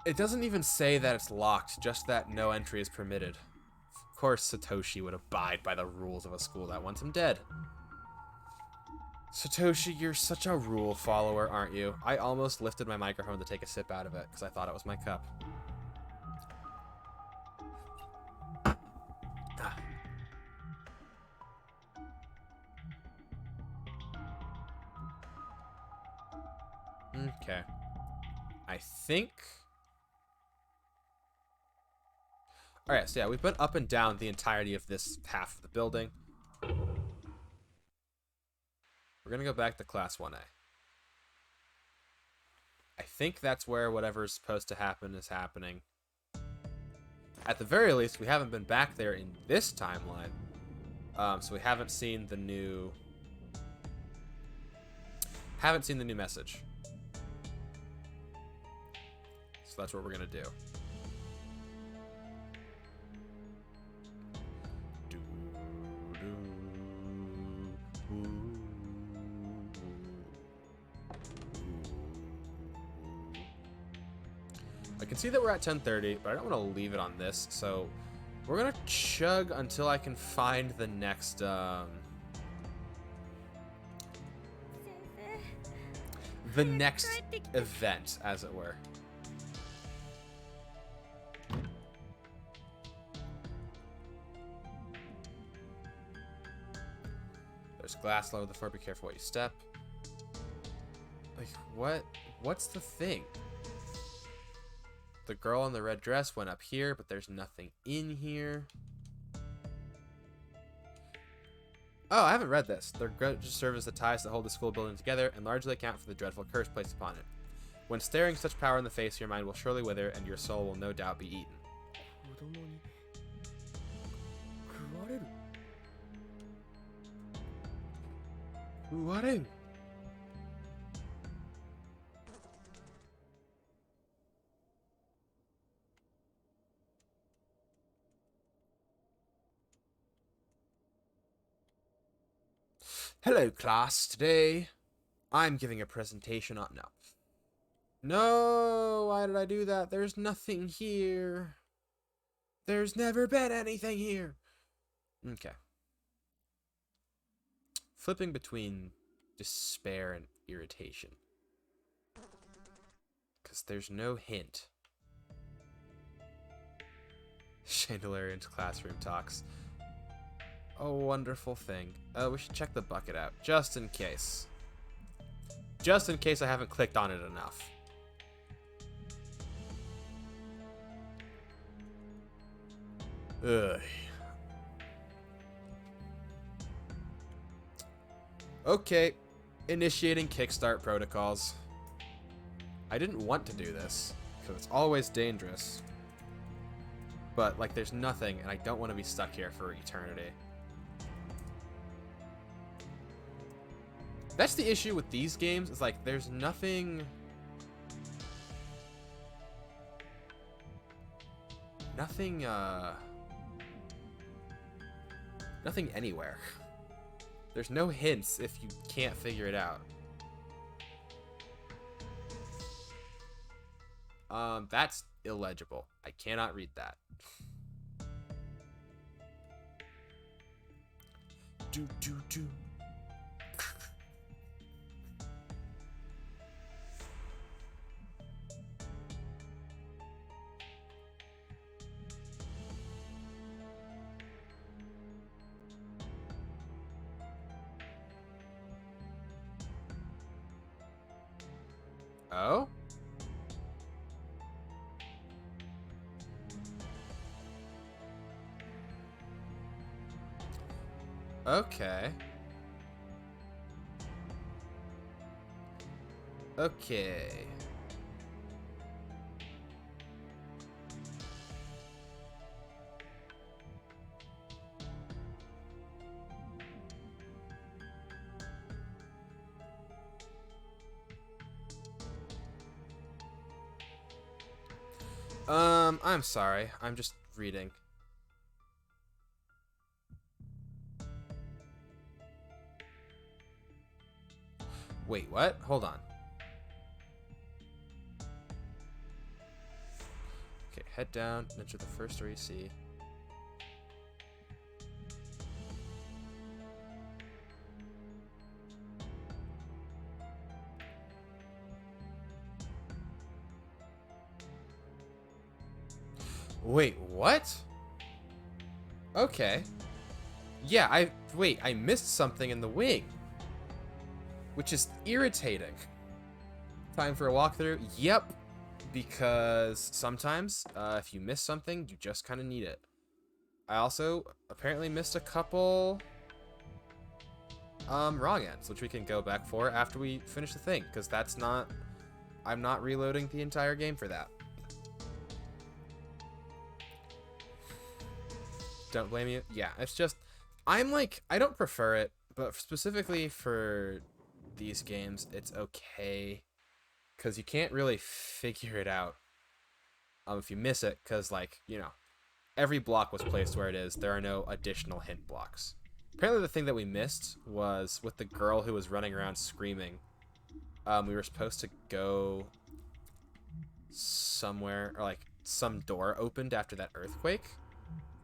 It doesn't even say that it's locked, just that no entry is permitted. Of course Satoshi would abide by the rules of a school that wants him dead. Satoshi, you're such a rule follower, aren't you? I almost lifted my microphone to take a sip out of it, because I thought it was my cup. Ah. Okay. I think... Alright, so yeah, we've been up and down the entirety of this half of the building. We're gonna go back to Class 1A. I think that's where whatever's supposed to happen is happening. At the very least, we haven't been back there in this timeline. So we haven't seen the new... Haven't seen the new message. So that's what we're gonna do. I can see that we're at 10:30, but I don't want to leave it on this, so We're gonna chug until I can find the next, the next event, as it were. There's glass low on the floor. Be careful what you step. Like, what's the thing? The girl in the red dress went up here, but there's nothing in here. Oh, I haven't read this. Their grudges serve as the ties that hold the school building together and largely account for the dreadful curse placed upon it. When staring such power in the face, your mind will surely wither and your soul will no doubt be eaten. 子供に食われる What? Hello, class. Today, I'm giving a presentation on... No, why did I do that? There's nothing here. There's never been anything here. Okay. Flipping between despair and irritation. Because there's no hint. Chandelarian's classroom talks. A wonderful thing. We should check the bucket out, just in case. Just in case I haven't clicked on it enough. Ugh. Okay, initiating kickstart protocols. I didn't want to do this, because it's always dangerous. But, like, there's nothing, and I don't want to be stuck here for eternity. That's the issue with these games, is like, there's nothing... Nothing anywhere. There's no hints if you can't figure it out. That's illegible. I cannot read that. Do. Oh? Okay. Okay. I'm sorry. I'm just reading. Wait, what? Hold on. Okay, head down, enter the first door you see. Wait, what? Okay. Yeah, I missed something in the wing. Which is irritating. Time for a walkthrough? Yep. Because sometimes, if you miss something, you just kind of need it. I also apparently missed a couple wrong ends, which we can go back for after we finish the thing, because that's not... I'm not reloading the entire game for that. Don't blame you. Yeah, it's just... I'm like... I don't prefer it, but specifically for these games, it's okay. Because you can't really figure it out if you miss it, because, like, you know, every block was placed where it is. There are no additional hint blocks. Apparently the thing that we missed was with the girl who was running around screaming. We were supposed to go somewhere, or, like, some door opened after that earthquake.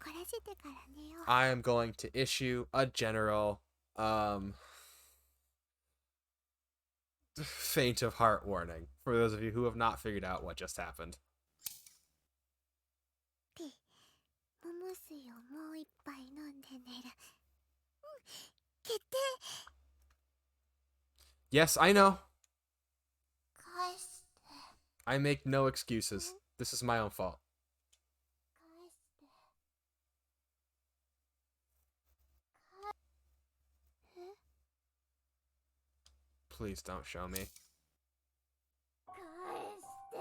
怒らせてから寝よう。 I am going to issue a general, faint of heart warning for those of you who have not figured out what just happened. モモ水をもう一杯飲んで寝る。決定。 Yes, I know. 返して。 I make no excuses. This is my own fault. 返して。Please don't show me. 返して。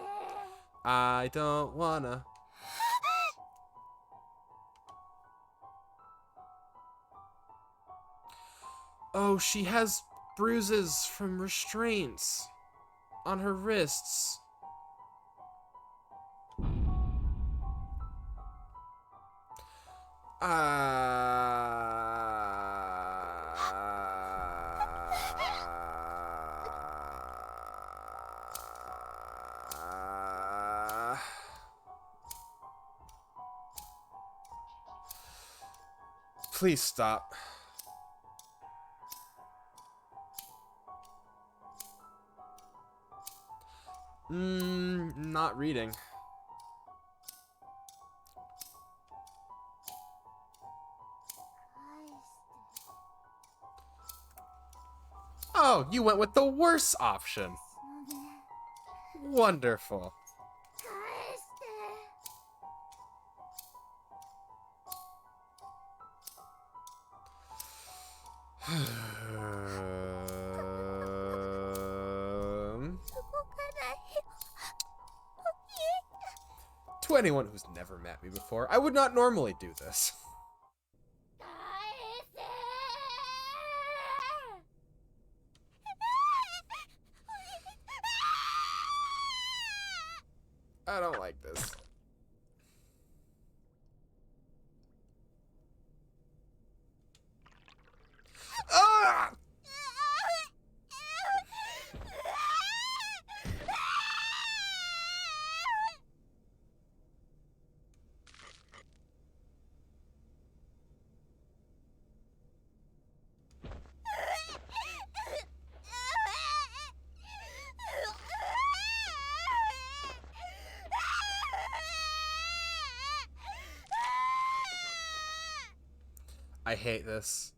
I don't wanna. Oh, she has bruises from restraints on her wrists. Please stop. Not reading. Oh, you went with the worst option. Wonderful. 返して。 To anyone who's never met me before, I would not normally do this. 返せ。 I don't like this. Ah! I hate this.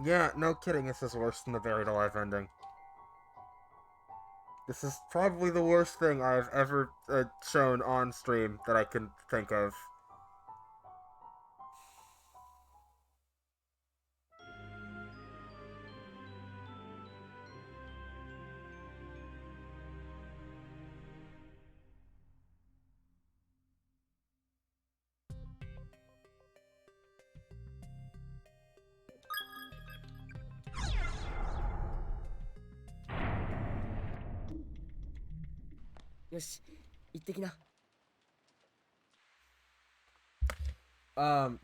Yeah, no kidding, this is worse than the buried alive ending. This is probably the worst thing I've ever shown on stream that I can think of. Yoし、行ってきな。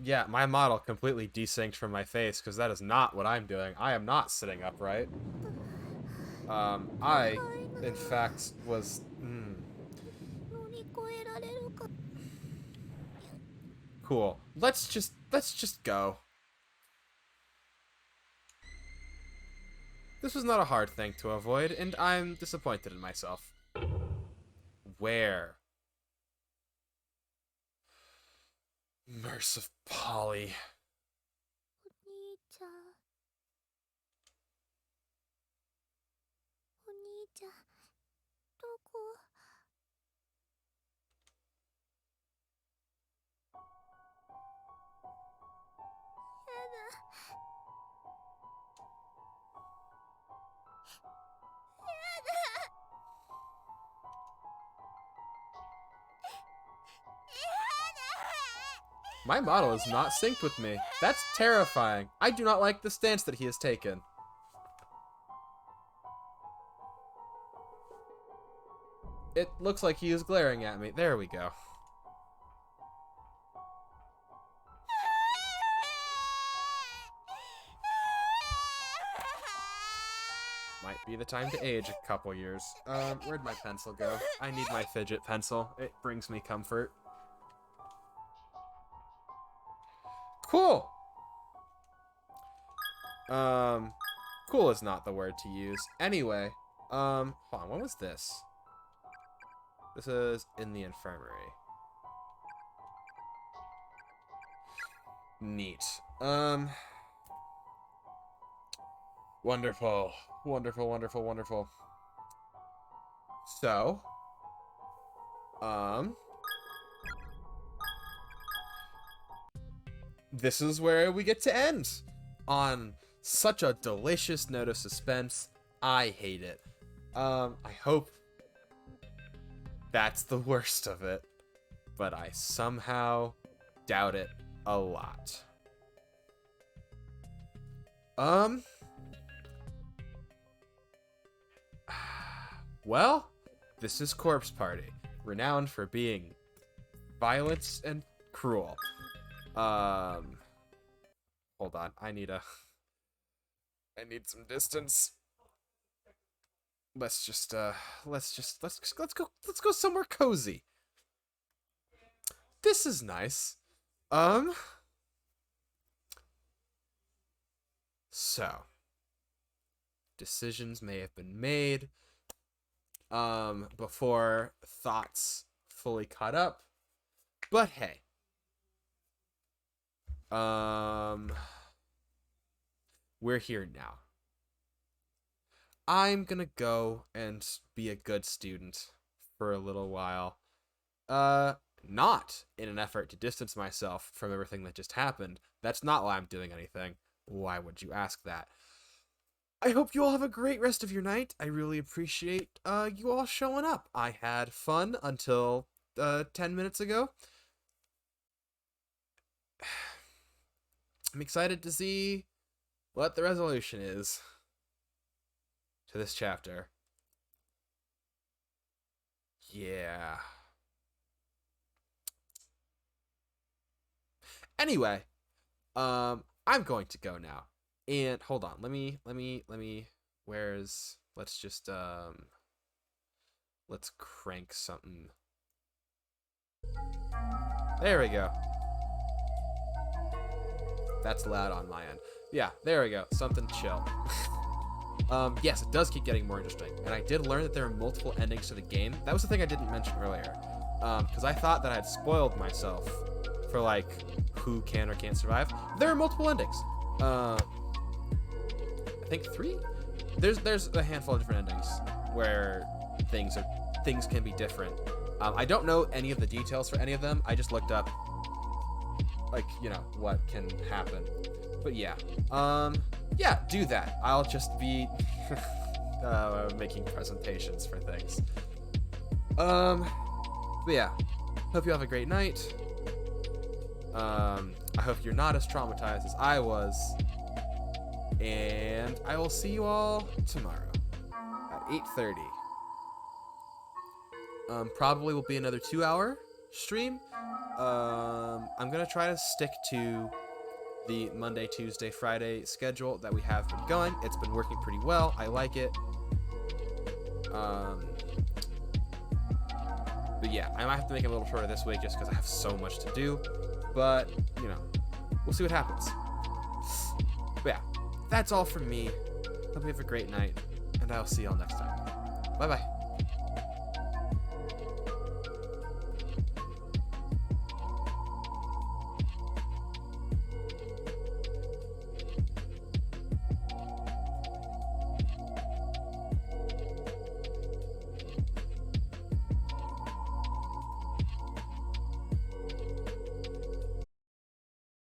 Yeah, my model completely desynced from my face because that is not what I'm doing. I am not sitting upright. I, in fact, was... 乗り越えられるか。 Cool. Let's just go. This was not a hard thing to avoid, and I'm disappointed in myself. Where? Merciful Polly. お兄ちゃん。お兄ちゃん。どこ。 やだ。やだ。My model is not synced with me. That's terrifying. I do not like the stance that he has taken. It looks like he is glaring at me. There we go. Might be the time to age a couple years. Where'd my pencil go? I need my fidget pencil. It brings me comfort. Cool! Cool is not the word to use. Anyway, hold on, what was this? This is in the infirmary. Neat. Wonderful. Wonderful, wonderful, wonderful. So, this is where we get to end. On such a delicious note of suspense. I hate it. I hope that's the worst of it, but I somehow doubt it a lot. Well, this is Corpse Party, renowned for being violent and cruel. Hold on, I need some distance. Let's go somewhere cozy. This is nice. So, decisions may have been made before thoughts fully caught up, but hey, we're here now. I'm gonna go and be a good student for a little while. Not in an effort to distance myself from everything that just happened. That's not why I'm doing anything. Why would you ask that? I hope you all have a great rest of your night. I really appreciate you all showing up. I had fun until 10 minutes ago. I'm excited to see what the resolution is to this chapter. Yeah. Anyway, I'm going to go now. And hold on, let me let's crank something. There we go. That's loud on my end. Yeah, there we go. Something chill. Yes, it does keep getting more interesting. And I did learn that there are multiple endings to the game. That was the thing I didn't mention earlier. Because I thought that I had spoiled myself for, like, who can or can't survive. There are multiple endings. I think 3? There's a handful of different endings where things can be different. I don't know any of the details for any of them. I just looked up, like, you know, what can happen. But yeah. Yeah, do that. I'll just be making presentations for things. But yeah. Hope you have a great night. I hope you're not as traumatized as I was. And I will see you all tomorrow at 8:30. Probably will be another 2-hour stream. I'm gonna try to stick to the Monday, Tuesday, Friday schedule that we have been going. It's been working pretty well. I like it. But yeah, I might have to make it a little shorter this week just because I have so much to do. But, you know, we'll see what happens. But yeah, that's all from me. Hope you have a great night, and I'll see y'all next time. Bye-bye.